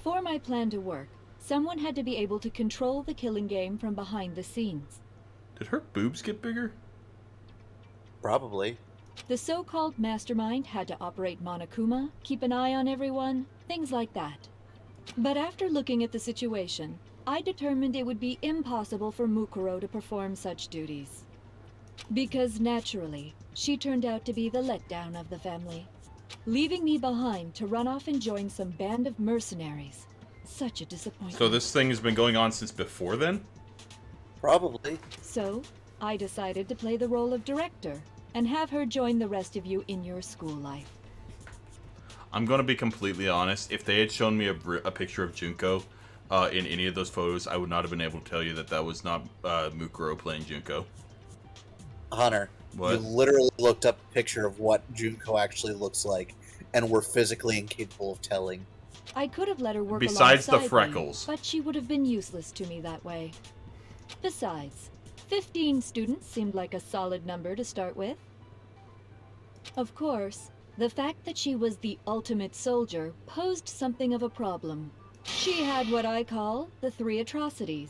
For my plan to work, someone had to be able to control the killing game from behind the scenes. Did her boobs get bigger? Probably. The so-called mastermind had to operate Monokuma, keep an eye on everyone, things like that. But after looking at the situation, I determined it would be impossible for Mukuro to perform such duties. Because naturally, she turned out to be the letdown of the family, leaving me behind to run off and join some band of mercenaries. Such a disappointment. So this thing has been going on since before then? Probably. So, I decided to play the role of director and have her join the rest of you in your school life. I'm going to be completely honest. If they had shown me a picture of Junko in any of those photos, I would not have been able to tell you that that was not Mukuro playing Junko. Hunter, What? you literally looked up a picture of what Junko actually looks like and were physically incapable of telling. I could have let her work Besides the alongside me, freckles. but she would have been useless to me that way. Besides, 15 students seemed like a solid number to start with. Of course, the fact that she was the ultimate soldier posed something of a problem. She had what I call the 3 atrocities.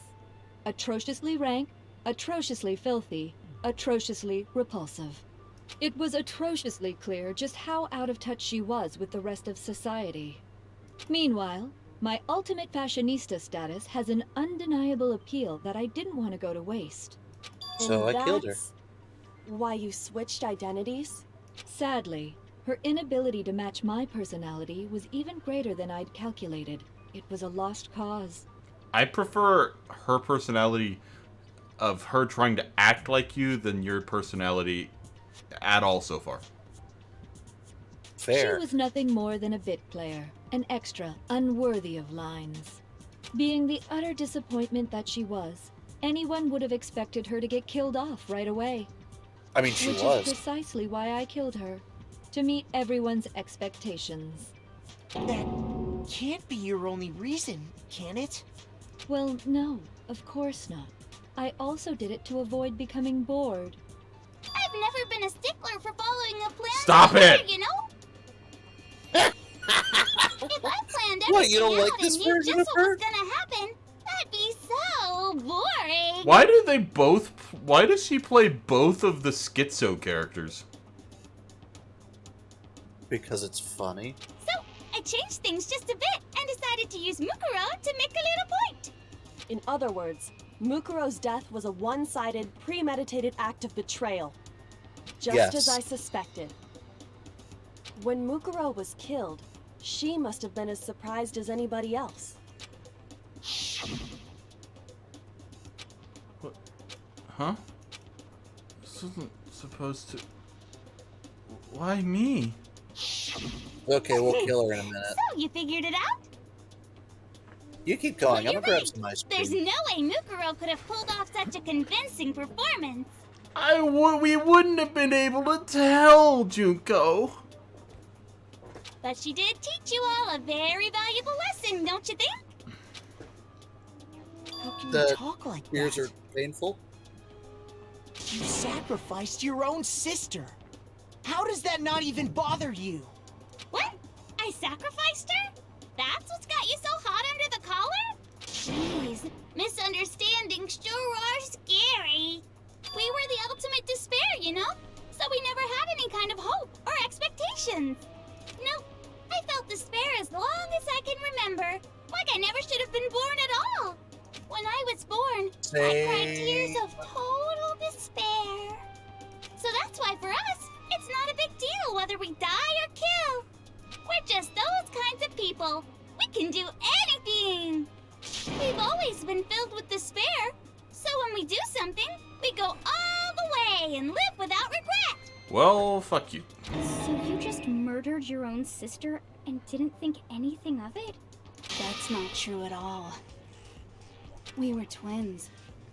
Atrociously rank, atrociously filthy, atrociously repulsive. It was atrociously clear just how out of touch she was with the rest of society. Meanwhile, my ultimate fashionista status has an undeniable appeal that I didn't want to go to waste. So I killed her. That's why you switched identities? Sadly, her inability to match my personality was even greater than I'd calculated. It was a lost cause. I prefer her personality of her trying to act like you than your personality at all so far. Fair. She was nothing more than a bit player, an extra unworthy of lines. Being the utter disappointment that she was, anyone would have expected her to get killed off right away. I mean, she Which was. is precisely why I killed her, to meet everyone's expectations. That can't be your only reason, can it? Well, no, of course not. I also did it to avoid becoming bored. I've never been a stickler for following a plan. Stop it! You know? If I planned everything What, you don't out like this and knew version just of what her? was gonna happen, that'd be so boring. Why do they both Why does she play both of the schizo characters? Because it's funny. So, I changed things just a bit and decided to use Mukuro to make a little point. In other words, Mukuro's death was a one-sided, premeditated act of betrayal. Just Yes. as I suspected. When Mukuro was killed, she must have been as surprised as anybody else. What? Huh? This isn't supposed to... Why me? Okay, we'll kill her in a minute. So, you figured it out? You keep going. I'm You're gonna grab right. some ice There's cream. no way Mukuro could have pulled off such a convincing performance. We wouldn't have been able to tell, Junko. But she did teach you all a very valuable lesson, don't you think? How can The you talk like ears that? are painful. You sacrificed your own sister. How does that not even bother you? What? I sacrificed her? That's what's got you so hot under the collar? Jeez, misunderstandings sure are scary. We were the ultimate despair, you know? So we never had any kind of hope or expectations. No, I felt despair as long as I can remember. Like I never should have been born at all. When I was born, I cried tears of total despair. So that's why for us, it's not a big deal whether we die or kill. We're just those kinds of people. We can do anything. We've always been filled with despair. So when we do something, we go all the way and live without regret. Well, fuck you. So you just murdered your own sister and didn't think anything of it? That's not true at all. We were twins.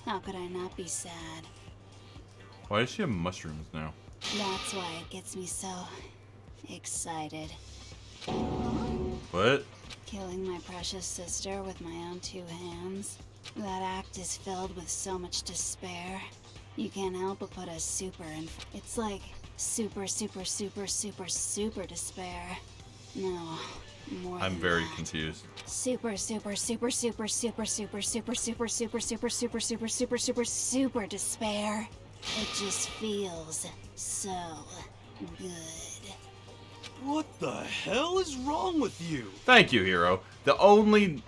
How could I not be sad? Why does she have mushrooms now? That's why it gets me so excited. What? Killing my precious sister with my own two hands. That act is filled with so much despair. You can't help but put a super in. It's like super, super, super, super, super despair. No, more I'm than very that. confused. Super, super, super, super, super, super, super, super, super, super, super, super, super, super, super despair. It just feels so good. What the hell is wrong with you? Thank you, Hero. The only,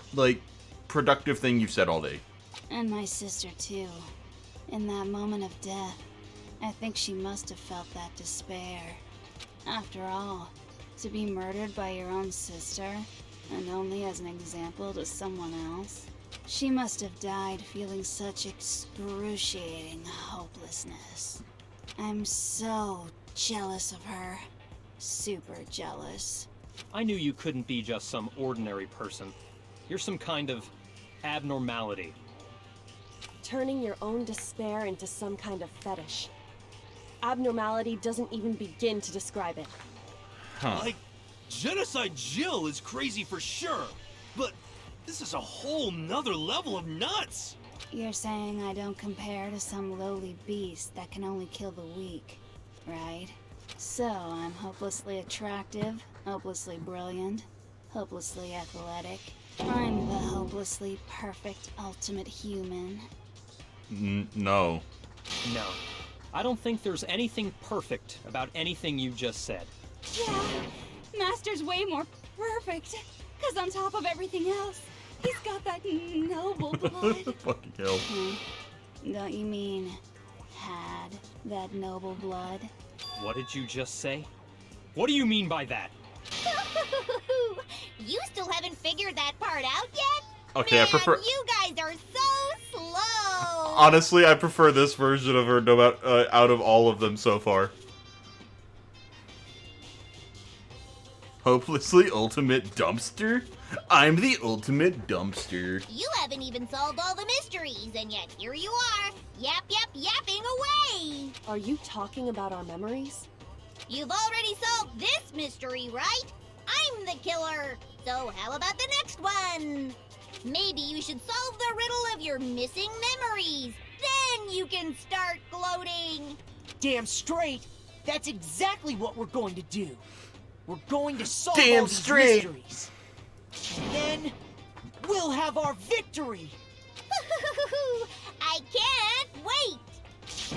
productive thing you've said all day. And my sister, too. In that moment of death, I think she must have felt that despair. After all, to be murdered by your own sister, and only as an example to someone else, she must have died feeling such excruciating hopelessness. I'm so jealous of her. Super jealous. I knew you couldn't be just some ordinary person. You're some kind of abnormality. Turning your own despair into some kind of fetish. Abnormality doesn't even begin to describe it. Huh. Like, Genocide Jill is crazy for sure, but this is a whole nother level of nuts! You're saying I don't compare to some lowly beast that can only kill the weak, right? So I'm hopelessly attractive, hopelessly brilliant, hopelessly athletic. I'm the hopelessly perfect ultimate human. No. No. I don't think there's anything perfect about anything you just said. Yeah, Master's way more perfect. Because on top of everything else, he's got that noble blood. Fucking hell. Don't you mean had that noble blood? What did you just say? What do you mean by that? You still haven't figured that part out yet? Okay, Man, I prefer... You guys are so slow. Honestly, I prefer this version of her out of all of them so far. Hopelessly ultimate dumpster? I'm the ultimate dumpster. You haven't even solved all the mysteries, and yet here you are, yapping away. Are you talking about our memories? You've already solved this mystery, right? I'm the killer. So how about the next one? Maybe you should solve the riddle of your missing memories. Then you can start gloating. Damn straight! That's exactly what we're going to do. We're going to solve Damn all these straight. mysteries. And then we'll have our victory! I can't wait.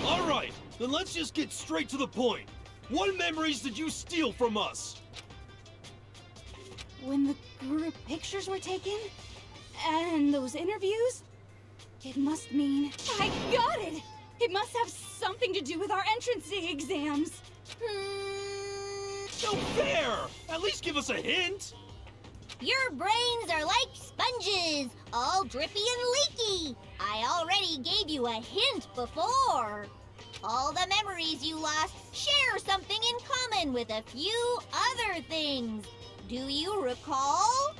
Alright, then let's just get straight to the point. What memories did you steal from us? When the group pictures were taken? And those interviews? It must mean... I got it! It must have something to do with our entrance exams. No fair! At least give us a hint! Your brains are like sponges, all drippy and leaky. I already gave you a hint before. All the memories you lost share something in common with a few other things. Do you recall?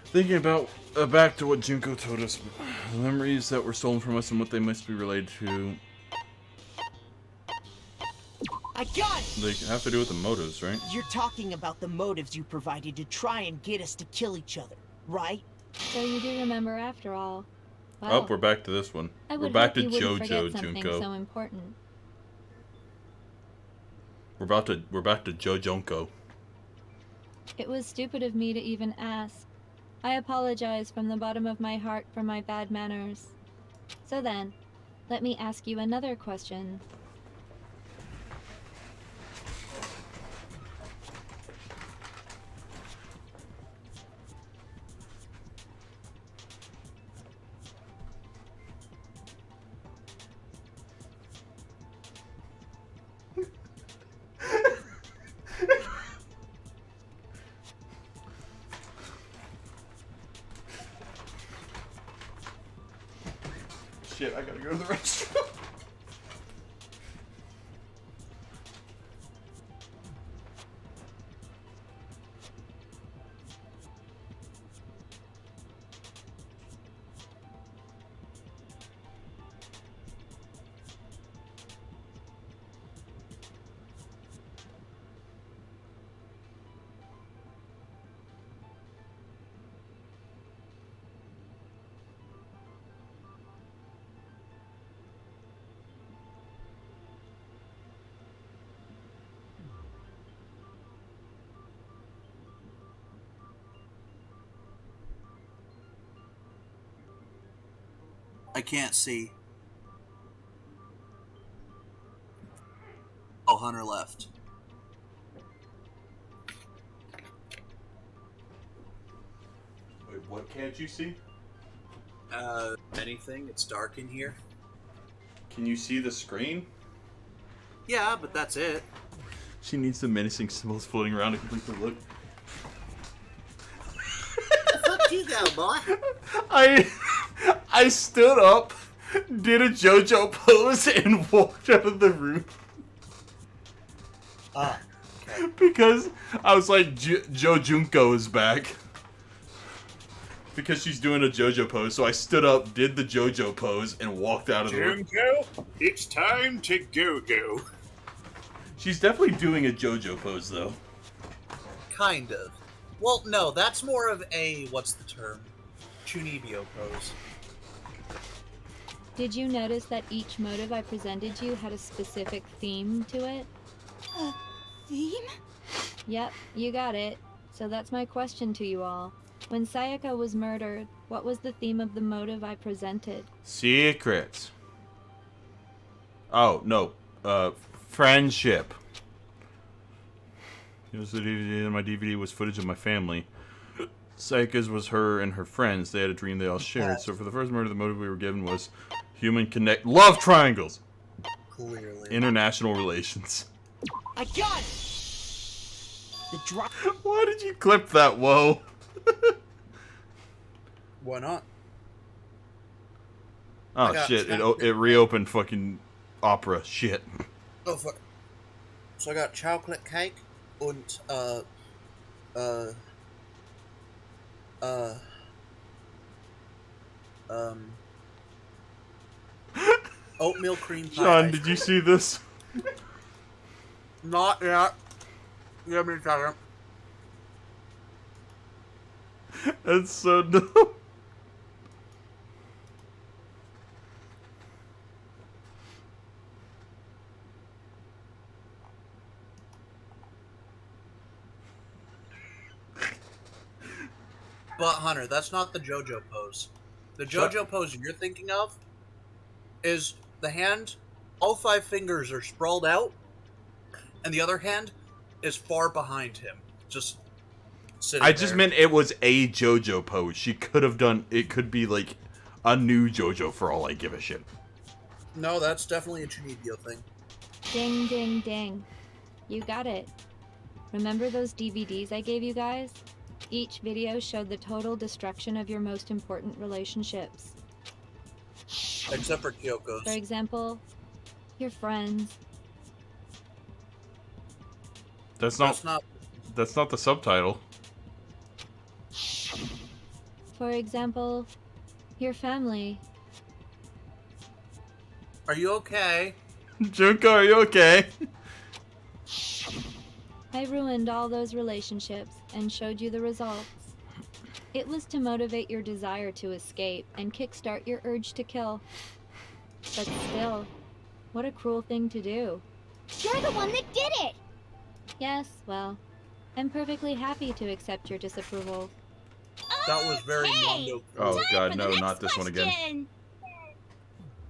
Thinking about back to what Junko told us, the memories that were stolen from us and what they must be related to. I got it! They have to do with the motives, right? You're talking about the motives you provided to try and get us to kill each other, right? So you do remember after all. Wow. Oh, we're back to this one. I We're would back hope to you wouldn't JoJo, forget something Junko. so important. We're back to JoJonko. It was stupid of me to even ask. I apologize from the bottom of my heart for my bad manners. So then, let me ask you another question. Shit, I gotta go to the restroom. I can't see. Oh, Hunter left. Wait, what can't you see? Anything? It's dark in here. Can you see the screen? Yeah, but that's it. She needs the menacing symbols floating around to complete the look. Fuck you, go, boy. I stood up, did a JoJo pose, and walked out of the room. Ah. Okay. Because I was like, Jo Junko is back. Because she's doing a JoJo pose, so I stood up, did the JoJo pose, and walked out of the room. Junko, it's time to go-go. She's definitely doing a JoJo pose, though. Kind of. Well, no, that's more of a, what's the term? Chunibyo pose. Did you notice that each motive I presented you had a specific theme to it? A theme? Yep, you got it. So that's my question to you all. When Sayaka was murdered, what was the theme of the motive I presented? Secrets. Oh, no. Friendship. Here's the DVD, and my DVD was footage of my family. Sayaka's was her and her friends. They had a dream they all shared. So for the first murder, the motive we were given was human connect... Love triangles! Clearly. International relations. I got it! The drop. Why did you clip that, whoa? Why not? Oh, shit. It reopened fucking opera. Shit. Oh, fuck. So I got chocolate cake and, oatmeal cream pie. Sean, did you see this? Not yet. Give me a second. That's so dumb. But Hunter, that's not the JoJo pose. The JoJo pose you're thinking of is The hand, all 5 fingers are sprawled out, and the other hand is far behind him, just sitting I just there. meant it was a JoJo pose. She could have done. It could be like a new JoJo for all I give a shit. No, that's definitely a Chunibyo thing. Ding, ding, ding. You got it. Remember those DVDs I gave you guys? Each video showed the total destruction of your most important relationships. Except for Kyoko's. For example, your friends. That's not the subtitle. For example, your family. Are you okay? Junko, are you okay? I ruined all those relationships and showed you the results. It was to motivate your desire to escape and kickstart your urge to kill. But still, what a cruel thing to do. You're the one that did it! Yes, well, I'm perfectly happy to accept your disapproval. That was very Mondo. Oh god, no, not this one again.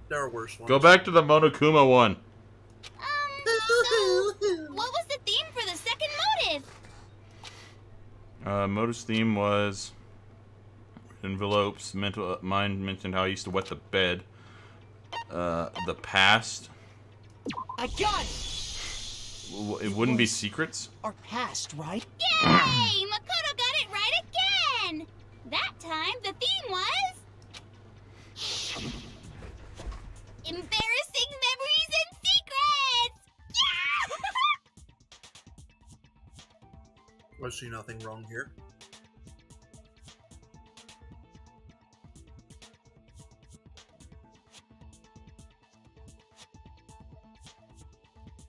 There are worse ones. Go back to the Monokuma one. So, what was the theme for the second motive? Motive's theme was envelopes. Mine mentioned how I used to wet the bed. The past. I got it! It wouldn't be secrets. Our past, right? Yay! Makoto got it right again! That time, the theme was... embarrassing memories and secrets! Yeah! I see nothing wrong here.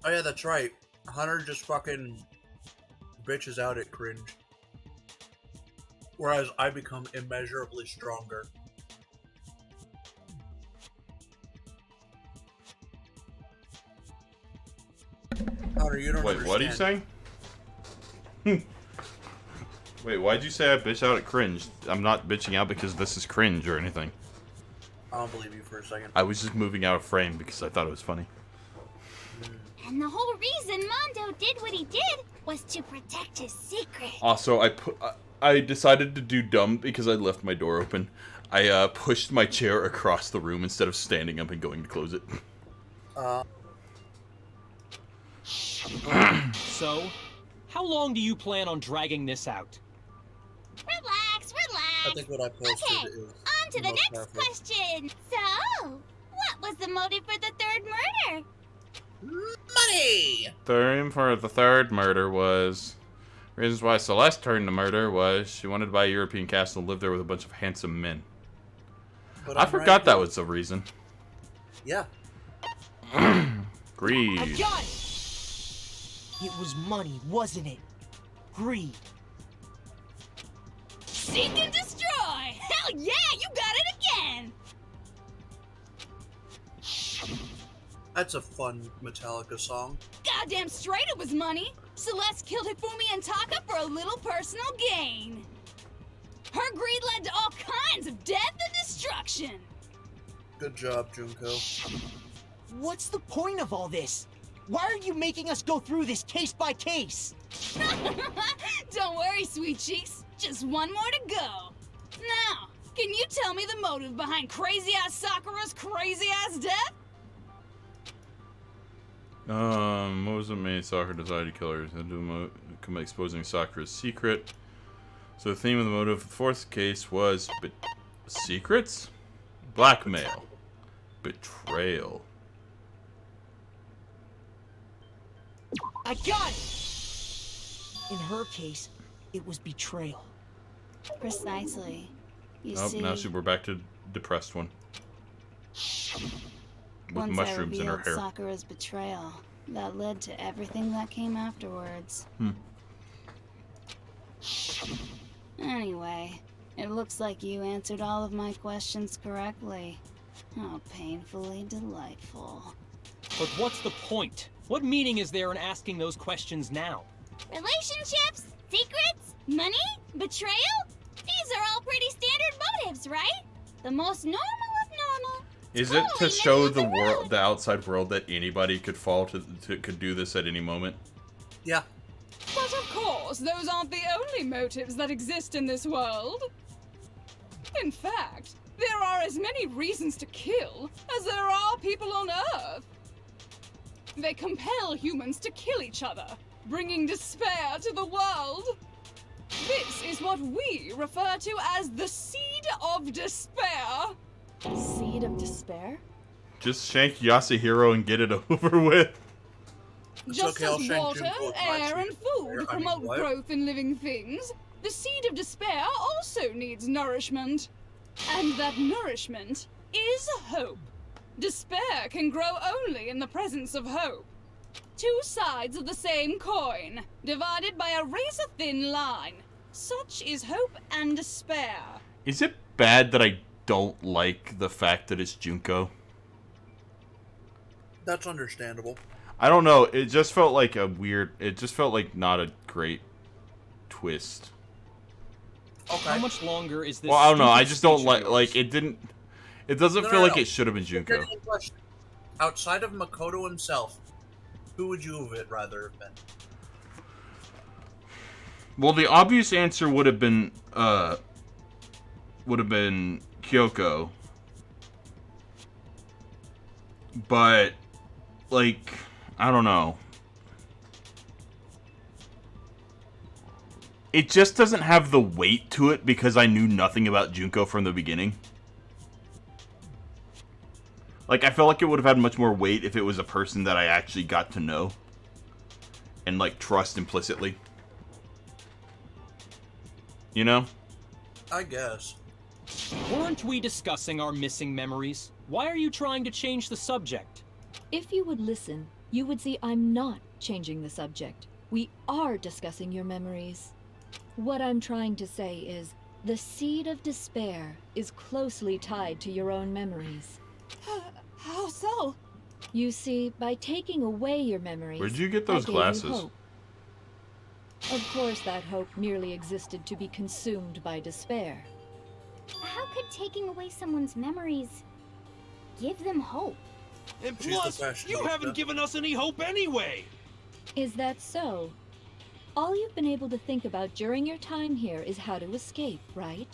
Oh yeah, that's right. Hunter just fucking bitches out at cringe. Whereas I become immeasurably stronger. Hunter, you don't Wait, what are you understand. saying? Wait, why'd you say I bitch out at cringe? I'm not bitching out because this is cringe or anything. I don't believe you for a second. I was just moving out of frame because I thought it was funny. And the whole reason Mondo did what he did was to protect his secret. Also, I decided to do dumb because I left my door open. I pushed my chair across the room instead of standing up and going to close it. So, how long do you plan on dragging this out? Relax, relax. I think what I posted Okay, is on to the most next powerful. question. So, what was the motive for the third murder? Money! Theme for the third murder was... Reasons why Celeste turned to murder was she wanted to buy a European castle and live there with a bunch of handsome men. But I I'm forgot right that here. was the reason. Yeah. Greed. I got it! It was money, wasn't it? Greed. Seek and destroy! Hell yeah, you got it again! That's a fun Metallica song. Goddamn straight it was money! Celeste killed Hifumi and Taka for a little personal gain. Her greed led to all kinds of death and destruction. Good job, Junko. What's the point of all this? Why are you making us go through this case by case? Don't worry, sweet cheeks. Just one more to go. Now, can you tell me the motive behind crazy-ass Sakura's crazy-ass death? What was it made Sakura decided to kill her? Exposing Sakura's secret. So the theme of the motive of the fourth case was secrets? Blackmail. Betrayal. I got it! In her case, it was betrayal. Precisely. You Oh, see, now we're back to depressed one. With once mushrooms I in her revealed hair. Sakura's betrayal, that led to everything that came afterwards. Anyway, it looks like you answered all of my questions correctly. How painfully delightful. But what's the point? What meaning is there in asking those questions now? Relationships? Secrets? Money? Betrayal? These are all pretty standard motives, right? The most normal of normal. Is it to show the world, the outside world, that anybody could fall could do this at any moment? Yeah. But of course, those aren't the only motives that exist in this world. In fact, there are as many reasons to kill as there are people on Earth. They compel humans to kill each other, bringing despair to the world. This is what we refer to as the Seed of Despair. Seed of Despair? Just shank Yasuhiro and get it over with. Just as water, air, and food promote growth in living things, the Seed of Despair also needs nourishment. And that nourishment is hope. Despair can grow only in the presence of hope. Two sides of the same coin, divided by a razor-thin line. Such is hope and despair. Is it bad that I don't like the fact that it's Junko? That's understandable. I don't know. It just felt like a weird... It just felt like not a great twist. Okay. How much longer is this? Well, I don't know. I just don't like it didn't... It doesn't feel like it should have been Junko. Junko. Outside of Makoto himself, who would you have rather have been? Well, the obvious answer would have been Kyoko. But, like, I don't know. It just doesn't have the weight to it because I knew nothing about Junko from the beginning. Like, I felt like it would have had much more weight if it was a person that I actually got to know. And, like, trust implicitly. You know? I guess. Weren't we discussing our missing memories? Why are you trying to change the subject? If you would listen, you would see I'm not changing the subject. We are discussing your memories. What I'm trying to say is, the Seed of Despair is closely tied to your own memories. How so? You see, by taking away your memories, where'd you get those I gave you glasses? hope. Of course, that hope merely existed to be consumed by despair. How could taking away someone's memories give them hope? And plus, you haven't given us any hope anyway! Is that so? All you've been able to think about during your time here is how to escape, right?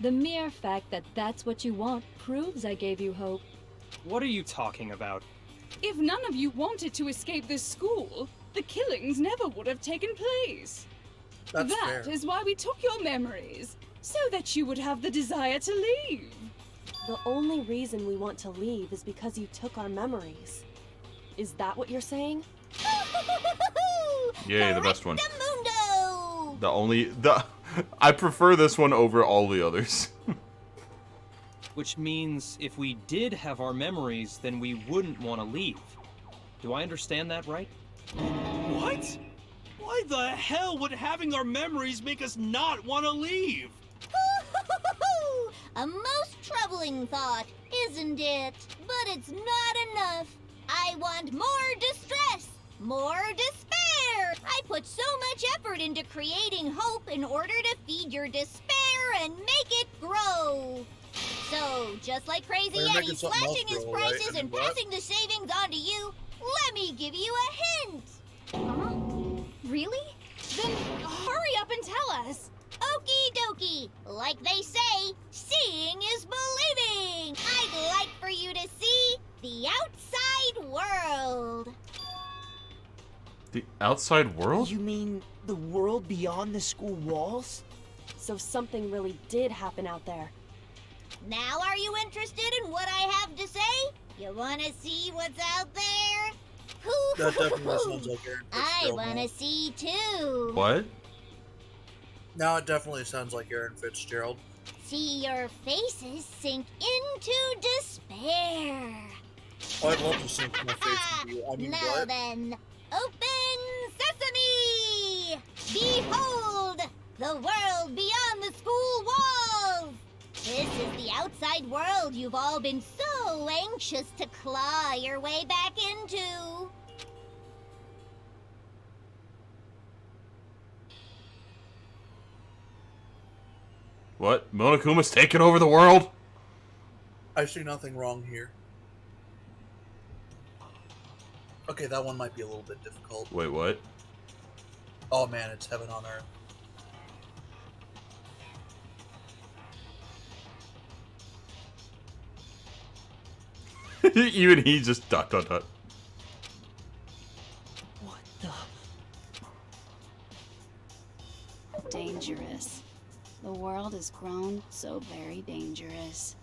The mere fact that that's what you want proves I gave you hope. What are you talking about? If none of you wanted to escape this school, the killings never would have taken place. That's That fair. is why we took your memories, so that you would have the desire to leave. The only reason we want to leave is because you took our memories. Is that what you're saying? Yay, the best one. Mundo! I prefer this one over all the others. Which means if we did have our memories, then we wouldn't want to leave. Do I understand that right? What? Why the hell would having our memories make us not want to leave? A most troubling thought, isn't it? But it's not enough. I want more distress, more despair. I put so much effort into creating hope in order to feed your despair and make it grow. So, just like Crazy You're making Eddie something else slashing his grow, right? prices I mean, and what? passing the savings on to you, let me give you a hint. Huh? Really? Then hurry up and tell us. Okie dokie. Like they say, seeing is believing. I'd like for you to see the outside world. The outside world? You mean the world beyond the school walls? So something really did happen out there. Now are you interested in what I have to say? You want to see what's out there? That definitely sounds like Aaron I Fitzgerald. want to see too. What? Now it definitely sounds like Aaron Fitzgerald. See your faces sink into despair. Oh, I'd love to sink my face into you. I mean, Now what? then, open sesame! Behold, the world beyond the school walls! This is the outside world you've all been so anxious to claw your way back into. What? Monokuma's taking over the world? I see nothing wrong here. Okay, that one might be a little bit difficult. Wait, what? Oh man, it's heaven on earth. Even he just ... What the... Dangerous. The world has grown so very dangerous.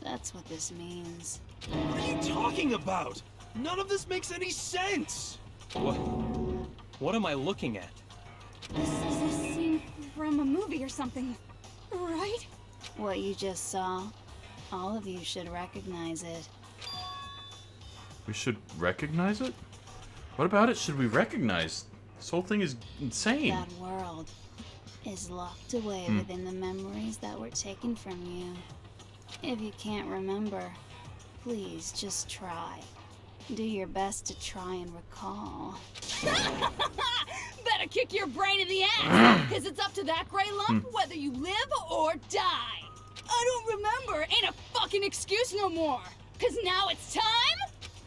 That's what this means. What are you talking about? None of this makes any sense! What am I looking at? This is a scene from a movie or something, right? What you just saw, all of you should recognize it. We should recognize it? What about it should we recognize? This whole thing is insane. That world is locked away within the memories that were taken from you. If you can't remember, please just try. Do your best to try and recall. Better kick your brain in the ass, because it's up to that gray lump whether you live or die. I don't remember ain't a fucking excuse no more, because now it's time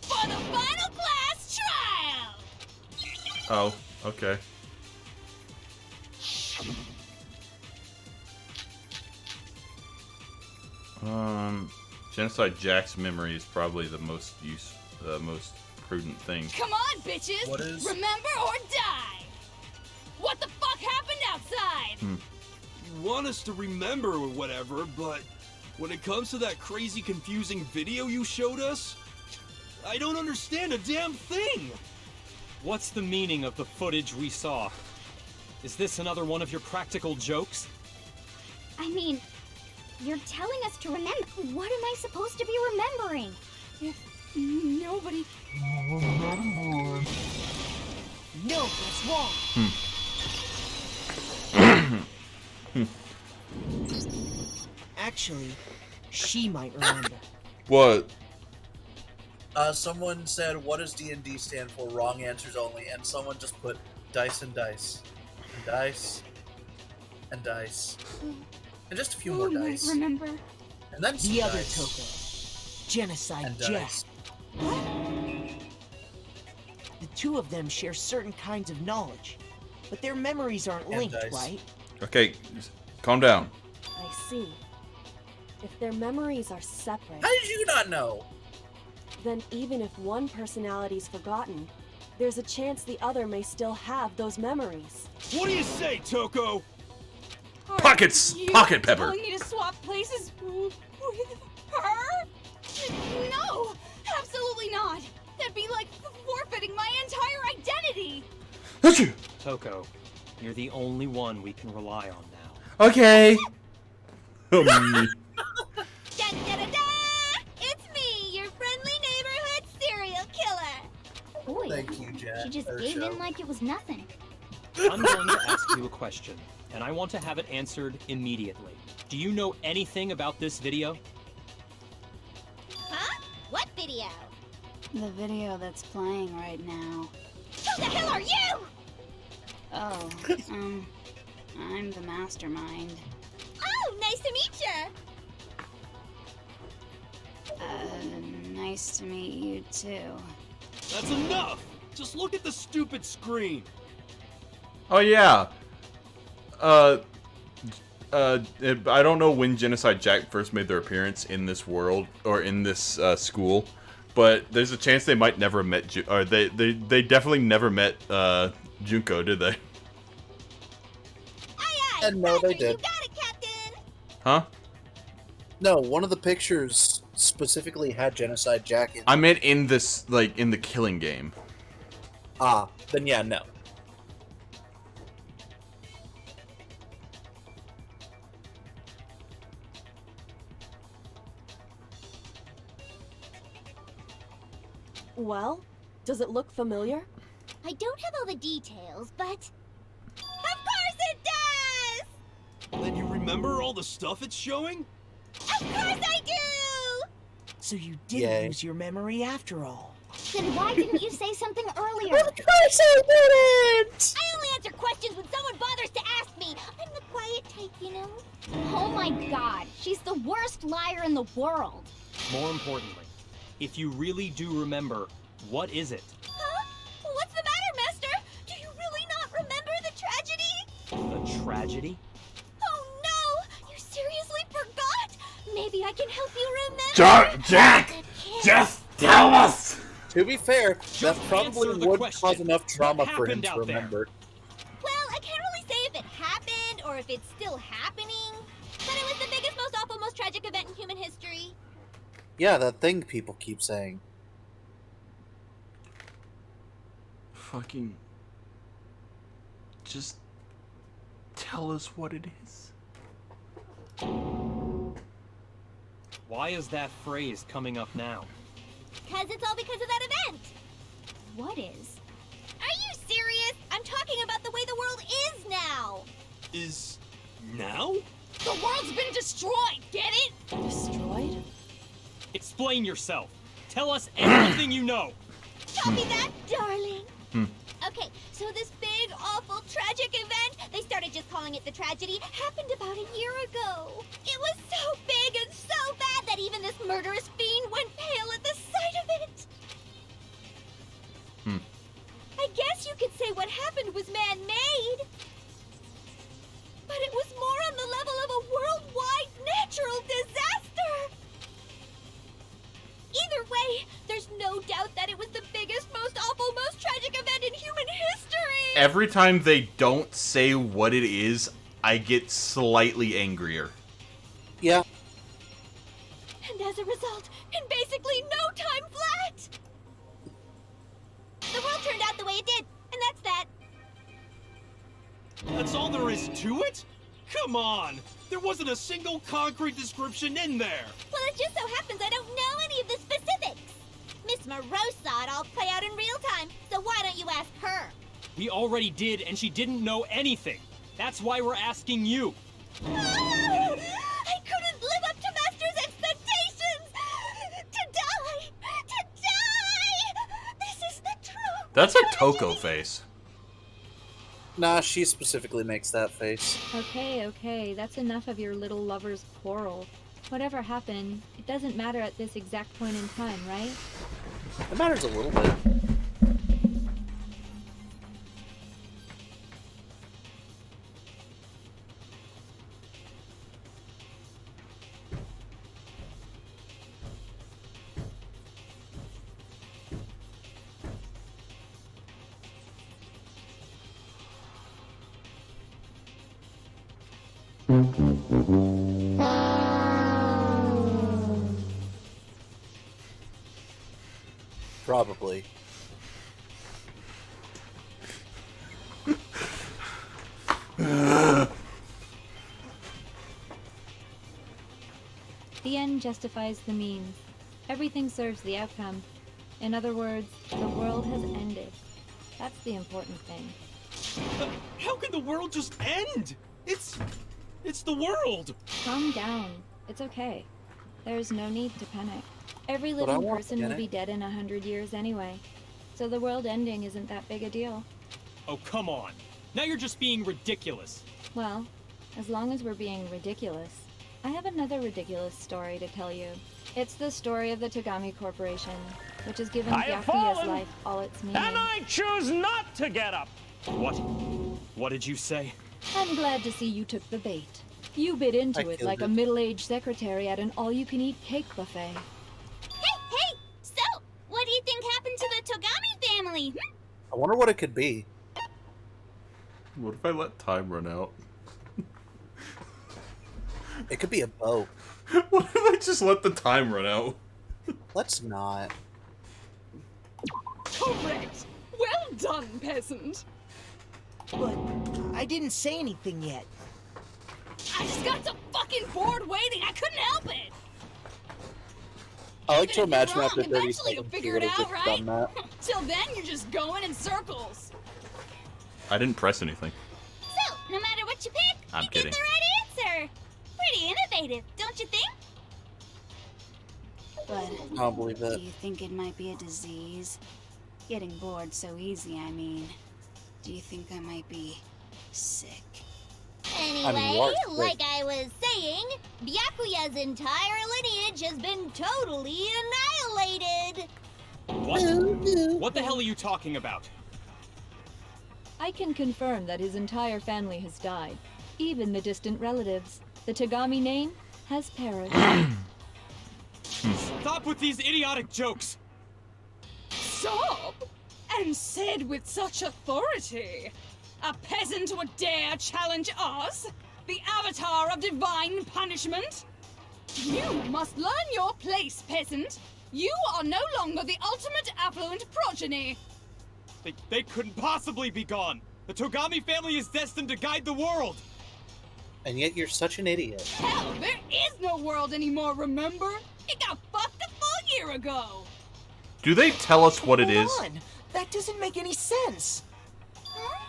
for the final class trial! Oh, okay. Genocide Jack's memory is probably the most prudent thing. Come on, bitches! What is... Remember or die! What the fuck happened outside? You want us to remember or whatever, but when it comes to that crazy confusing video you showed us, I don't understand a damn thing! What's the meaning of the footage we saw? Is this another one of your practical jokes? I mean, you're telling us to remember. What am I supposed to be remembering? Nobody. No, that's wrong. Actually, she might remember. What? Someone said, what does D&D stand for? Wrong answers only. And someone just put dice and dice. And dice. And dice. And just a few more dice. Remember? And then The other dice. Toko. Genocide And Jack. dice. The two of them share certain kinds of knowledge, but their memories aren't And linked, dice. right? Okay, calm down. I see. If their memories are separate, How did you not know? then even if one personality's forgotten, there's a chance the other may still have those memories. What do you say, Toko? Pockets! You Pocket pepper! telling me to swap places with her? No! Absolutely not! That'd be like forfeiting my entire identity! Toko, you're the only one we can rely on now. Okay. Da da da da! It's me, your friendly neighborhood serial killer. Boy, Thank you, Jack. she just or gave show. in like it was nothing. I'm going to ask you a question, and I want to have it answered immediately. Do you know anything about this video? Huh? What video? The video that's playing right now. Who the hell are you? Oh, I'm the mastermind. Oh, nice to meet you. Nice to meet you too. That's enough! Just look at the stupid screen! Oh yeah. I don't know when Genocide Jack first made their appearance in this world or in this school, but there's a chance they might never have met. They definitely never met Junko, did they? Aye, And no, they Roger, did. You got it, Captain. Huh? No, one of the pictures specifically had Genocide Jack in. I meant in this, like, in the Killing game. Ah, then yeah, no. Well, does it look familiar? I don't have all the details, but Of course it does! Then you remember all the stuff it's showing? Of course I do! So you did Yay. lose your memory after all. then why didn't you say something earlier? Of course I didn't! I only answer questions when someone bothers to ask me. I'm the quiet type, you know? Oh my god, she's the worst liar in the world. More importantly, if you really do remember, what is it? Huh? tragedy? Oh no! You seriously forgot? Maybe I can help you remember. Jack! Just tell us! To be fair, that Just probably answer the would question. cause enough trauma What for him happened to out there? remember. Well, I can't really say if it happened or if it's still happening, but it was the biggest, most awful, most tragic event in human history. Yeah, that thing people keep saying. Fucking... Just... tell us what it is. Why is that phrase coming up now? Because it's all because of that event. What is? Are you serious? I'm talking about the way the world is now. Is now? The world's been destroyed, get it? Destroyed? Explain yourself. Tell us everything you know. Copy that, darling. Hmm. Okay, so this big, awful, tragic event, they started just calling it the tragedy, happened about a year ago. It was so big and so bad that even this murderous fiend went pale at the sight of it. Hmm. I guess you could say what happened was man-made. But it was more on the level of a worldwide natural disaster. Either way, there's no doubt that it was the biggest, most awful, most tragic event in human history! Every time they don't say what it is, I get slightly angrier. Yeah. And as a result, in basically no time flat! The world turned out the way it did, and that's that. That's all there is to it? Come on! There wasn't a single concrete description in there! Well, it just so happens I don't know any of the specifics. Miss Moreau saw it all play out in real time, so why don't you ask her? We already did, and she didn't know anything. That's why we're asking you. Oh, I couldn't live up to Master's expectations! To die! To die! This is the truth! That's a Toko face. Nah, she specifically makes that face. Okay, that's enough of your little lover's quarrel. Whatever happened, it doesn't matter at this exact point in time, right? It matters a little bit. Probably. The end justifies the means. Everything serves the outcome. In other words, the world has ended. That's the important thing. How can the world just end? It's the world! Calm down. It's okay. There's no need to panic. Every But I living won't person will panic. be dead in 100 years anyway. So the world ending isn't that big a deal. Oh, come on. Now you're just being ridiculous. Well, as long as we're being ridiculous. I have another ridiculous story to tell you. It's the story of the Tagami Corporation, which has given I have Byakuya's fallen, life all its meaning. And I choose not to get up! What? What did you say? I'm glad to see you took the bait. You bit into I it killed like a it. middle-aged secretary at an all-you-can-eat cake buffet. Hey! So, what do you think happened to the Togami family? I wonder what it could be. What if I let time run out? It could be a boat. What if I just let the time run out? Let's not. Correct! Well done, peasant! But I didn't say anything yet. I just got so fucking bored waiting, I couldn't help it! I like to Even if imagine you're after wrong, 30 eventually you'll seconds she figure would it have out, just right? done that. Till then, you're just going in circles. I didn't press anything. So, no matter what you pick, I'm you kidding. get the right answer. Pretty innovative, don't you think? But I don't believe that. do you think it might be a disease? Getting bored so easy, I mean. Do you think I might be sick? Anyway, you are sick. like I was saying, Byakuya's entire lineage has been totally annihilated. What? What the hell are you talking about? I can confirm that his entire family has died. even the distant relatives. The Tagami name has perished. Stop with these idiotic jokes! Stop? And said with such authority. A peasant would dare challenge us? The avatar of divine punishment? You must learn your place, peasant. You are no longer the ultimate affluent progeny. They couldn't possibly be gone! The Togami family is destined to guide the world! And yet you're such an idiot. Hell, there is no world anymore, remember? It got fucked a full year ago. Do they tell us what it is? Hold on. That doesn't make any sense. Huh?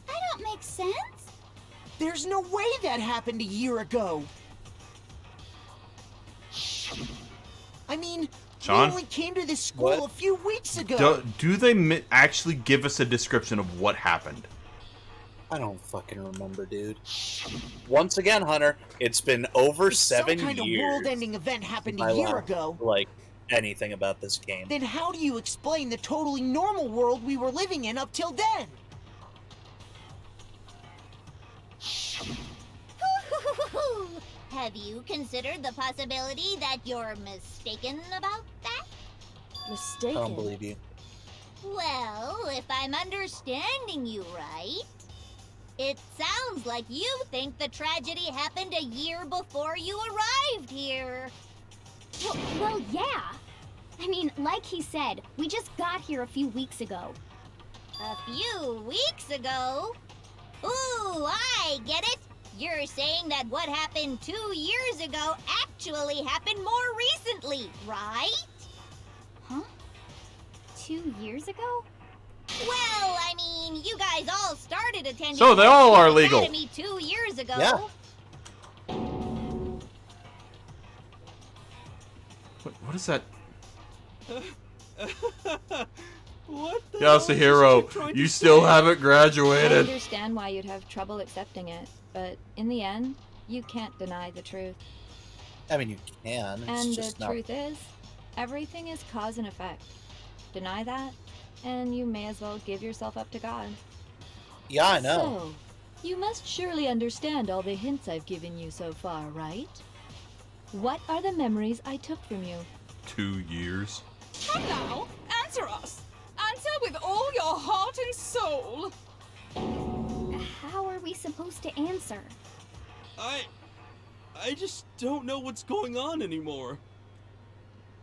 I don't make sense. There's no way that happened a year ago. I mean, Sean? we only came to this school a few weeks ago. Do they actually give us a description of what happened? I don't fucking remember, dude. Once again, Hunter, it's been over If 7 some kind years. of world-ending event happened a I year learned, ago. like anything about this game. Then how do you explain the totally normal world we were living in up till then? Have you considered the possibility that you're mistaken about that? Mistaken? I don't believe you. Well, if I'm understanding you right, it sounds like you think the tragedy happened a year before you arrived here. Well, yeah. I mean, like he said, we just got here a few weeks ago. A few weeks ago? Ooh, I get it. You're saying that what happened 2 years ago actually happened more recently, right? Huh? 2 years ago? Well, I mean, you guys all started attending So they all are the legal. Academy 2 years ago. Yeah. What is that? What the Yasuhiro, you still haven't I graduated. understand why you'd have trouble accepting it, but in the end, you can't deny the truth. I mean, you can. It's And just the not. truth is, everything is cause and effect. Deny that, and you may as well give yourself up to God. Yeah, I know. So, you must surely understand all the hints I've given you so far, right? What are the memories I took from you? 2 years. Come now, answer us. Answer with all your heart and soul. How are we supposed to answer? I just don't know what's going on anymore.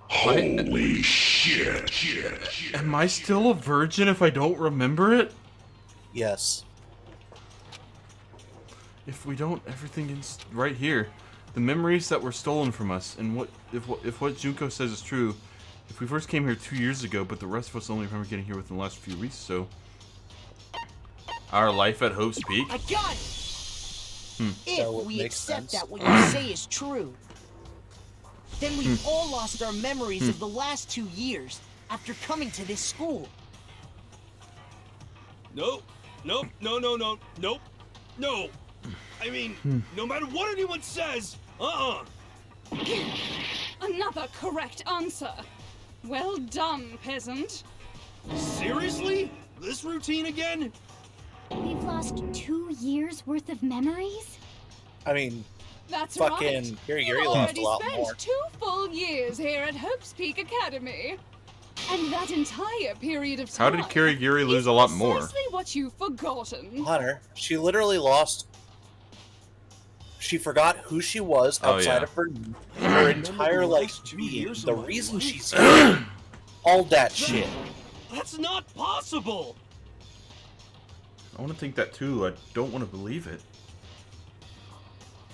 Holy shit. Am I still a virgin if I don't remember it? Yes. If we don't, everything is right here. The memories that were stolen from us, and if what Junko says is true, if we first came here 2 years ago, but the rest of us only remember getting here within the last few weeks, so our life at Hope's Peak. I got it. That would If we make accept sense. that what you say is true, then we've all lost our memories of the last 2 years after coming to this school. Nope. No. I mean, no matter what anyone says, Another correct answer. Well done, peasant. Seriously? This routine again? We've lost 2 years worth of memories? I mean, That's fucking right. Gary You've lost a already lot spent more. 2 full years here at Hope's Peak Academy. And that entire period of How time. did Kirigiri lose is a lot more? Precisely what you've forgotten. Hunter, she literally lost. She forgot who she was Oh, outside yeah. of her entire like being. The reason she's here, all that shit. That's not possible! I want to think that too. I don't want to believe it.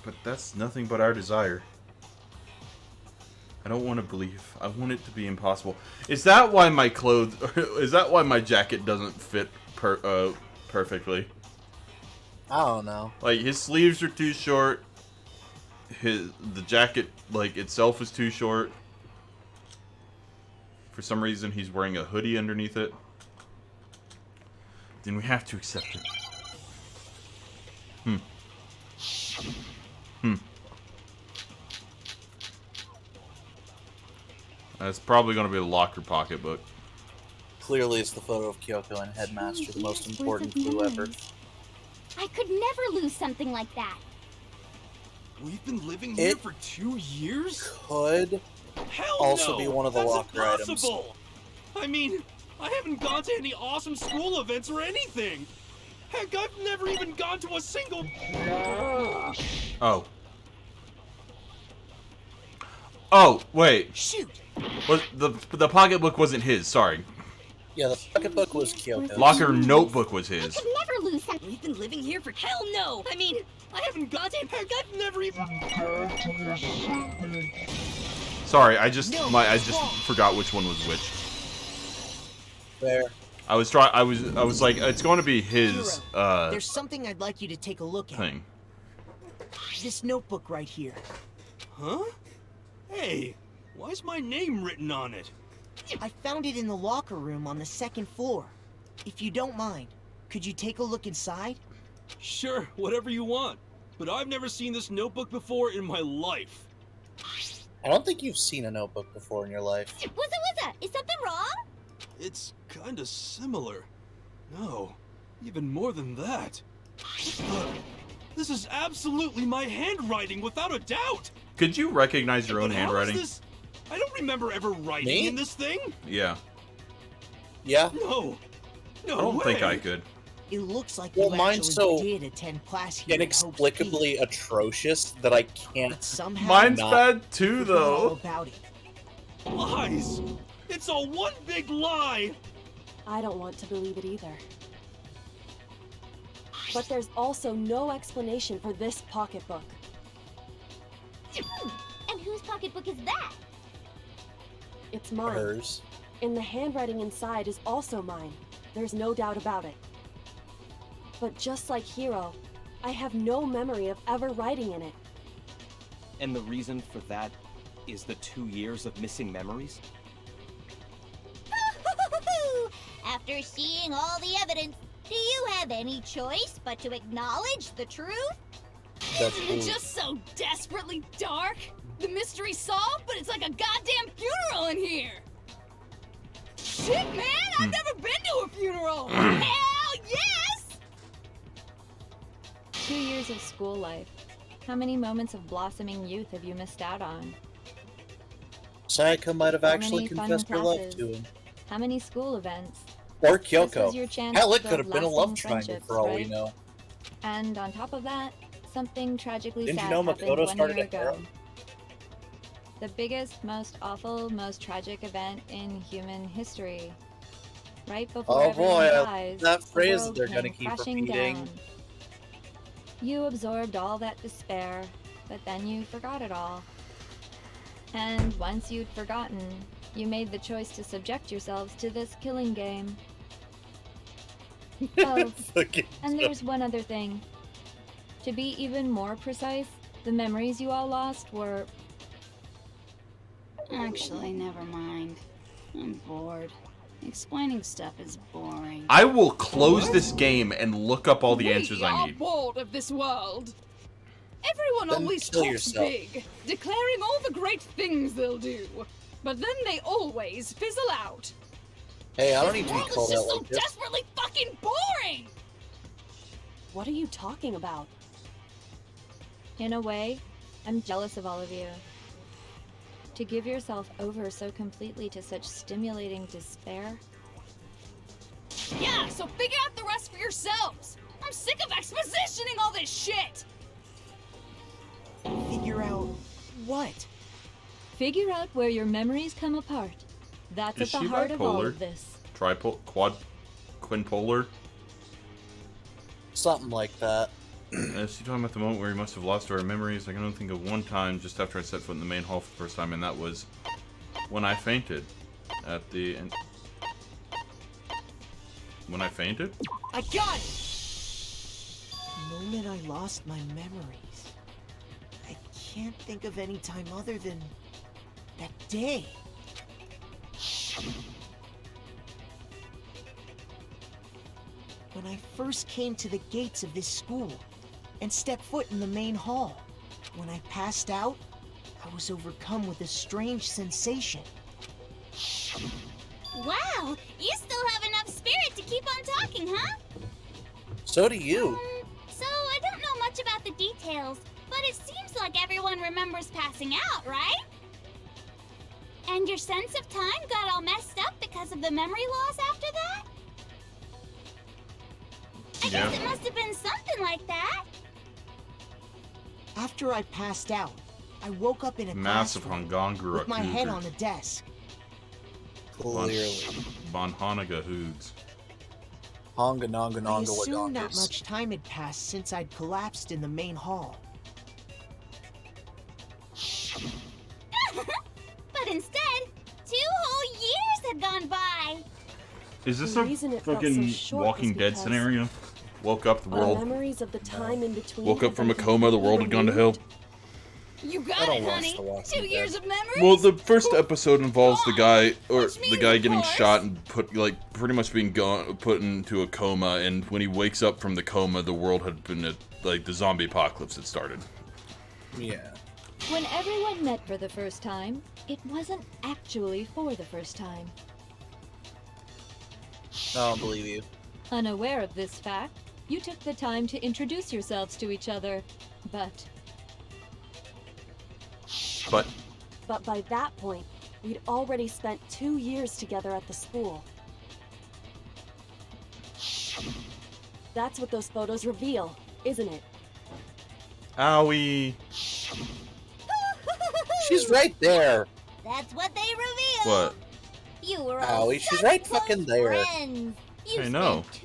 But that's nothing but our desire. I don't want to believe. I want it to be impossible. Is that why my clothes... is that why my jacket doesn't fit perfectly? I don't know. Like, his sleeves are too short. The jacket, like, itself is too short. For some reason, he's wearing a hoodie underneath it. Then we have to accept it. That's probably going to be the locker pocketbook. Clearly, it's the photo of Kyoko and Headmaster, the most important clue ever. I could never lose something like that. We've been living here for 2 years? Could Hell also no! be one of the That's locker items. impossible! I mean, I haven't gone to any awesome school events or anything. Heck, I've never even gone to a single... Oh. Oh, wait. Shoot! The pocketbook wasn't his, sorry. Yeah, the pocketbook was Kyoko. Locker notebook was his. Never lose something. We've been living here for hell no! I mean, I haven't got to. Heck, I've never even... Sorry, I just forgot which one was which. There. I was like, it's going to be his There's something I'd like you to take a look at. thing. This notebook right here. Huh? Hey, why's my name written on it? I found it in the locker room on the 2nd floor. If you don't mind, could you take a look inside? Sure, whatever you want. But I've never seen this notebook before in my life. I don't think you've seen a notebook before in your life. Wuzza, is something wrong? It's kinda similar. No, even more than that. Look, this is absolutely my handwriting, without a doubt! Could you recognize your own But how is handwriting? this? I don't remember ever writing Me? in this thing. Yeah. Yeah? No. No I don't think way. I could. It looks like Well, you mine's actually so did attend class here. at Hope's inexplicably atrocious that I can't. Somehow Mine's not bad too, forgot all though. about it. Lies! It's all one big lie! I don't want to believe it either. But there's also no explanation for this pocketbook. And whose pocketbook is that? It's mine. Hers. And the handwriting inside is also mine. There's no doubt about it. But just like Hiro, I have no memory of ever writing in it. And the reason for that is the 2 years of missing memories? After seeing all the evidence, do you have any choice but to acknowledge the truth? That's Isn't it just so desperately dark? The mystery's solved, but it's like a goddamn funeral in here! Shit, man! I've never been to a funeral! Hell yes! 2 years of school life. How many moments of blossoming youth have you missed out on? Sayaka might have How actually many fun confessed her love classes? to him. How many school events? Or This Kyoko. was your chance Hell, to it could have build been a love lasting triangle friendships, for all we right? know. And on top of that, something tragically Didn't you sad know happened Makoto 1 started year a harem? ago. The biggest, most awful, most tragic event in human history. Right before Oh everyone boy, dies, that the phrase world that they're came gonna keep crashing repeating. down. You absorbed all that despair, but then you forgot it all. And once you'd forgotten, you made the choice to subject yourselves to this killing game. Oh, and there's one other thing. To be even more precise, the memories you all lost were... Actually, never mind. I'm bored. Explaining stuff is boring. I will close this game and look up all the answers We I are need. bored of this world. Everyone Then always kill talks yourself. big, declaring all the great things they'll do. But then they always fizzle out. Hey, I don't need This to be world called is out just so like this. desperately fucking boring! What are you talking about? In a way, I'm jealous of all of you. To give yourself over so completely to such stimulating despair. Yeah, so figure out the rest for yourselves! I'm sick of expositioning all this shit! Figure out what? Figure out where your memories come apart. That's Is at the she heart of all bipolar? of this. Quinpolar? Something like that. Is he talking about the moment where he must have lost our memories? I can only think of one time just after I set foot in the main hall for the first time, and that was when I fainted. At the end. When I fainted? I got it! The moment I lost my memories. I can't think of any time other than that day. When I first came to the gates of this school and stepped foot in the main hall, when I passed out, I was overcome with a strange sensation. Wow, you still have enough spirit to keep on talking, huh? So do you. details, but it seems like everyone remembers passing out, right? And your sense of time got all messed up because of the memory loss after that? I guess it must have been something like that. After I passed out, I woke up in a Massive classroom Hongongura with my head on the desk. Clearly. Von Hanaga Hoogs. Honga nonga I nonga assumed not wagongas. much time had passed since I'd collapsed in the main hall. But instead, 2 whole years had gone by. Is this The a reason it felt so fucking short Walking was Dead because scenario? Woke up, the our world. memories of the time in between Woke up had from a been coma, the world had gone to hell. You I got don't it, watch honey. The Walking 2 years Dead. of memory. Well, the first episode involves the guy, or Watch me the in guy the getting forest. shot and pretty much being put into a coma, and when he wakes up from the coma, the world had been, the zombie apocalypse had started. Yeah. When everyone met for the first time, it wasn't actually for the first time. I don't believe you. Unaware of this fact, you took the time to introduce yourselves to each other, but But by that point, we'd already spent 2 years together at the school. That's what those photos reveal, isn't it? Owie. She's right there. That's what they revealed. What? You were all Owie, she's such right close fucking there. friends. You I know. spent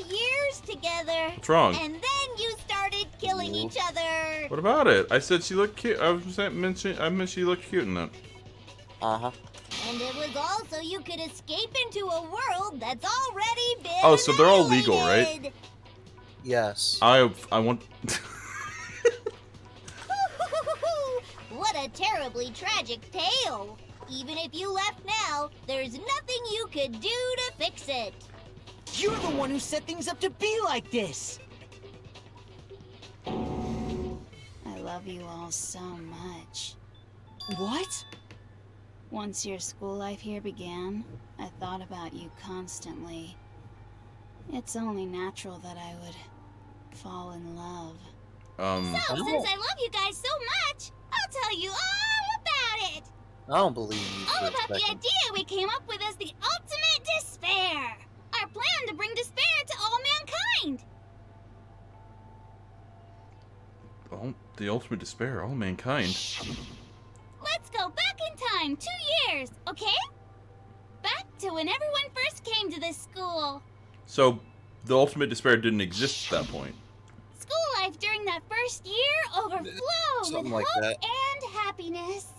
2 years together. What's wrong? And then you started killing each other. What about it? I said she looked cute. I meant she looked cute in that. Uh-huh. And it was also you could escape into a world that's already been Oh, so they're all legal, right? annihilated. Yes. I want. What a terribly tragic tale. Even if you left now, there's nothing you could do to fix it. You're the one who set things up to be like this! I love you all so much. What? Once your school life here began, I thought about you constantly. It's only natural that I would fall in love. So, since I love you guys so much, I'll tell you all about it. I don't believe you All for a about the second. idea we came up with as the ultimate despair. Our plan to bring despair to all mankind. The ultimate despair, all mankind. Let's go back in time 2 years, okay? Back to when everyone first came to this school. So, the ultimate despair didn't exist at that point. School life during that first year overflowed Something with like hope that. and happiness.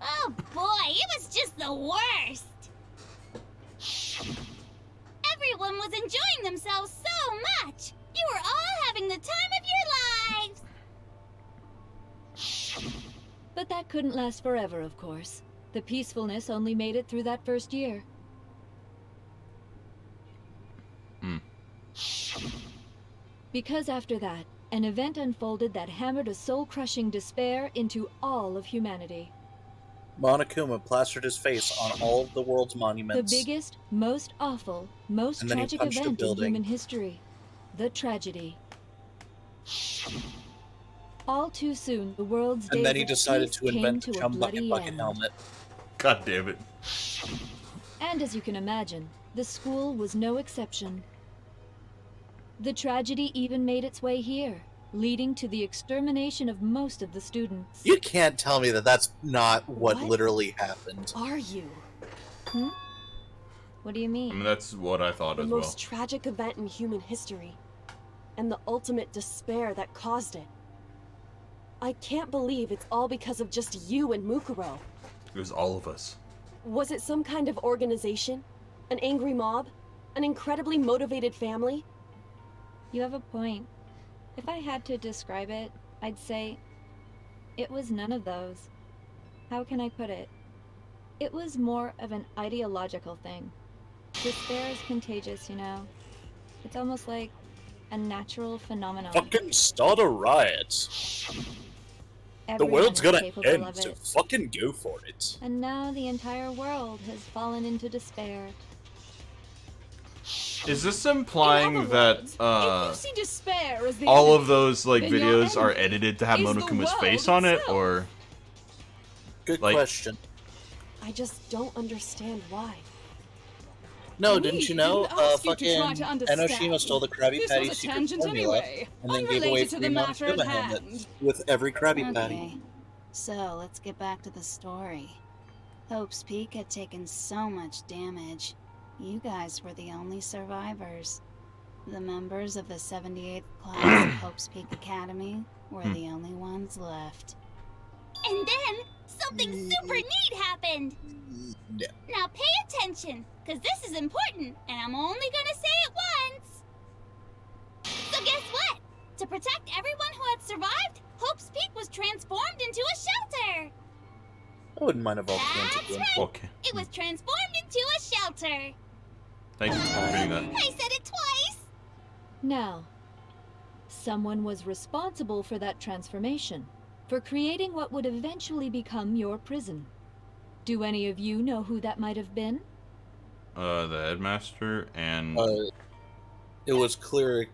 Oh boy, it was just the worst. Everyone was enjoying themselves so much. You were all having the time of your lives. But that couldn't last forever, of course. The peacefulness only made it through that first year. Because after that, an event unfolded that hammered a soul-crushing despair into all of humanity. Monokuma plastered his face on all of the world's monuments. The biggest, most awful, most And then he tragic punched a event in building. human history. The tragedy. All too soon, the world's And then days he of decided peace to invent came the to a chum bucket bloody bucket end. helmet. God damn it. And as you can imagine, the school was no exception. The tragedy even made its way here, leading to the extermination of most of the students. You can't tell me that that's not what literally happened. Are you? Hmm? What do you I mean? mean, that's what I thought The as most well. tragic event in human history. And the ultimate despair that caused it. I can't believe it's all because of just you and Mukuro. It was all of us. Was it some kind of organization? An angry mob? An incredibly motivated family? You have a point. If I had to describe it, I'd say it was none of those. How can I put it? It was more of an ideological thing. Despair is contagious, you know. It's almost like a natural phenomenon. Fucking start a riot. The Everyone world's is gonna capable end, of so it. fucking go for it. And now the entire world has fallen into despair. Is this implying that if you see despair as the all enemy, of those like then your videos are enemy edited to have is the Monokuma's world face on it, itself. or Good like, question. I just don't understand why. No, didn't you know? didn't ask you to try Fucking to understand. Enoshima stole the Krabby This Patty was a secret tangent formula anyway, and then gave away unrelated to the 3 matter at Monokuма hand. helmets with every Krabby Patty. Okay, so let's get back to the story. Hope's Peak had taken so much damage. You guys were the only survivors. The members of the 78th class of Hope's Peak Academy were the only ones left. And then something super neat happened. Now pay attention, because this is important, and I'm only gonna say it once. So guess what? To protect everyone who had survived, Hope's Peak was transformed into a shelter. I wouldn't mind if all That's right. Okay. It was transformed into a shelter. Thank you for reading that. I said it twice. Now, someone was responsible for that transformation, for creating what would eventually become your prison. Do any of you know who that might have been? The headmaster and It was clearly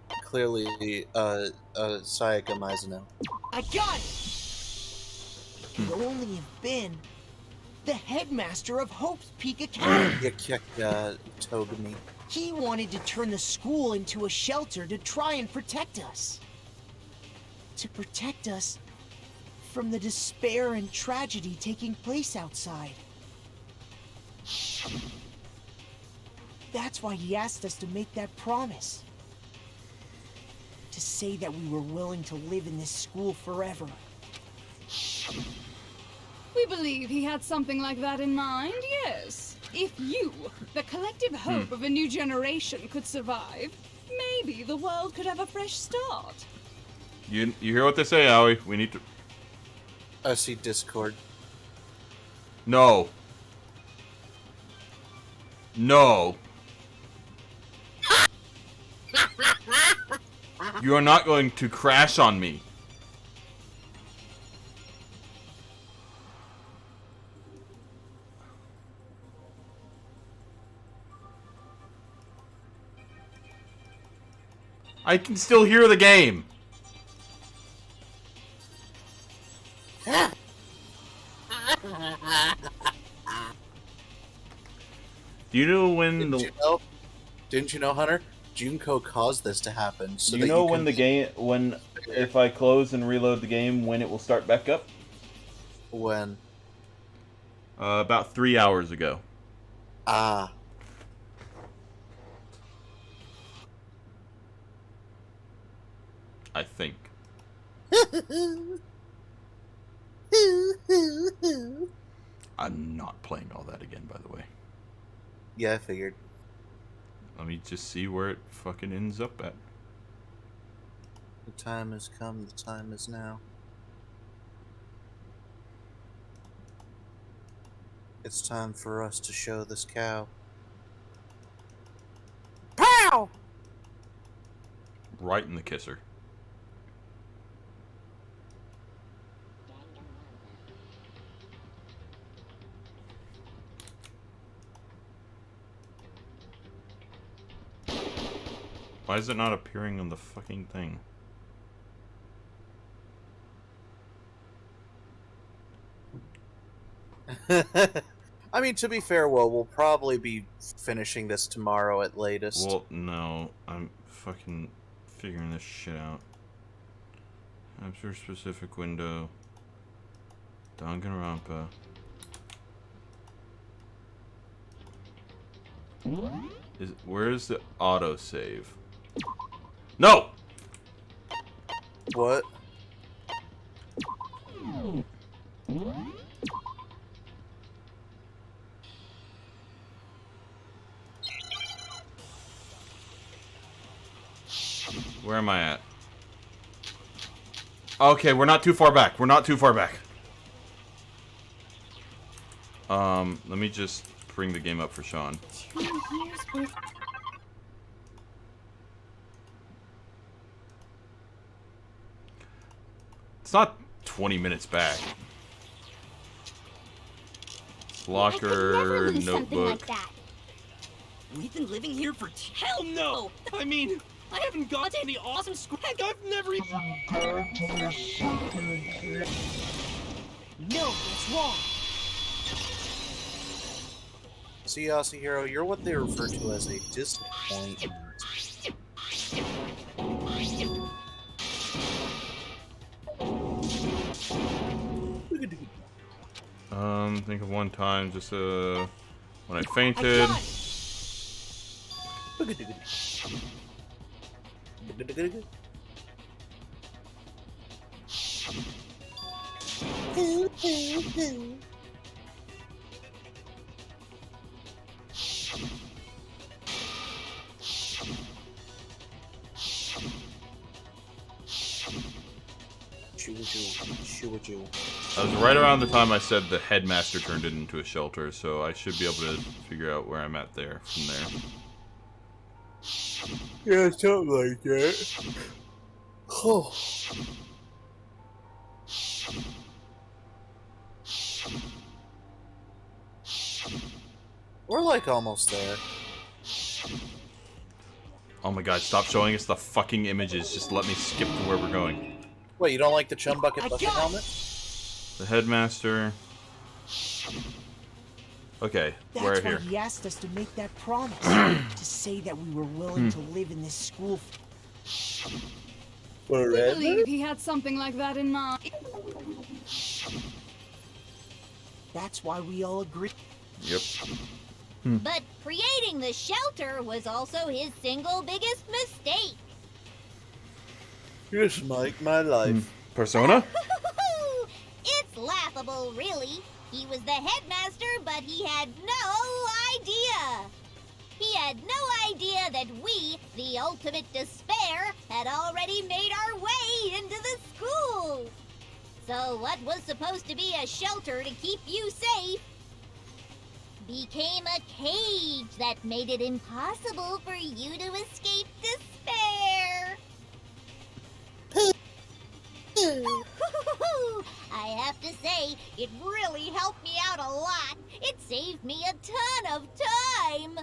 Sayaka Mizuno. I got it! It could only have been the headmaster of Hope's Peak Academy. Togami. He wanted to turn the school into a shelter to try and protect us. To protect us from the despair and tragedy taking place outside. That's why he asked us to make that promise. To say that we were willing to live in this school forever. We believe he had something like that in mind, yes. If you, the collective hope of a new generation, could survive, maybe the world could have a fresh start. you hear what they say, Aoi? We need to. I see Discord. No. No. You are not going to crash on me. I can still hear the game. Do you know when Didn't you know, Hunter? Junko caused this to happen. So do that you know can... when the game if I close and reload the game when it will start back up? When? About 3 hours ago. Ah. I think. I'm not playing all that again, by the way. Yeah, I figured. Let me just see where it fucking ends up at. The time has come, the time is now. It's time for us to show this cow. Pow! Right in the kisser. Why is it not appearing on the fucking thing? I mean, to be fair, we'll probably be finishing this tomorrow at latest. Well, no. I'm fucking figuring this shit out. Capture specific window. Danganronpa. Where is the autosave? No! What? Where am I at? Okay, we're not too far back. We're not too far back. Let me just bring the game up for Sean. It's not 20 minutes back. Locker, Something notebook. like that. We've been living here for hell no! I mean, I haven't gone to any awesome school. Heck, I've never even. No, that's wrong. See, Aussie Hero, you're what they refer to as a disappointment. Think of one time, just when I fainted. That was right around the time I said the headmaster turned it into a shelter, so I should be able to figure out where I'm at there from there. Yeah, something like that. Oh. We're like almost there. Oh my god, stop showing us the fucking images. Just let me skip to where we're going. Wait, you don't like the chum bucket busting helmet? The headmaster. Okay, we're That's here. why he asked us to make that promise. To say that we were willing to live in this school. I believe he had something like that in mind. That's why we all agreed. Yep. But creating the shelter was also his single biggest mistake. Just like my life. Persona? It's laughable, really. He was the headmaster, but he had no idea. He had no idea that we, the ultimate despair, had already made our way into the school. So what was supposed to be a shelter to keep you safe became a cage that made it impossible for you to escape despair. I have to say, it really helped me out a lot. It saved me a ton of time.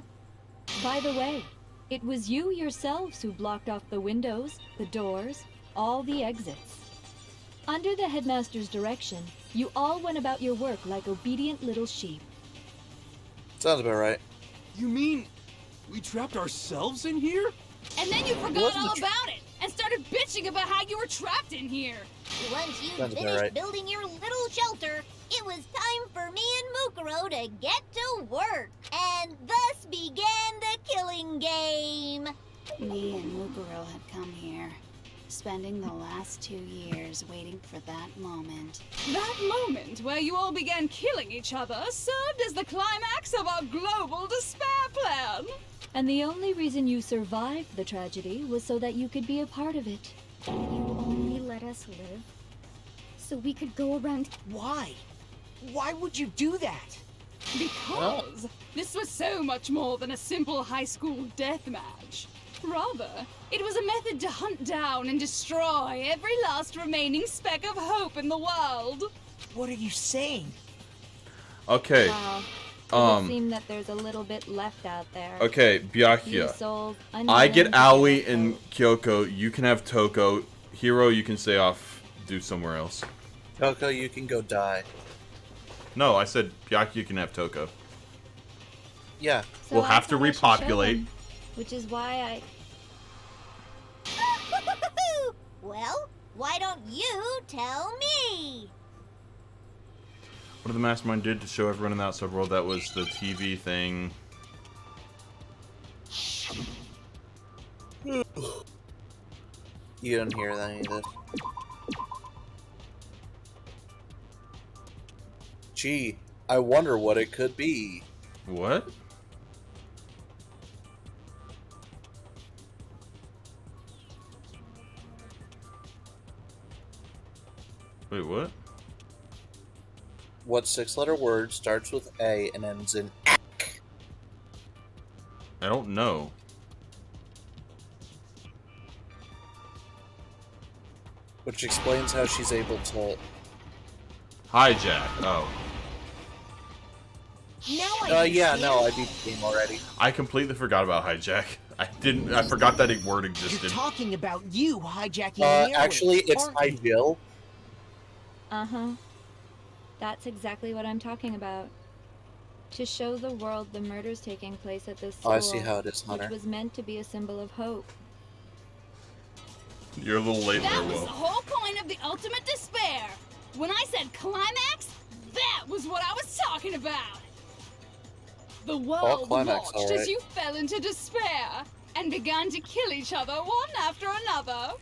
By the way, it was you yourselves who blocked off the windows, the doors, all the exits. Under the headmaster's direction, you all went about your work like obedient little sheep. Sounds about right. You mean we trapped ourselves in here? And then you forgot all about it and started bitching about how you were trapped in here. Once you Sounds about finished right. building your little shelter, it was time for me and Mukuro to get to work. And thus began the killing game. Me and Mukuro had come here, spending the last 2 years waiting for that moment. That moment where you all began killing each other served as the climax of our global despair plan. And the only reason you survived the tragedy was so that you could be a part of it. You only let us live so we could go around. Why? Why would you do that? Because this was so much more than a simple high school death match. Rather, it was a method to hunt down and destroy every last remaining speck of hope in the world. What are you saying? Okay. Wow. It would seem that there's a little bit left out there. Okay, You Byakuya. sold I get unwilling Aoi to and Kyoko. You can have Toko. Hiro, you can stay off. Do somewhere else. Coco, you can go die. No, I said Byakuya can have Toko. Yeah. So We'll I have to thought I should show repopulate. him, which is why Well, why don't you tell me? What did the mastermind did to show everyone in the outside world? That was the TV thing. You didn't hear any of this. Gee, I wonder what it could be. What? Wait, what? What 6-letter word starts with A and ends in I don't know. which explains how she's able to... Hijack. Oh. Now I yeah, understand. no, I beat the game already. I completely forgot about hijack. I forgot that word You're existed. talking about you hijacking the airwaves, Actually, it's aren't you? ideal. Uh-huh. That's exactly what I'm talking about. To show the world the murders taking place at this school, Oh, I see how it is, which Hunter. was meant to be a symbol of hope. You're a little late there, That was Will. the whole point of the ultimate despair. When I said climax, that was what I was talking about. The world climax, watched all as right. you fell into despair and began to kill each other one after another.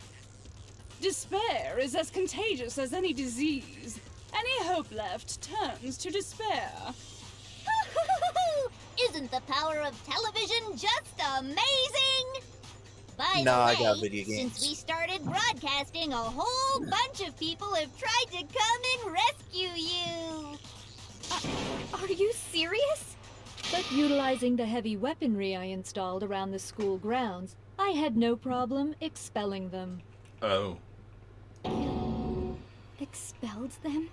Despair is as contagious as any disease. Any hope left turns to despair. Isn't the power of television just amazing? By Nah, I the way, got video games. since we started broadcasting, a whole bunch of people have tried to come and rescue you. Are you serious? But utilizing the heavy weaponry I installed around the school grounds, I had no problem expelling them. Oh. Expelled them?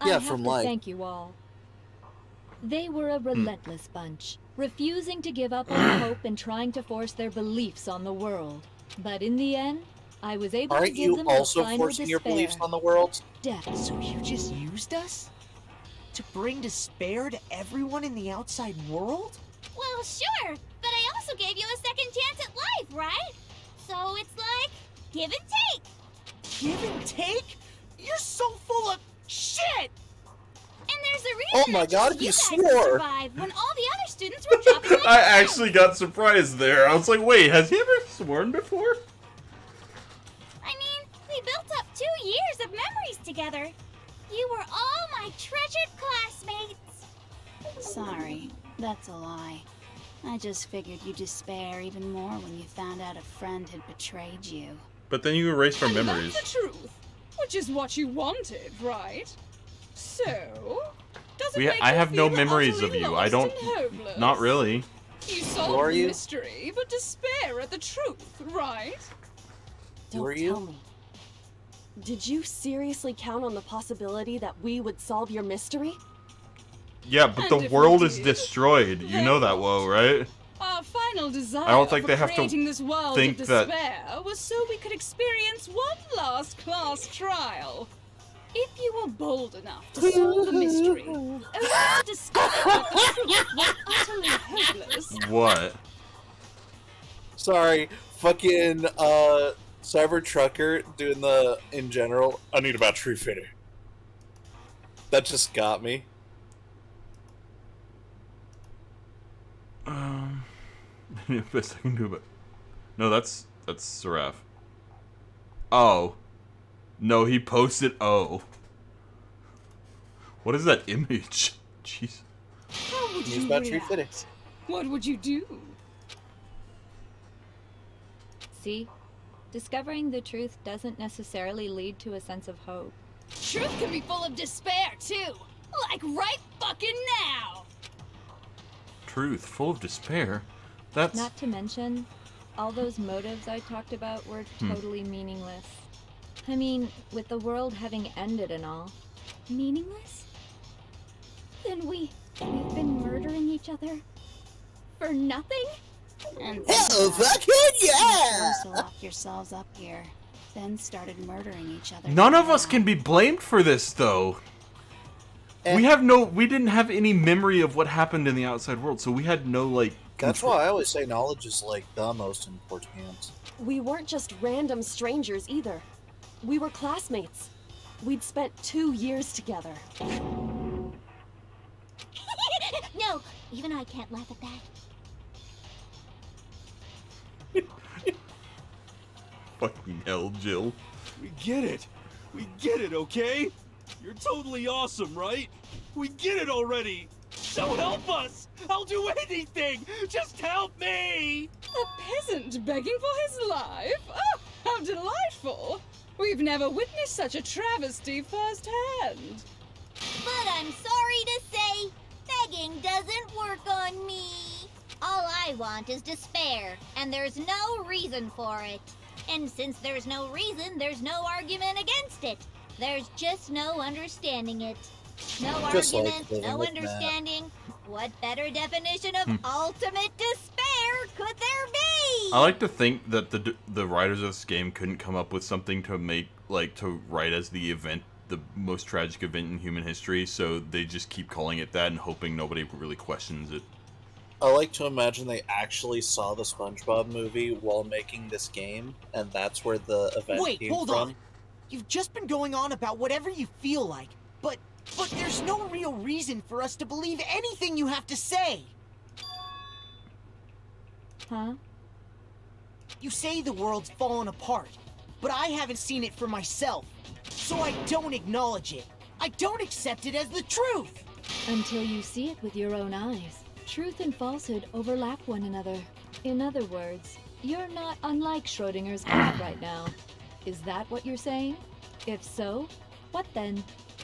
Yeah, I have from to life. thank you all. They were a relentless bunch, refusing to give up on hope and trying to force their beliefs on the world. But in the end, I was able to Aren't give you them also the final forcing your despair. beliefs on the world? Death. So you just used us? To bring despair to everyone in the outside world? Well, sure, but I also gave you a second chance at life, right? So it's like, give and take. Give and take? You're so full of shit! And there's a reason Oh my God, you he guys swore. survived when all the other students were dropping like I actually got surprised there. I was like, wait, has he ever sworn before? I mean, we built up 2 years of memories together. You were all my treasured classmates. Sorry, that's a lie. I just figured you'd despair even more when you found out a friend had betrayed you. But then you erased our And memories. that's the truth, which is what you wanted, right? So, does it make I you have no feel memories of utterly you. I lost don't. and hopeless? Not really. You Who solved are the you? mystery, but despair at the truth, right? Who are Don't you? tell me. Did you seriously count on the possibility that we would solve your mystery? Yeah, but And the if we world is did, destroyed. You know that, Woe, right? Our final desire I don't think for they have to creating this world think of that- despair was so we could experience one last class trial. If you were bold enough to solve the mystery, only to discover that the truth was utterly hopeless, What? Sorry, fucking Cyber Trucker doing the in general. I need a battery fitter. That just got me. Best I can do, but no, that's Seraph. Oh, no, he posted. Oh, what is that image? Jeez. how would Use you battery react? fitting. What would you do? See? Discovering the truth doesn't necessarily lead to a sense of hope. Truth can be full of despair, too. Like right fucking now. Truth, full of despair. That's Not to mention, all those motives I talked about were totally meaningless. I mean, with the world having ended and all. Meaningless? Then we've been murdering each other for nothing? And Hell, fucking You yeah! chose to lock yourselves up here, then started murdering each other. none of us can be blamed for this, though. We didn't have any memory of what happened in the outside world, so we had no like. That's why I always say knowledge is like the most important. We weren't just random strangers either. We were classmates. We'd spent 2 years together. No, even I can't laugh at that. Fucking hell, Jill. We get it. We get it, okay? You're totally awesome, right? We get it already. So help us. I'll do anything. Just help me. A peasant begging for his life? Oh, how delightful! We've never witnessed such a travesty firsthand. But I'm sorry to say, begging doesn't work on me. All I want is despair, and there's no reason for it. And since there's no reason, there's no argument against it. There's just no understanding it. No Just like argument, living no with Matt. understanding. What better definition of ultimate despair could there be? I like to think that the writers of this game couldn't come up with something to make, like, to write as the event, the most tragic event in human history, so they just keep calling it that and hoping nobody really questions it. I like to imagine they actually saw the SpongeBob movie while making this game, and that's where the event Wait, came hold from. on. You've just been going on about whatever you feel like, but there's no real reason for us to believe anything you have to say. Huh? You say the world's fallen apart, but I haven't seen it for myself, so I don't acknowledge it. I don't accept it as the truth. Until you see it with your own eyes. Truth and falsehood overlap one another. In other words, you're not unlike Schrodinger's cat right now. Is that what you're saying? If so, what then?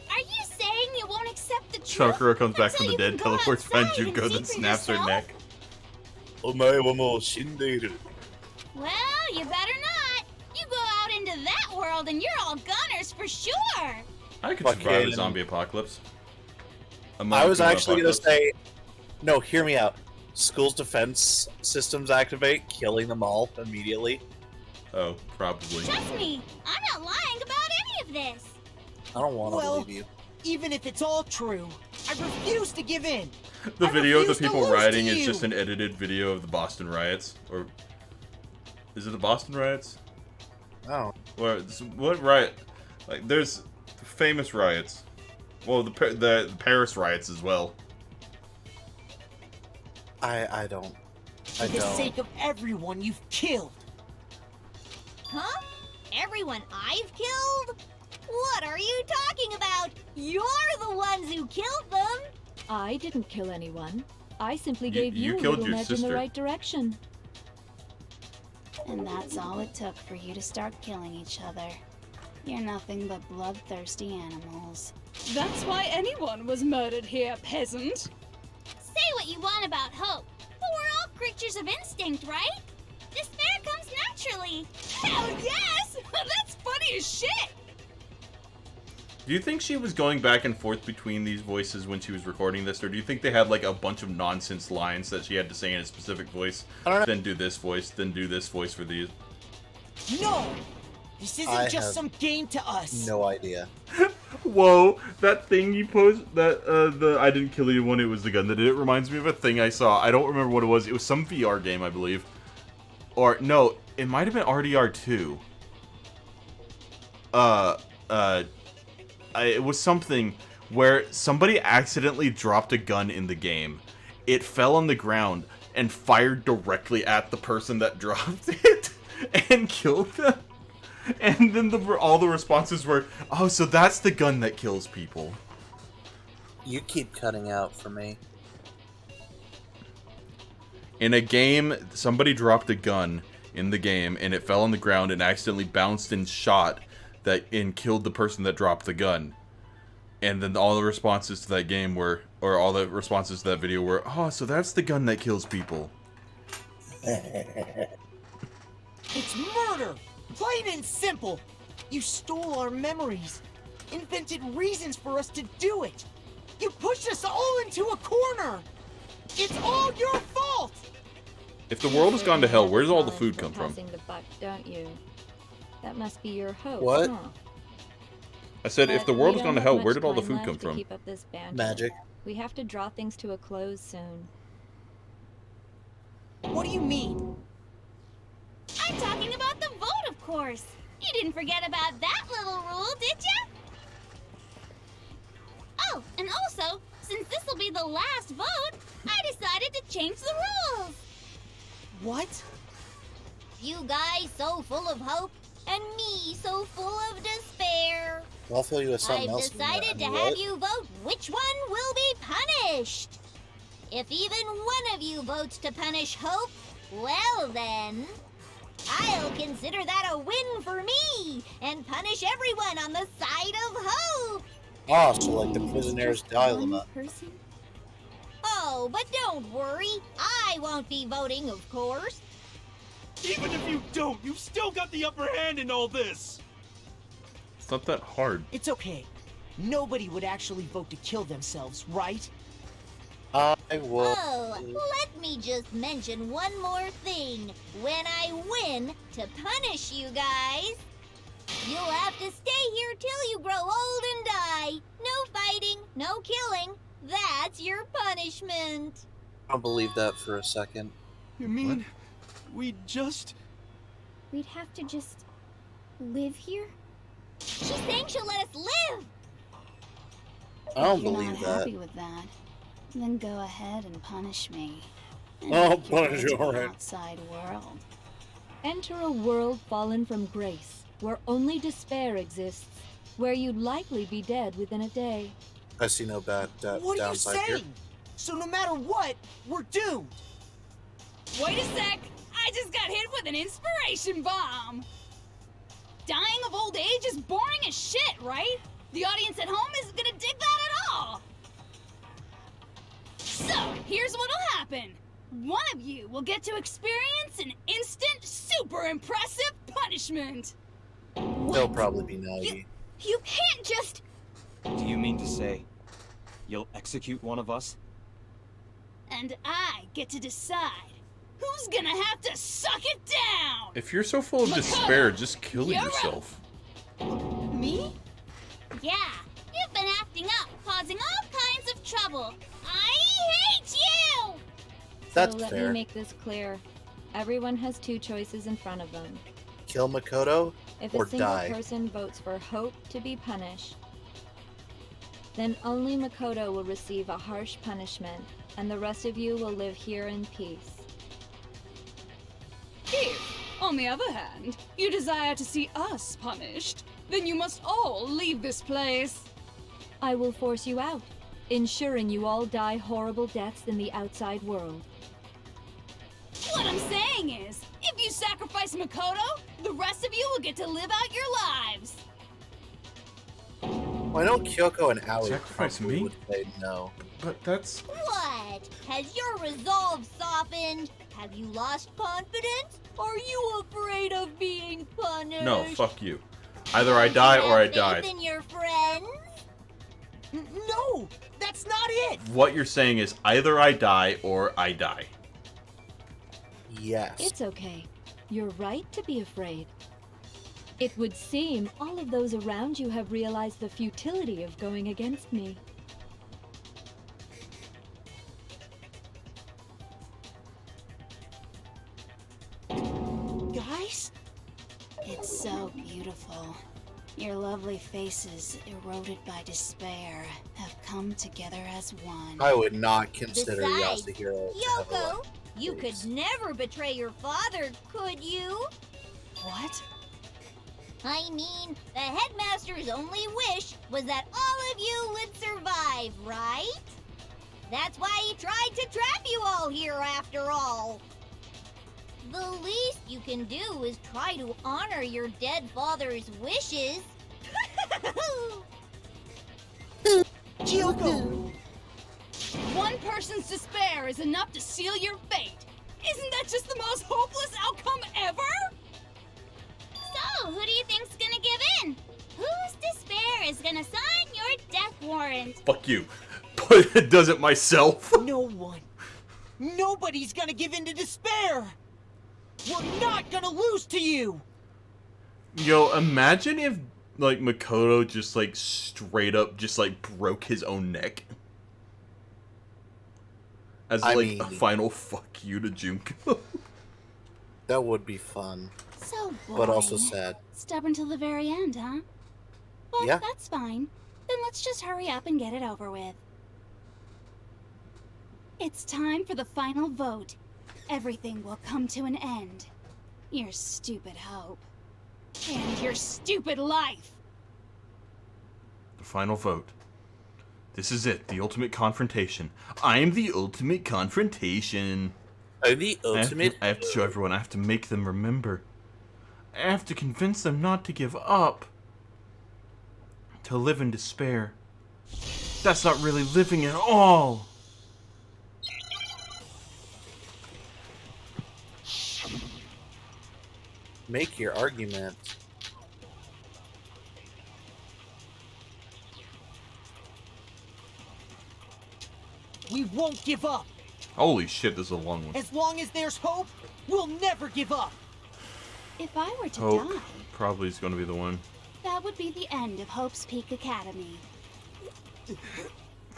Are you saying you won't accept the truth? Chakra comes back from the you dead, can go teleports behind outside and Junko, see then for snaps her yourself? neck. Omae wa mou shindeiru. Well, you better not. You go out into that world and you're all gunners for sure. I could survive a zombie apocalypse. I was actually going to say, no, hear me out. School's defense systems activate, killing them all immediately. Oh, probably. Trust me, I'm not lying about any of this. I don't want to Well, believe you. even if it's all true, I refuse to give in. The video of the refuse to people lose rioting to is you. just an edited video of the Boston riots, or is it the Boston riots? Oh, what riot? Like, there's famous riots. Well, the Paris riots as well. I don't. For the sake of everyone you've killed. Huh? Everyone I've killed? What are you talking about? You're the ones who killed them! I didn't kill anyone. I simply You- gave you you a killed little your nudge in sister. the right direction. And that's all it took for you to start killing each other. You're nothing but bloodthirsty animals. That's why anyone was murdered here, peasant. Say what you want about hope, but we're all creatures of instinct, right? Despair comes naturally. Hell yes! That's funny as shit! Do you think she was going back and forth between these voices when she was recording this, or do you think they had like a bunch of nonsense lines that she had to say in a specific voice? Then do this voice, then do this voice for these. No! This isn't I just have some game to us. No idea. Whoa, that thing you posed, that, the I didn't kill anyone, it was the gun that did it, reminds me of a thing I saw. I don't remember what it was. It was some VR game, I believe. Or, no, it might have been RDR2. It was something where somebody accidentally dropped a gun in the game. It fell on the ground and fired directly at the person that dropped it and killed them. And then all the responses were, "Oh, so that's the gun that kills people." You keep cutting out for me. In a game, somebody dropped a gun in the game, and it fell on the ground and accidentally bounced and shot and killed the person that dropped the gun. And then all the responses to that game were, or all the responses to that video were, "Oh, so that's the gun that kills people." It's murder! Plain and simple! You stole our memories, invented reasons for us to do it! You pushed us all into a corner! It's all your fault! If the world has gone to hell, where does all the food come from? Passing the buck, don't you? That must be your hope. What? Huh? I said, if But the world we has don't gone to have hell, much where did all the time food left come to from? Keep up this banter. Magic. We have to draw things to a close soon. What do you mean? I'm talking about the vote, of course. You didn't forget about that little rule, did ya? Oh, and also, since this will be the last vote, I decided to change the rules. What? You guys so full of hope, and me so full of despair. I'll fill you with something I've else. decided to What? have you vote which one will be punished. If even one of you votes to punish Hope, well then, I'll consider that a win for me and punish everyone on the side of Hope. Ah, so like the prisoner's dilemma. Person? Oh, but don't worry. I won't be voting, of course. Even if you don't, you've still got the upper hand in all this! It's not that hard. It's okay. Nobody would actually vote to kill themselves, right? I will. Oh, let me just mention one more thing. When I win, to punish you guys, you'll have to stay here till you grow old and die. No fighting, no killing. That's your punishment. I don't believe that for a second. You mean we just... We'd have to just live here? She's saying she'll let us live. I don't If you're believe not that. happy with that, then go ahead and punish me. And Oh, make your punish way you, to the alright. outside world. Enter a world fallen from grace, where only despair exists, where you'd likely be dead within a day. I see no bad What are you downside here. saying? So no matter what, we're doomed. Wait a sec! I just got hit with an inspiration bomb! Dying of old age is boring as shit, right? The audience at home isn't gonna dig that at all! So, here's what'll happen. One of you will get to experience an instant, super impressive punishment! They'll probably be naughty. You can't just... Do you mean to say you'll execute one of us? And I get to decide who's gonna have to suck it down! If you're so full of despair, just kill You're yourself. Me? Yeah, you've been acting up, causing all kinds of trouble. I hate you! That's so let fair. me make this clear. Everyone has two choices in front of them. Kill Makoto If or a single die. person votes for Hope to be punished, then only Makoto will receive a harsh punishment, and the rest of you will live here in peace. If, on the other hand, you desire to see us punished, then you must all leave this place. I will force you out, ensuring you all die horrible deaths in the outside world. What I'm saying is, if you sacrifice Makoto, the rest of you will get to live out your lives. Well, I know Kyoko and Aoi Sacrifice probably me? would say no. But that's... What? Has your resolve softened? Have you lost confidence? Are you afraid of being punished? No, fuck you. Either I die or I Have die. faith in your friends? No, that's not it. What you're saying is either I die or I die. Yes. It's okay. You're right to be afraid. It would seem all of those around you have realized the futility of going against me. Guys? It's so beautiful. Your lovely faces, eroded by despair, have come together as one. I would not consider Besides, Yasuhiro to have a Kyoko, life. you could never betray your father, could you? What? I mean, the headmaster's only wish was that all of you would survive, right? That's why he tried to trap you all here after all. The least you can do is try to honor your dead father's wishes. Kyoko! One person's despair is enough to seal your fate. Isn't that just the most hopeless outcome ever? So, who do you think's gonna give in? Whose despair is gonna sign your death warrant? Fuck you. But it does it myself. No one. Nobody's gonna give in to despair. We're not gonna lose to you. Yo, imagine if, like, Makoto just, like, straight up just, like, broke his own neck. As, I like, mean- a final fuck you to Junko. That would be fun. So boring. But also sad. Stubborn till the very end, huh? Well, Yeah. that's fine. Then let's just hurry up and get it over with. It's time for the final vote. Everything will come to an end. Your stupid hope. And your stupid life. The final vote. This is it, the ultimate confrontation. I'm the ultimate confrontation. The ultimate. I have to show everyone. I have to make them remember. I have to convince them not to give up. To live in despair. That's not really living at all. Make your argument. We won't give up. Holy shit, this is a long one. As long as there's hope, we'll never give up. If I were to Hope die, probably is going to be the one. that would be the end of Hope's Peak Academy.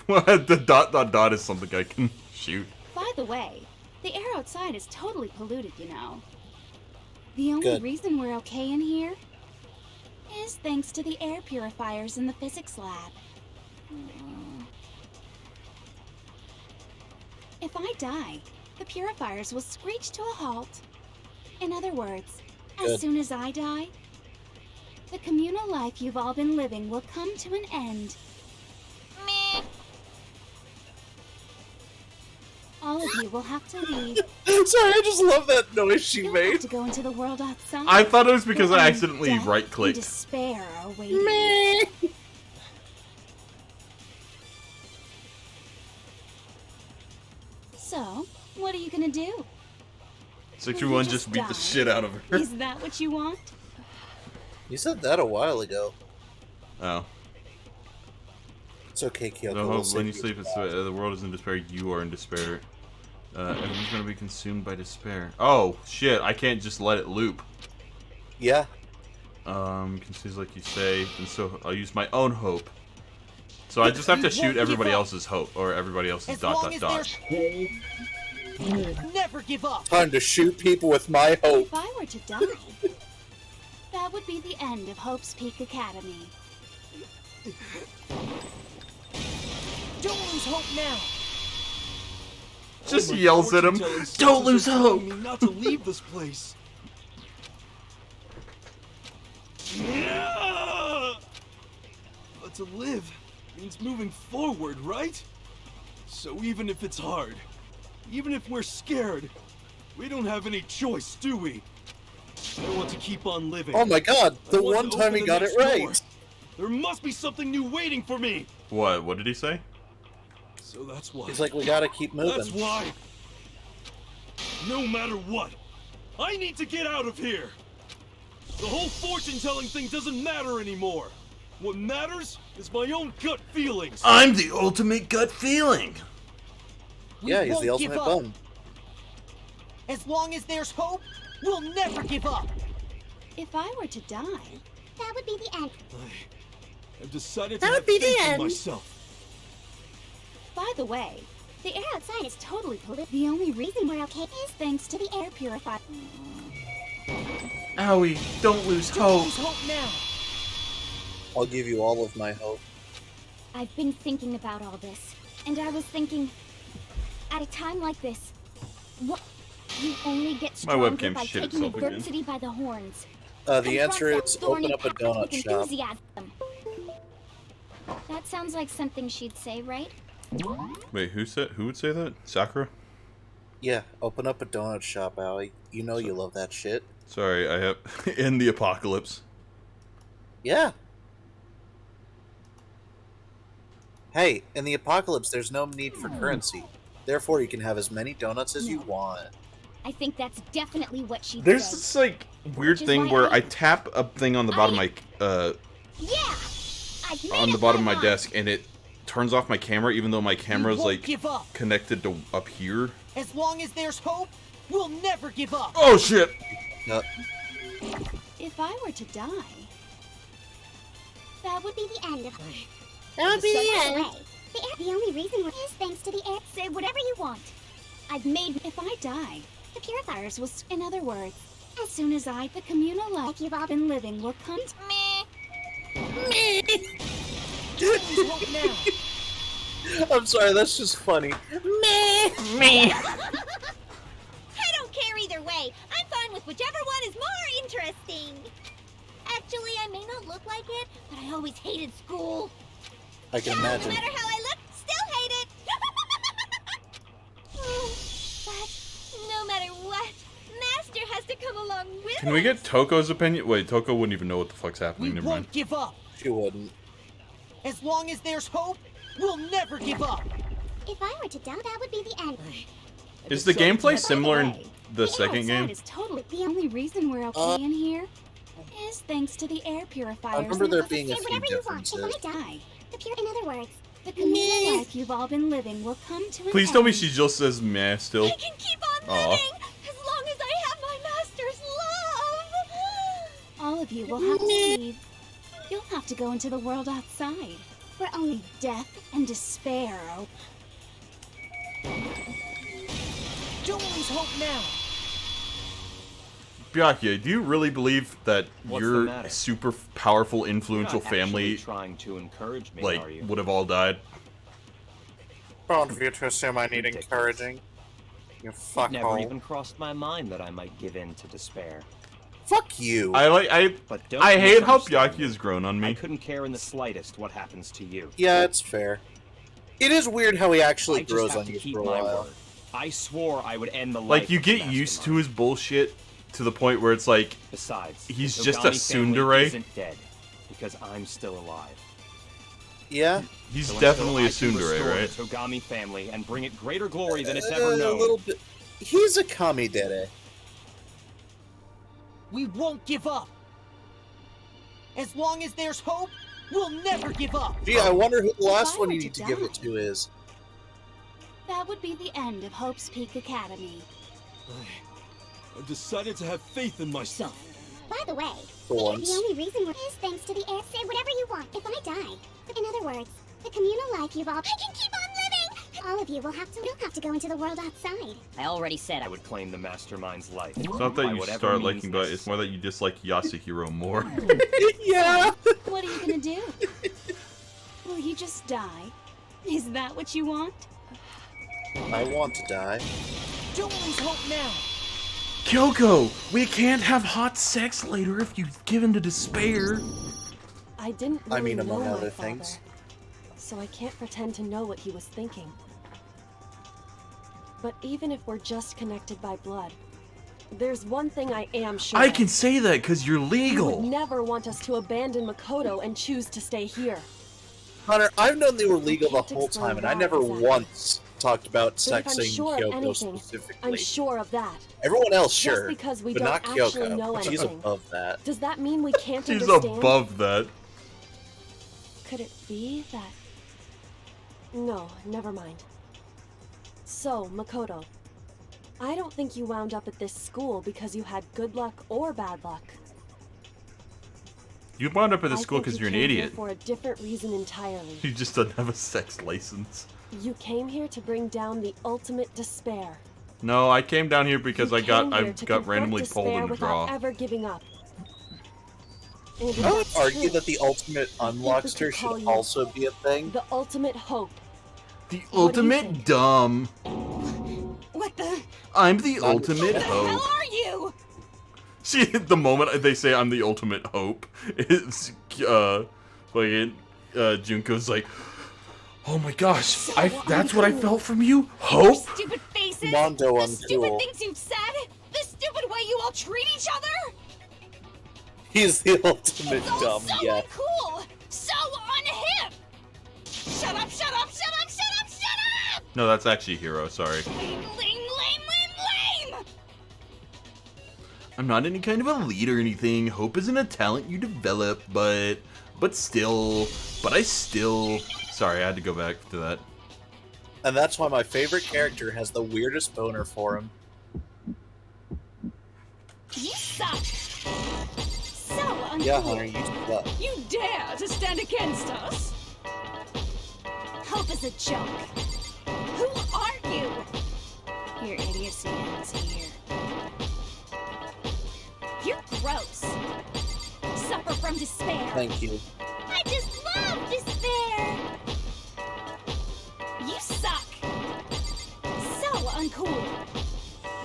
What? The ... is something I can shoot. By the way, the air outside is totally polluted, you know. The only Good. reason we're okay in here is thanks to the air purifiers in the physics lab. If I die, the purifiers will screech to a halt. In other words, Good. as soon as I die, the communal life you've all been living will come to an end. Meh. All of you will have to leave. Sorry, I just love that noise she You'll made. have to go into the world outside. I thought it was because where I only accidentally death and right-clicked. despair are waiting. So, what are you gonna do? 61 just beat the shit out of her. Is that what you want? You said that a while ago. Oh. It's okay, Kyoko. No, we'll when you save sleep, it's, the world is in despair. You are in despair. Everyone's gonna be consumed by despair. Oh shit! I can't just let it loop. Yeah. Consumes like you say, and so I'll use my own hope. So I just have to shoot everybody else's hope or everybody else's ... Never give up. Time to shoot people with my hope. If I were to die, that would be the end of Hope's Peak Academy. Don't lose hope now. Just yells at him. Don't lose hope. Me not to leave this place. Yeah! But to live means moving forward, right? So even if it's hard, even if we're scared, we don't have any choice, do we? I want to keep on living. Oh my god, the I want one to time open he the got it next right. door. There must be something new waiting for me. What? What did he say? So that's why. He's like, we gotta keep moving. That's why. No matter what, I need to get out of here. The whole fortune-telling thing doesn't matter anymore. What matters is my own gut feelings. I'm the ultimate gut feeling. Yeah, he's the won't give ultimate up. bum. As long as there's hope, we'll never give up. If I were to die, That would be the end. I've decided That to would have be the faith in end. myself. by the way, The air outside is totally polluted. the only reason We're okay is thanks to the air purifier. Owie, don't lose Don't hope. lose hope now. I'll give you all of my hope. I've been thinking about all this, and I was thinking, at a time like this, what you only get My stronger webcam by shit taking itself again. adversity by the horns. The Confront answer that is thorny open up a path donut with shop. enthusiasm. That sounds like something she'd say, right? Wait, who would say that? Sakura? Yeah, open up a donut shop, Allie. You know you love that shit. Sorry, I have in the apocalypse. Yeah. Hey, in the apocalypse, there's no need for currency. Therefore, you can have as many donuts as you want. I think that's definitely what she There's said. this like weird Which is thing why where I- I tap a thing on the bottom of my Yeah! I've made on the up bottom of my my mind. desk, and it turns off my camera, even though my camera's won't like give up. connected to up here. As long as there's hope, we'll never give up. Oh shit! If I were to die, That would be the end of That would be the By end. way, the only reason is thanks to the air. Say whatever you want. I've made. if I die, The purifiers will. in other words, as soon as the communal life you've all been living will come to Meh. Don't lose hope now. I'm sorry, that's just funny. Meh. Meh. I don't care either way. I'm fine with whichever one is more interesting. Actually, I may not look like it, but I always hated school. I can No imagine. matter how I look, still hate it. But no matter what, Master has to come along with Can we us. get Toko's opinion? Wait, Toko wouldn't even know what the fuck's happening. We Never mind. won't give up. She wouldn't. As long as there's hope, we'll never give up. If I were to die, that would be the end. Is the gameplay similar in the second outside game? is totally the only reason we're okay in here is thanks to the air purifiers. I remember there being a Say few whatever you want. differences. If I die, in other words, The communal life you've all been living will come to an Please tell me end. she just says meh still. I can keep on Aw. living as long as I have my master's love. All of you will have to leave. You'll have to go into the world outside, where only death and despair are. Don't lose hope now. Byakuya, do you really believe that What's the your matter? super powerful, You're influential not actually family, trying to encourage me, like, are you? would have all died? Bound of you to assume I need Ridiculous. encouraging. You It never fuckhole. even crossed my mind that I might give in to despair. Fuck you. But don't I hate how misunderstand me. Byakuya's grown on I me. couldn't care in the slightest what happens to you. Yeah, it's fair. It is weird how he actually I just grows have on to you keep for a my while. word. I swore I would end the life Like, you of the get used to mastermind. his bullshit to the point where it's like, Besides, he's the just a Togami family tsundere. isn't dead because I'm still alive. Yeah? He's So definitely a until I can tsundere, restore right? The Togami family and bring it greater glory than it's ever known. A little bit. He's a kamidere. We won't give up. As long as there's hope, we'll never give up. Gee, I wonder who the If last I one were you to need to give it die. to is. That would be the end of Hope's Peak Academy. I've decided to have faith in myself. By the way, For the once. only reason we're is thanks to the air. Say whatever you want if I die. In other words, the communal life you've all. I can keep on living. All of you will have to go into the world outside. I already said I would claim the mastermind's life. It's not that by you whatever start means liking, but it's more that you dislike Yasuhiro more. Yeah. What are you gonna do? Will you just die? Is that what you want? I want to die. Don't lose hope now. Kyoko, we can't have hot sex later if you give in to despair. I didn't really I mean, know among my other father, things. so I can't pretend to know what he was thinking. But even if we're just connected by blood, there's one thing I am sure I of. can say that because you're He would legal. never want us to abandon Makoto and choose to stay here. Hunter, I've known they were legal the can't whole explain time, and I why never exactly. once talked about But if I'm sexing sure of Kyoko anything, specifically. I'm sure of that. Everyone else, Just sure, because we but don't not actually Kyoko. know She's anything. above that. Does that mean we can't She's understand? above that. Could it be that... No, never mind. So, Makoto, I don't think you wound up at this school because you had good luck or bad luck. You wound up at I this school think because you you're an came here idiot. for a different reason entirely. You just don't have a sex license. You came here to bring down the ultimate despair. No, I came down here because You I came here got to confront randomly pulled despair in a without draw. ever giving up. And if I would that's argue true, that the ultimate I think we unlockster could call should you also be a thing. the ultimate hope. The What do you ultimate think? dumb. What the? I'm the ultimate The hell hope. are you? See, the moment they say I'm the ultimate hope, it's Junko's like, oh my gosh, that's what I felt from you? Hope? Stupid faces. Mondo the uncool. stupid things you've said. The stupid way you all treat each other. He's the ultimate It's all dumb, so yeah. uncool. So unhip. Shut up! Shut up! Shut up! Shut up! Shut up! No, that's actually Hero, sorry. Lame! Lame! Lame! Lame! Lame! I'm not any kind of a lead or anything. Hope isn't a talent you develop, but I still. Sorry, I had to go back to that. And that's why my favorite character has the weirdest boner for him. You suck. So uncool. Yeah, Hunter, you suck. You dare to stand against us? Hope is a joke. Who are you? Your idiocy ends here. You're gross. Suffer from despair. Thank you. I just love despair. You suck. So uncool.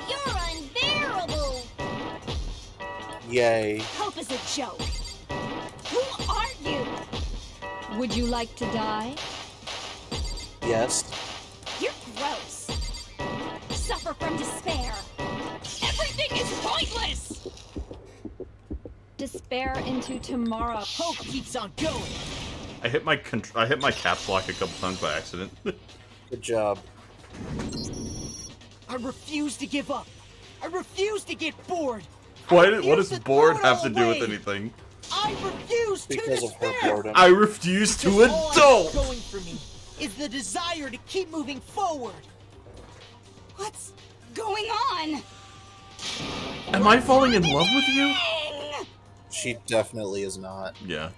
You're unbearable. Yay. Hope is a joke. Who are you? Would you like to die? Yes. You're gross. Suffer from despair. Everything is pointless. Despair into tomorrow. Hope keeps on going. I hit my caps lock a couple times by accident. Good job. I refuse to give up. I refuse to get bored. What refuse does to bored throw it have all to do with away. anything? I refuse to Because of her despair. boredom. I refuse to Because all I have adult! going for me is the desire to keep moving forward. What's going on? Am I falling in love with you? She definitely is not. Yeah.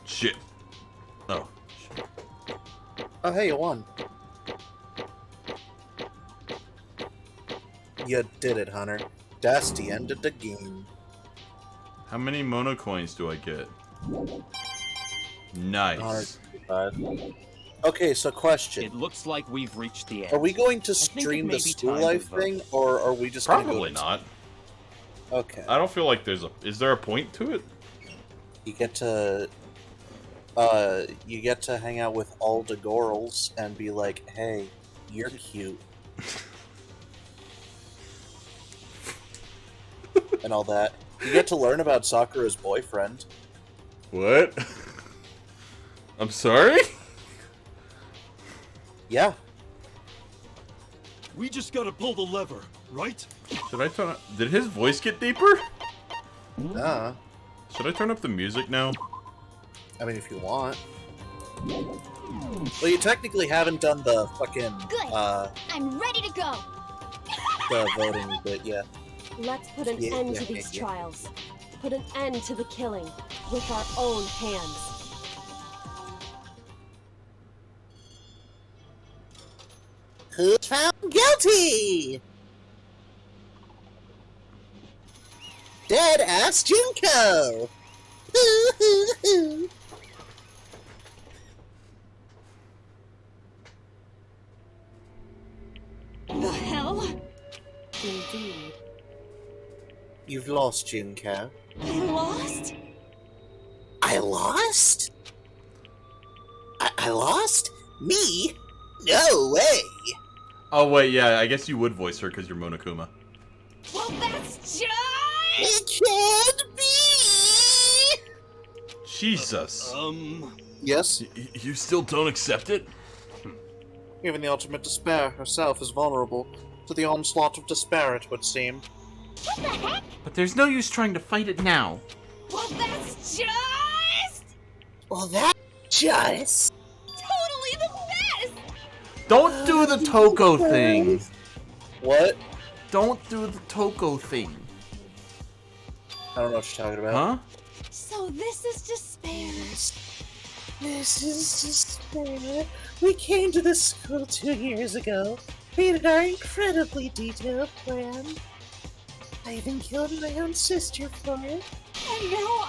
Shit. Oh. Oh, hey, you won. You did it, Hunter. That's the end of the game. How many mono coins do I get? Nice. Okay, so question. It looks like we've reached the end. Are we going to I think it stream may the be school time to life vote. thing, or are we just going to go Probably to... not. Okay. I don't feel like there's a... Is there a point to it? You get to... you get to hang out with all the girls and be like, hey, you're cute. And all that. You get to learn about Sakura's boyfriend. What? I'm sorry? Yeah. We just gotta pull the lever, right? Should I turn up... Did his voice get deeper? Nah. Should I turn up the music now? I mean, if you want. Well, you technically haven't done the fucking, Good. I'm ready to go. the voting bit yet. Let's put an end to these trials. Put an end to the killing with our own hands. Who's found guilty? Dead ass Junko. The hell? Indeed. You've lost, Junko. I lost? I lost? I lost? Me? No way. Oh, wait, yeah, I guess you would voice her because you're Monokuma. Well, that's just... It can't be! Jesus. Yes? You still don't accept it? Even the ultimate despair herself is vulnerable to the onslaught of despair, it would seem. What the heck? But there's no use trying to fight it now. Well, that's just... Well, that's just... totally the best! Don't do the Toko thing. What? Don't do the Toko thing. I don't know what you're talking about. Huh? So this is despair. This is despair. We came to this school 2 years ago. We had our incredibly detailed plan. I even killed my own sister for it. And now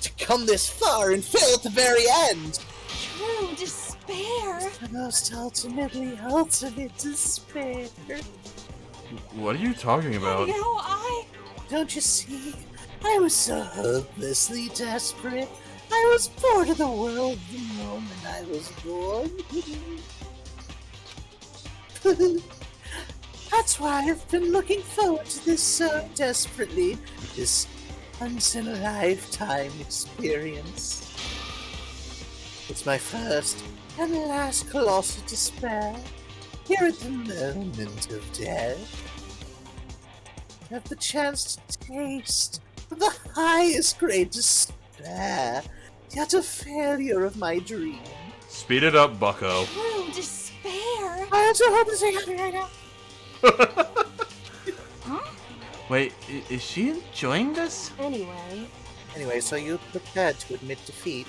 To come this far and fail at the very end! true despair. The most ultimately ultimate despair. What are you talking about? Now Don't you see? I was so hopelessly desperate. I was bored of the world the moment I was born. That's why I've been looking forward to this so desperately. This once-in-a-lifetime experience. It's my first and last colossal despair. Here at the moment of death. I have the chance to taste the highest grade despair, the utter failure of my dream. Speed it up, bucko. true despair. I'm so hopelessly happy right now. Wait, is she enjoying this? Anyway, so you prepared to admit defeat?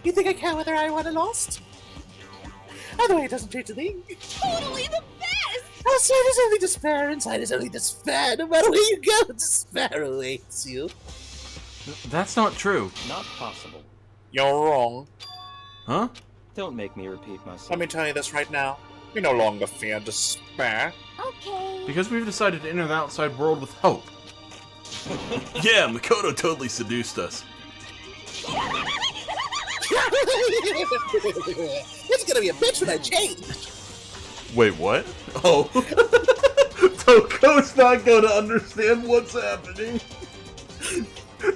You think I care whether I won or lost? Either way, it doesn't change a thing. Totally the best! Outside is only despair, inside is only despair. No matter where you go, despair awaits you. That's not true. Not possible. You're wrong. Huh? Don't make me repeat myself. Let me tell you this right now. We no longer fear despair. Okay. Because we've decided to enter the outside world with hope. Yeah, Makoto totally seduced us. It's gonna be a bitch when I change. Wait, what? Oh. Toko's not gonna understand what's happening.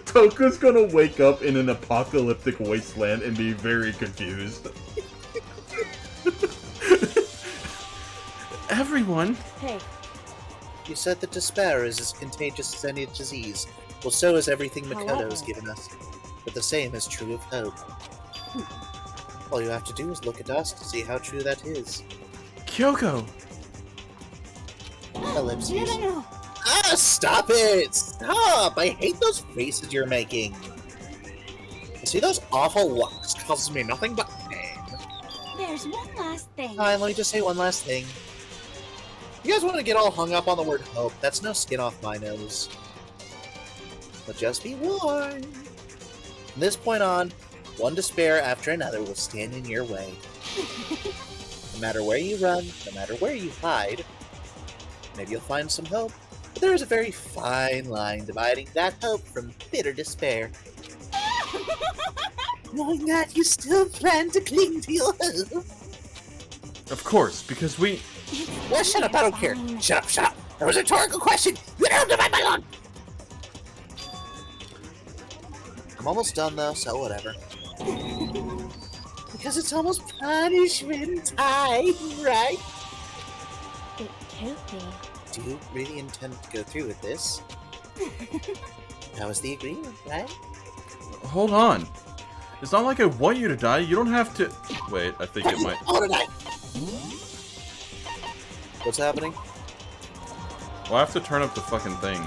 Toko's gonna wake up in an apocalyptic wasteland and be very confused. Everyone! Hey. You said that despair is as contagious as any disease. Well, so is everything However- Makoto's given us. But the same is true of hope. All you have to do is look at us to see how true that is. Kyoko! Ellipses. No. Ah, stop it! Stop! I hate those faces you're making. See those awful looks causes me nothing but pain. There's one last thing. Fine, let me just say one last thing. You guys want to get all hung up on the word hope? That's no skin off my nose. But just be warned. From this point on, one despair after another will stand in your way. No matter where you run, no matter where you hide, maybe you'll find some hope. But there is a very fine line dividing that hope from bitter despair. Knowing that, you still plan to cling to your hope. Of course, because we... Well, shut up, I don't care. Shut up. That was a rhetorical question. You don't divide my lawn. I'm almost done, though, so whatever. Because it's almost punishment time, right? It can't be. Do you really intend to go through with this? That was the agreement, right? Hold on. It's not like I want you to die. You don't have to... Wait, I think it might... I want to die. What's happening? Well, I have to turn up the fucking thing.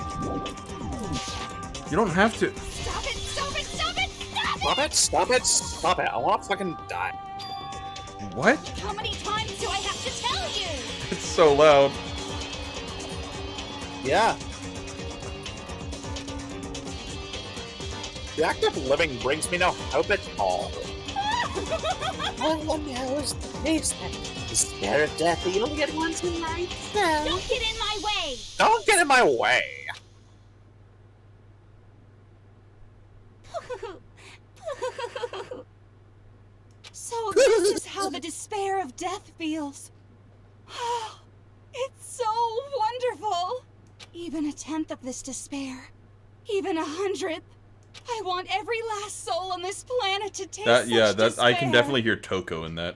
You don't have to... Stop it! Stop it! Stop it! Stop it! Stop it! Stop it! Stop it! I want to fucking die. What? How many times do I have to tell you? It's so loud. Yeah. The act of living brings me no hope at all. All one knows is that despair of death that you only get once in life. Don't get in my way! Don't get in my way! So this is how the despair of death feels. It's so wonderful. Even a tenth of this despair, even 100th. I want every last soul on this planet to taste That, yeah, such that I can despair. definitely hear Toko in that.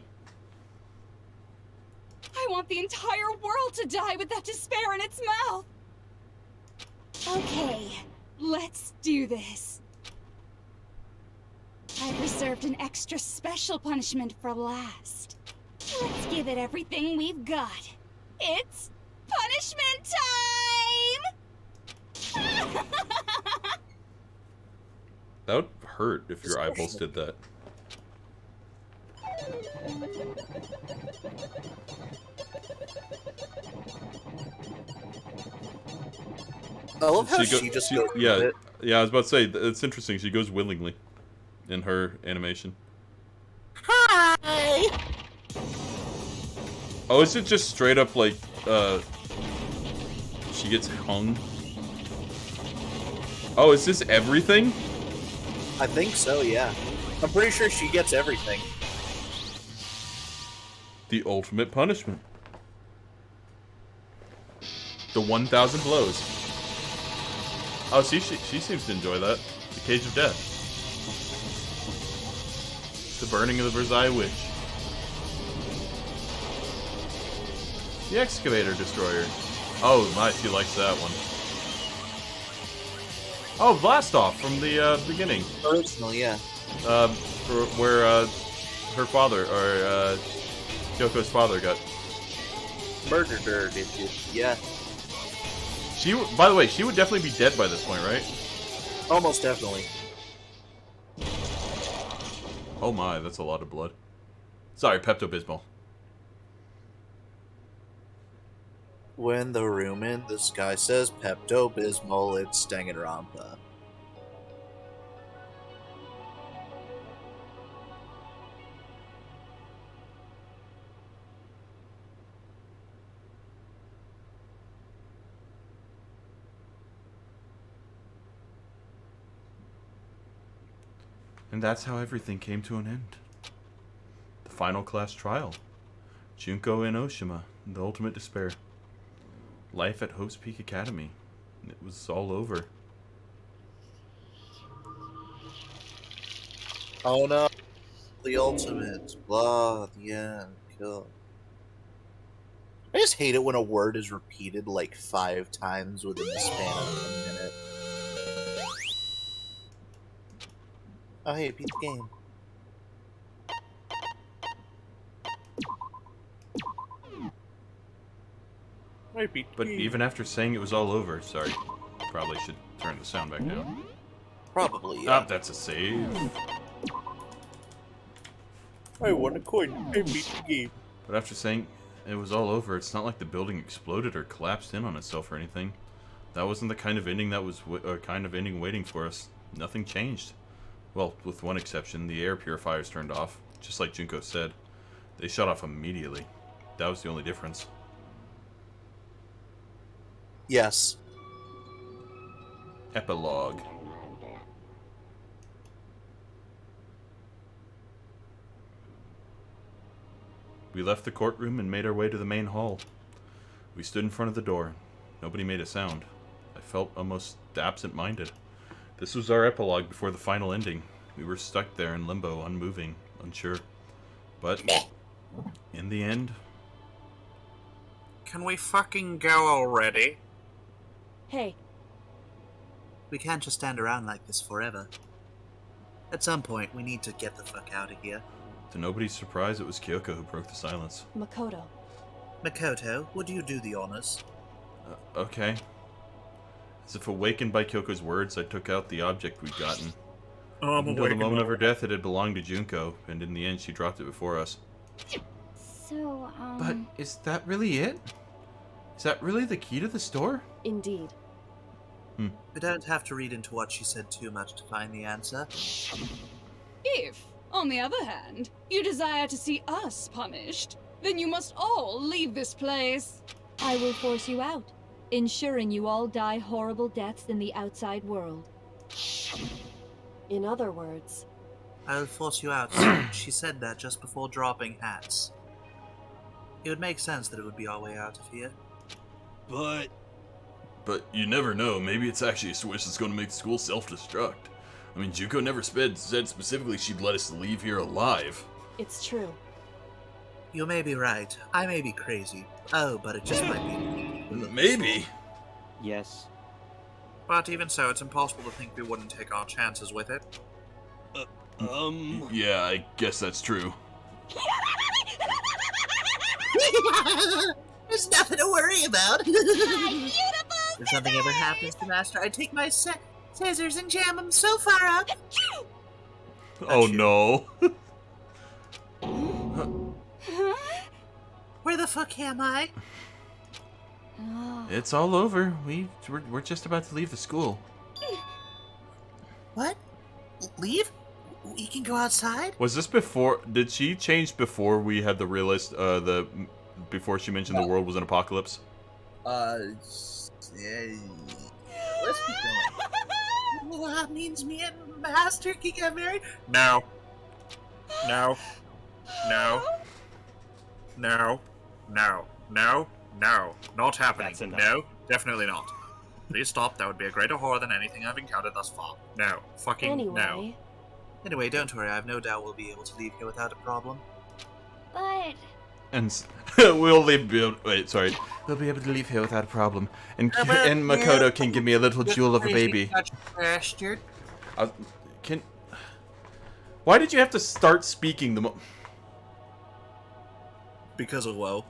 I want the entire world to die with that despair in its mouth. Okay, let's do this. I've reserved an extra special punishment for last. Let's give it everything we've got. It's punishment time! That would hurt if your eyeballs did that. I love how she just goes yeah, with it. yeah, I was about to say, it's interesting. She goes willingly in her animation. Hi! Oh, is it just straight up like, she gets hung? Oh, is this everything? I think so, yeah. I'm pretty sure she gets everything. The ultimate punishment. The 1,000 blows. Oh, see, she seems to enjoy that. The Cage of Death. The burning of the Versailles Witch. The Excavator Destroyer. Oh, my, she likes that one. Oh, Blast Off from the beginning. Original, yeah. Where her father, or Kyoko's father, got murdered her. Yeah. She, by the way, she would definitely be dead by this point, right? Almost definitely. Oh my, that's a lot of blood. Sorry, Pepto-Bismol. When the room in the sky says Pepto-Bismol, it's Danganronpa. And that's how everything came to an end. The final class trial. Junko and Oshima, the ultimate despair. Life at Hope's Peak Academy. It was all over. Oh no. The ultimate. Blah, the end. Kill. I just hate it when a word is repeated like 5 times within the span of a minute. Oh, hey, beat the game. But even after saying it was all over, sorry, probably should turn the sound back down. Probably, yeah. Ah, that's a save. I won a coin. I beat the game. But after saying it was all over, it's not like the building exploded or collapsed in on itself or anything. That wasn't the kind of ending that was waiting for us. Nothing changed. Well, with one exception, the air purifiers turned off, just like Junko said. They shut off immediately. That was the only difference. Yes. Epilogue. We left the courtroom and made our way to the main hall. We stood in front of the door. Nobody made a sound. I felt almost absent-minded. This was our epilogue before the final ending. We were stuck there in limbo, unmoving, unsure. But, in the end... Can we fucking go already? Hey. We can't just stand around like this forever. At some point, we need to get the fuck out of here. To nobody's surprise, it was Kyoko who broke the silence. Makoto. Makoto, would you do the honors? Okay. As if awakened by Kyoko's words, I took out the object we'd gotten. Until the moment of her death, it had belonged to Junko, and in the end, she dropped it before us. So, But is that really it? Is that really the key to the store? Indeed. We don't have to read into what she said too much to find the answer. If, on the other hand, you desire to see us punished, then you must all leave this place. I will force you out, ensuring you all die horrible deaths in the outside world. In other words... I will force you out. She said that just before dropping hats. It would make sense that it would be our way out of here. But you never know. Maybe it's actually a switch that's going to make the school self-destruct. I mean, Junko never said specifically she'd let us leave here alive. It's true. You may be right. I may be crazy. Oh, but it just might be. Maybe. Yes. But even so, it's impossible to think we wouldn't take our chances with it. Yeah, I guess that's true. There's nothing to worry about. If something ever happens to Master, I take my scissors and jam them so far up. Oh no. Where the fuck am I? It's all over. We're just about to leave the school. What? Leave? We can go outside? Was this before? Did she change before we had the realist? Before she mentioned the world was an apocalypse. Yeah. Let's keep going. Well, that means me and Master can get married? No. No. No. No. No. No. No. Not happening. No. Definitely not. Please stop. That would be a greater horror than anything I've encountered thus far. No. Fucking no. Anyway, don't worry. I have no doubt we'll be able to leave here without a problem. But... And we'll be able to leave here without a problem. And Makoto can give me a little jewel of a baby. Bastard. Why did you have to start speaking Because of woe.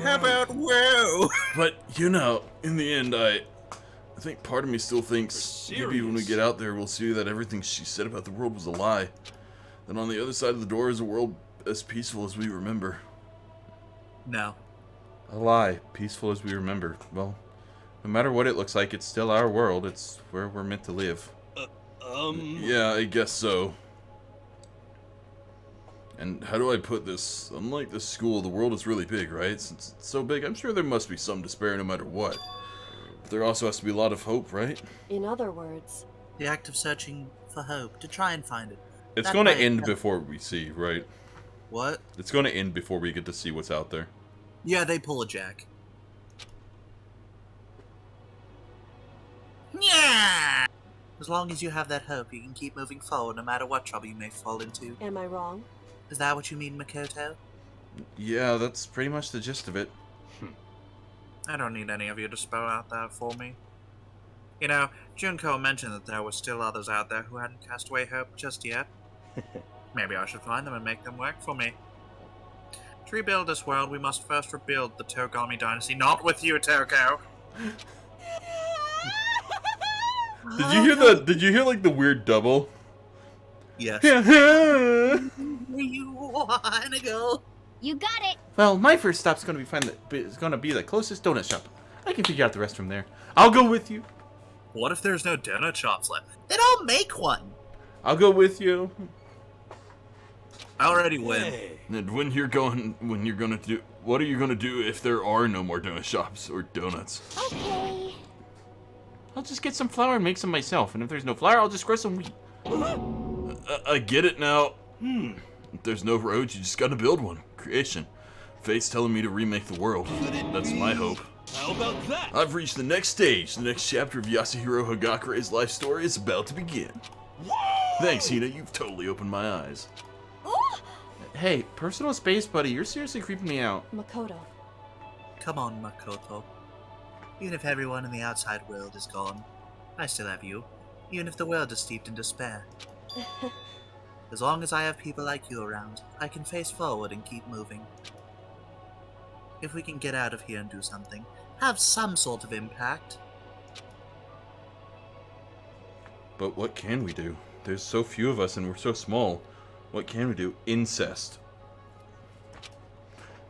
How about woe? But, in the end, I think part of me still thinks maybe when we get out there, we'll see that everything she said about the world was a lie. Then on the other side of the door is a world as peaceful as we remember. No. A lie. Peaceful as we remember. Well, no matter what it looks like, it's still our world. It's where we're meant to live. Yeah, I guess so. And how do I put this? Unlike the school, the world is really big, right? Since it's so big, I'm sure there must be some despair no matter what. But there also has to be a lot of hope, right? In other words... The act of searching for hope, to try and find it. It's going to end before we see, right? What? It's going to end before we get to see what's out there. Yeah, they pull a jack. Yeah. As long as you have that hope, you can keep moving forward no matter what trouble you may fall into. Am I wrong? Is that what you mean, Makoto? Yeah, that's pretty much the gist of it. I don't need any of you to spell out that for me. You know, Junko mentioned that there were still others out there who hadn't cast away hope just yet. Maybe I should find them and make them work for me. To rebuild this world, we must first rebuild the Togami dynasty. Not with you, Toko! Did you hear the? Did you hear like the weird double? Yes. Well, You wanna go? You got it. my first stop's gonna be the closest donut shop. I can figure out the rest from there. I'll go with you. What if there's no donut shops left? Then I'll make one! I'll go with you. I already win. And when you're gonna do, what are you gonna do if there are no more donut shops or donuts? Okay. I'll just get some flour and make some myself. And if there's no flour, I'll just grow some wheat. I get it now. If there's no roads, you just gotta build one. Creation. Fate's telling me to remake the world. That's my hope. How about that? I've reached the next stage. The next chapter of Yasuhiro Hagakure's life story is about to begin. Thanks, Hina. You've totally opened my eyes. Hey, personal space buddy, you're seriously creeping me out. Makoto. Come on, Makoto. Even if everyone in the outside world is gone, I still have you. Even if the world is steeped in despair. As long as I have people like you around, I can face forward and keep moving. If we can get out of here and do something, have some sort of impact. But what can we do? There's so few of us and we're so small. What can we do? Incest.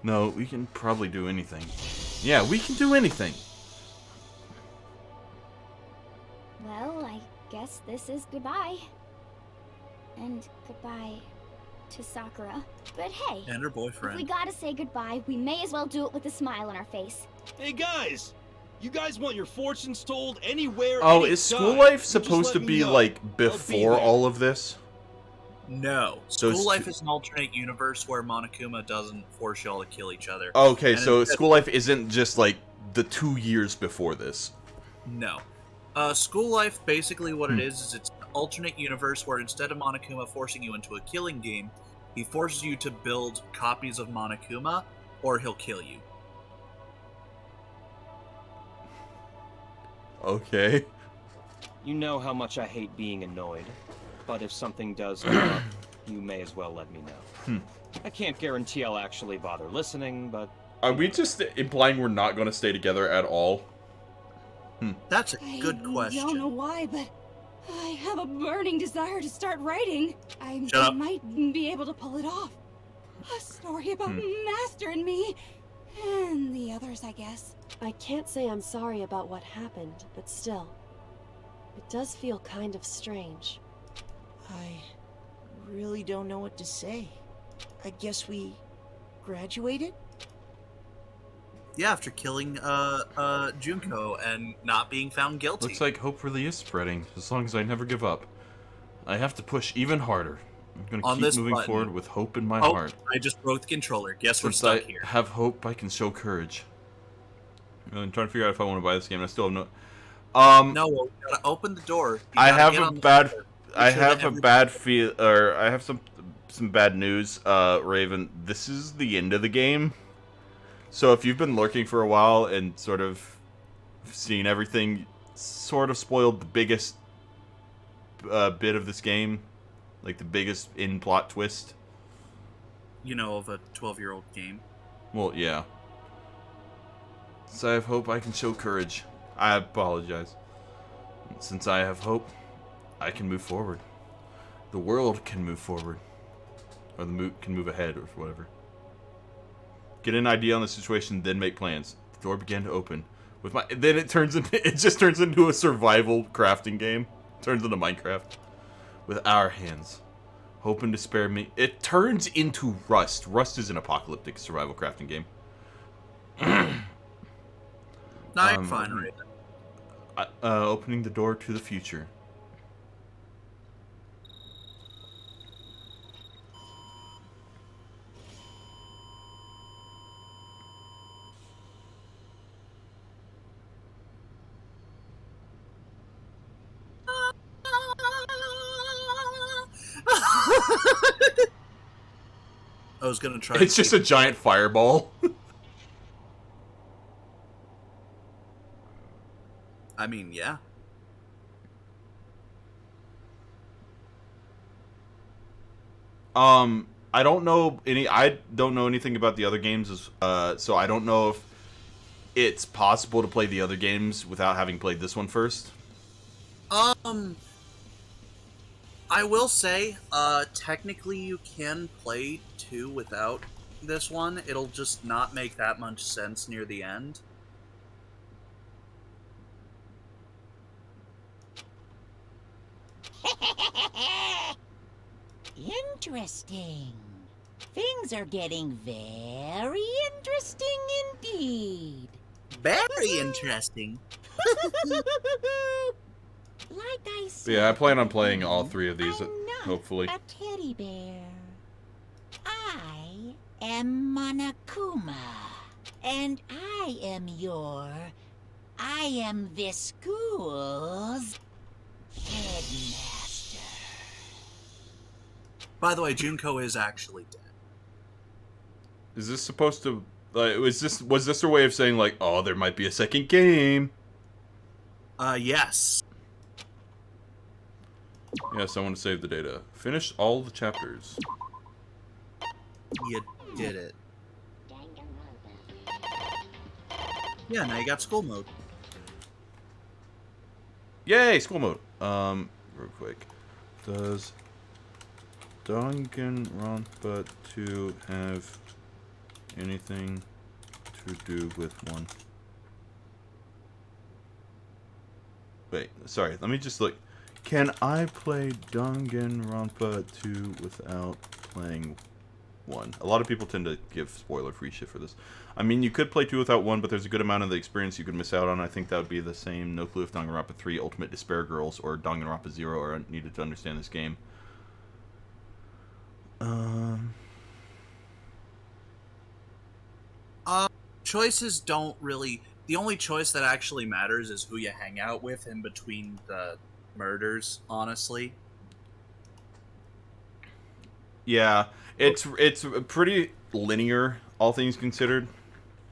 No, we can probably do anything. Yeah, we can do anything. Well, I guess this is goodbye. And goodbye to Sakura. But hey, And her if boyfriend. we gotta say goodbye, we may as well do it with a smile on our face. Hey guys! You guys want your fortunes told anywhere, Oh, anytime. is school life Just supposed let to me be know. like before there. all of this? No. So School life is an alternate universe where Monokuma doesn't force y'all to kill each other. Okay, And so instead- school life isn't just like the 2 years before this. No. School life, basically what it is it's an alternate universe where instead of Monokuma forcing you into a killing game, he forces you to build copies of Monokuma, or he'll kill you. Okay. You know how much I hate being annoyed, but if something does come up, you may as well let me know. I can't guarantee I'll actually bother listening, but... Are we just implying we're not going to stay together at all? That's a good I question. don't know why, but I have a burning desire to start writing. I Shut up. might be able to pull it off. A story about Master and me, and the others, I guess. I can't say I'm sorry about what happened, but still. It does feel kind of strange. I really don't know what to say. I guess we graduated? Yeah, after killing Junko and not being found guilty. Looks like hope really is spreading, as long as I never give up. I have to push even harder. I'm going On to keep this moving button. forward with hope in my Oh, heart. I just broke the controller. Guess we're Since stuck I here. have hope, I can show courage. I'm trying to figure out if I want to buy this game, and I still have no... No, well, we gotta open the door. You I gotta have get a on the bad... door. I Make sure have that a everybody- bad feel... Or, I have some bad news, Raven. This is the end of the game. So if you've been lurking for a while and sort of seen everything, sort of spoiled the biggest bit of this game. Like the biggest in-plot twist. You know, of a 12-year-old game. Well, yeah. So I have hope I can show courage. I apologize. Since I have hope, I can move forward. The world can move forward. Or can move ahead, or whatever. Get an idea on the situation, then make plans. The door began to open. Then it just turns into a survival crafting game. Turns into Minecraft. With our hands. Hope and despair it turns into Rust. Rust is an apocalyptic survival crafting game. No, you're fine, right? Opening the door to the future. I was gonna try. It's just a giant fireball. I mean, yeah. I don't know anything about the other games, so I don't know if it's possible to play the other games without having played this one first. I will say, technically you can play 2 without this one. It'll just not make that much sense near the end. Interesting. Things are getting very interesting indeed. Very interesting. Like I said, Yeah, I plan on playing all 3 of these, hopefully. a teddy bear. I am Monokuma, and I am this school's headmaster. By the way, Junko is actually dead. Is this supposed to... was this their way of saying, like, oh, there might be a second game? Yes. Yes, I want to save the data. Finish all the chapters. You did it. Yeah, now you got school mode. Yay, school mode. Real quick. Does Danganronpa 2 have anything to do with 1? Wait, sorry, let me just look. Can I play Danganronpa 2 without playing 1? A lot of people tend to give spoiler-free shit for this. I mean, you could play 2 without 1, but there's a good amount of the experience you could miss out on. I think that would be the same. No clue if Danganronpa 3 Ultimate Despair Girls or Danganronpa 0 are needed to understand this game. Choices don't really... The only choice that actually matters is who you hang out with in between the murders, honestly. Yeah, it's pretty linear, all things considered.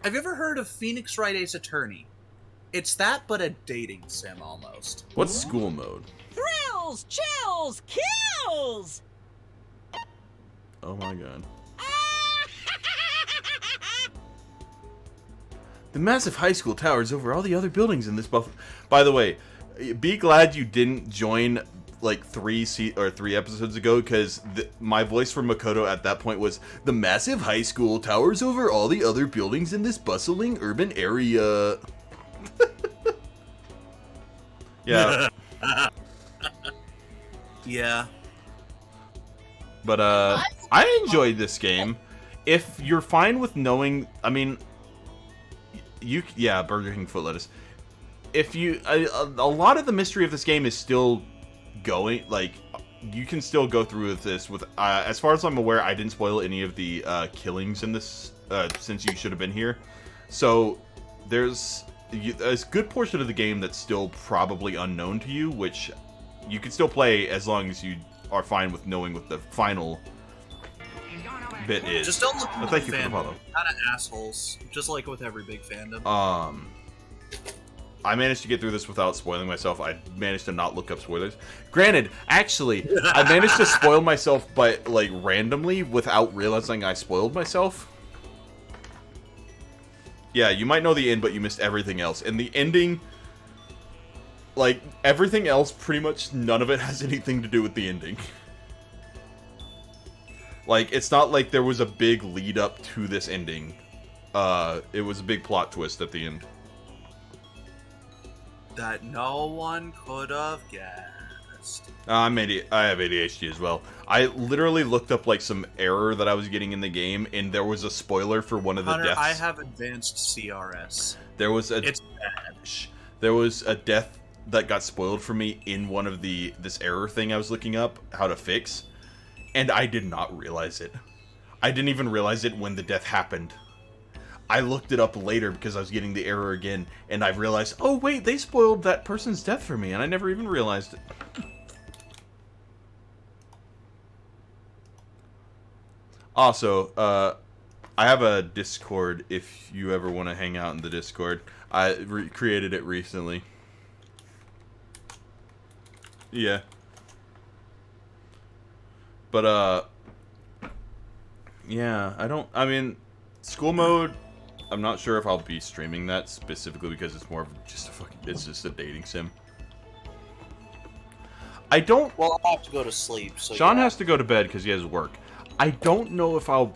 Have you ever heard of Phoenix Wright Ace Attorney? It's that, but a dating sim, almost. What's school mode? Thrills, chills, kills! Oh my god. The massive high school towers over all the other buildings in this buff. By the way, be glad you didn't join like 3 episodes ago, because my voice for Makoto at that point was, the massive high school towers over all the other buildings in this bustling urban area. Yeah. Yeah. But I enjoyed this game. If you're fine with knowing, I mean, yeah, Burger King foot lettuce. If you, a lot of the mystery of this game is still going, like, you can still go through with this with, as far as I'm aware, I didn't spoil any of the killings in this, since you should have been here. So, there's a good portion of the game that's still probably unknown to you, which you can still play as long as you are fine with knowing what the final bit is. Just don't look at thank you the for the follow. Kind of assholes, just like with every big fandom. I managed to get through this without spoiling myself. I managed to not look up spoilers. Granted, actually, I managed to spoil myself by, like, randomly without realizing I spoiled myself. Yeah, you might know the end, but you missed everything else. And the ending, like, everything else, pretty much none of it has anything to do with the ending. Like, it's not like there was a big lead up to this ending. It was a big plot twist at the end. That no one could have guessed. I have ADHD as well. I literally looked up, like, some error that I was getting in the game, and there was a spoiler for one of the Hunter, deaths. I have advanced CRS. There was a... It's bad. There was a death that got spoiled for me in one of this error thing I was looking up, how to fix, and I did not realize it. I didn't even realize it when the death happened. I looked it up later because I was getting the error again, and I realized, oh wait, they spoiled that person's death for me, and I never even realized it. Also, I have a Discord if you ever want to hang out in the Discord. I created it recently. Yeah. But, Yeah, I mean, school mode, I'm not sure if I'll be streaming that specifically because it's more of just it's just a dating sim. I don't... Well, I'll have to go to sleep, so Sean yeah. has to go to bed because he has work. I don't know if I'll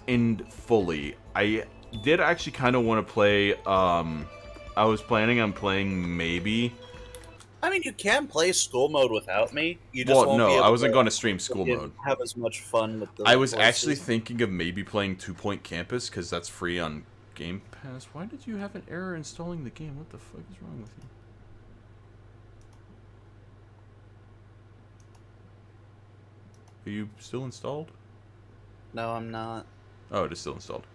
end fully. I did actually kind of want to play, I was planning on playing maybe... I mean, you can play school mode without me. You just Well, won't be no, I able wasn't to going to stream school mode. have as much fun with the I was voices. actually thinking of maybe playing 2 Point Campus, because that's free on Game Pass. Why did you have an error installing the game? What the fuck is wrong with you? Are you still installed? No, I'm not. Oh, it is still installed.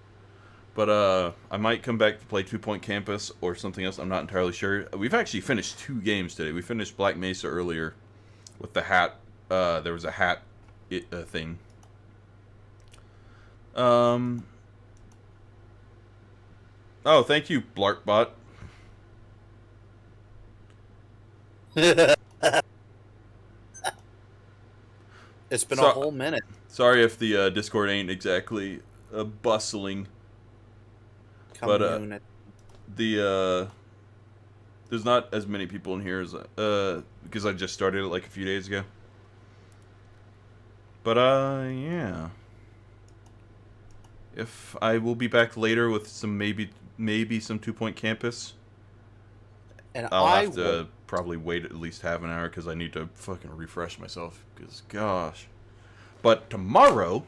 But, I might come back to play 2 Point Campus or something else. I'm not entirely sure. We've actually finished 2 games today. We finished Black Mesa earlier with the hat. There was a hat thing. Oh, thank you, Blarkbot. It's been a whole minute. Sorry if the Discord ain't exactly bustling. But there's not as many people in here as because I just started it like a few days ago. But yeah. If I will be back later with some maybe some 2 Point Campus. And I'll have to probably wait at least half an hour because I need to fucking refresh myself. Because gosh. But tomorrow,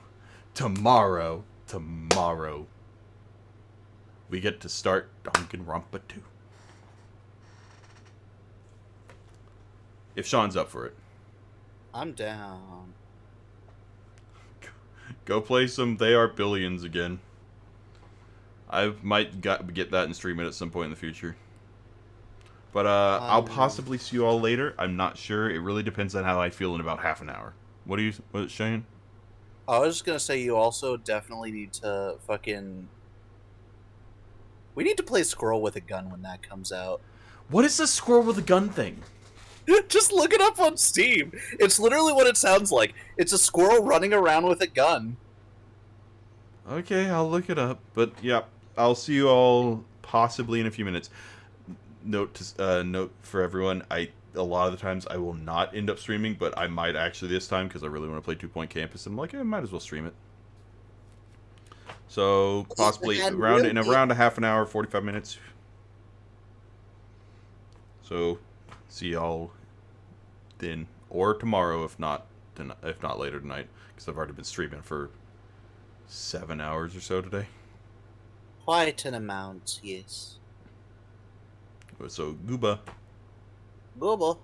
we get to start Danganronpa 2. If Sean's up for it. I'm down. Go play some They Are Billions again. I might get that and stream it at some point in the future. But I'll possibly see you all later. I'm not sure. It really depends on how I feel in about half an hour. What Shane? I was just gonna say you also definitely need to fucking... We need to play Squirrel with a Gun when that comes out. What is the Squirrel with a Gun thing? Just look it up on Steam. It's literally what it sounds like. It's a squirrel running around with a gun. Okay, I'll look it up. But yeah, I'll see you all possibly in a few minutes. Note for everyone, a lot of the times I will not end up streaming, but I might actually this time because I really want to play 2 Point Campus. And I'm like, I might as well stream it. So possibly in around a half an hour, 45 minutes. So see y'all then, or tomorrow if not later tonight, because I've already been streaming for 7 hours or so today. Quite an amount, yes. So gooba. Gooba.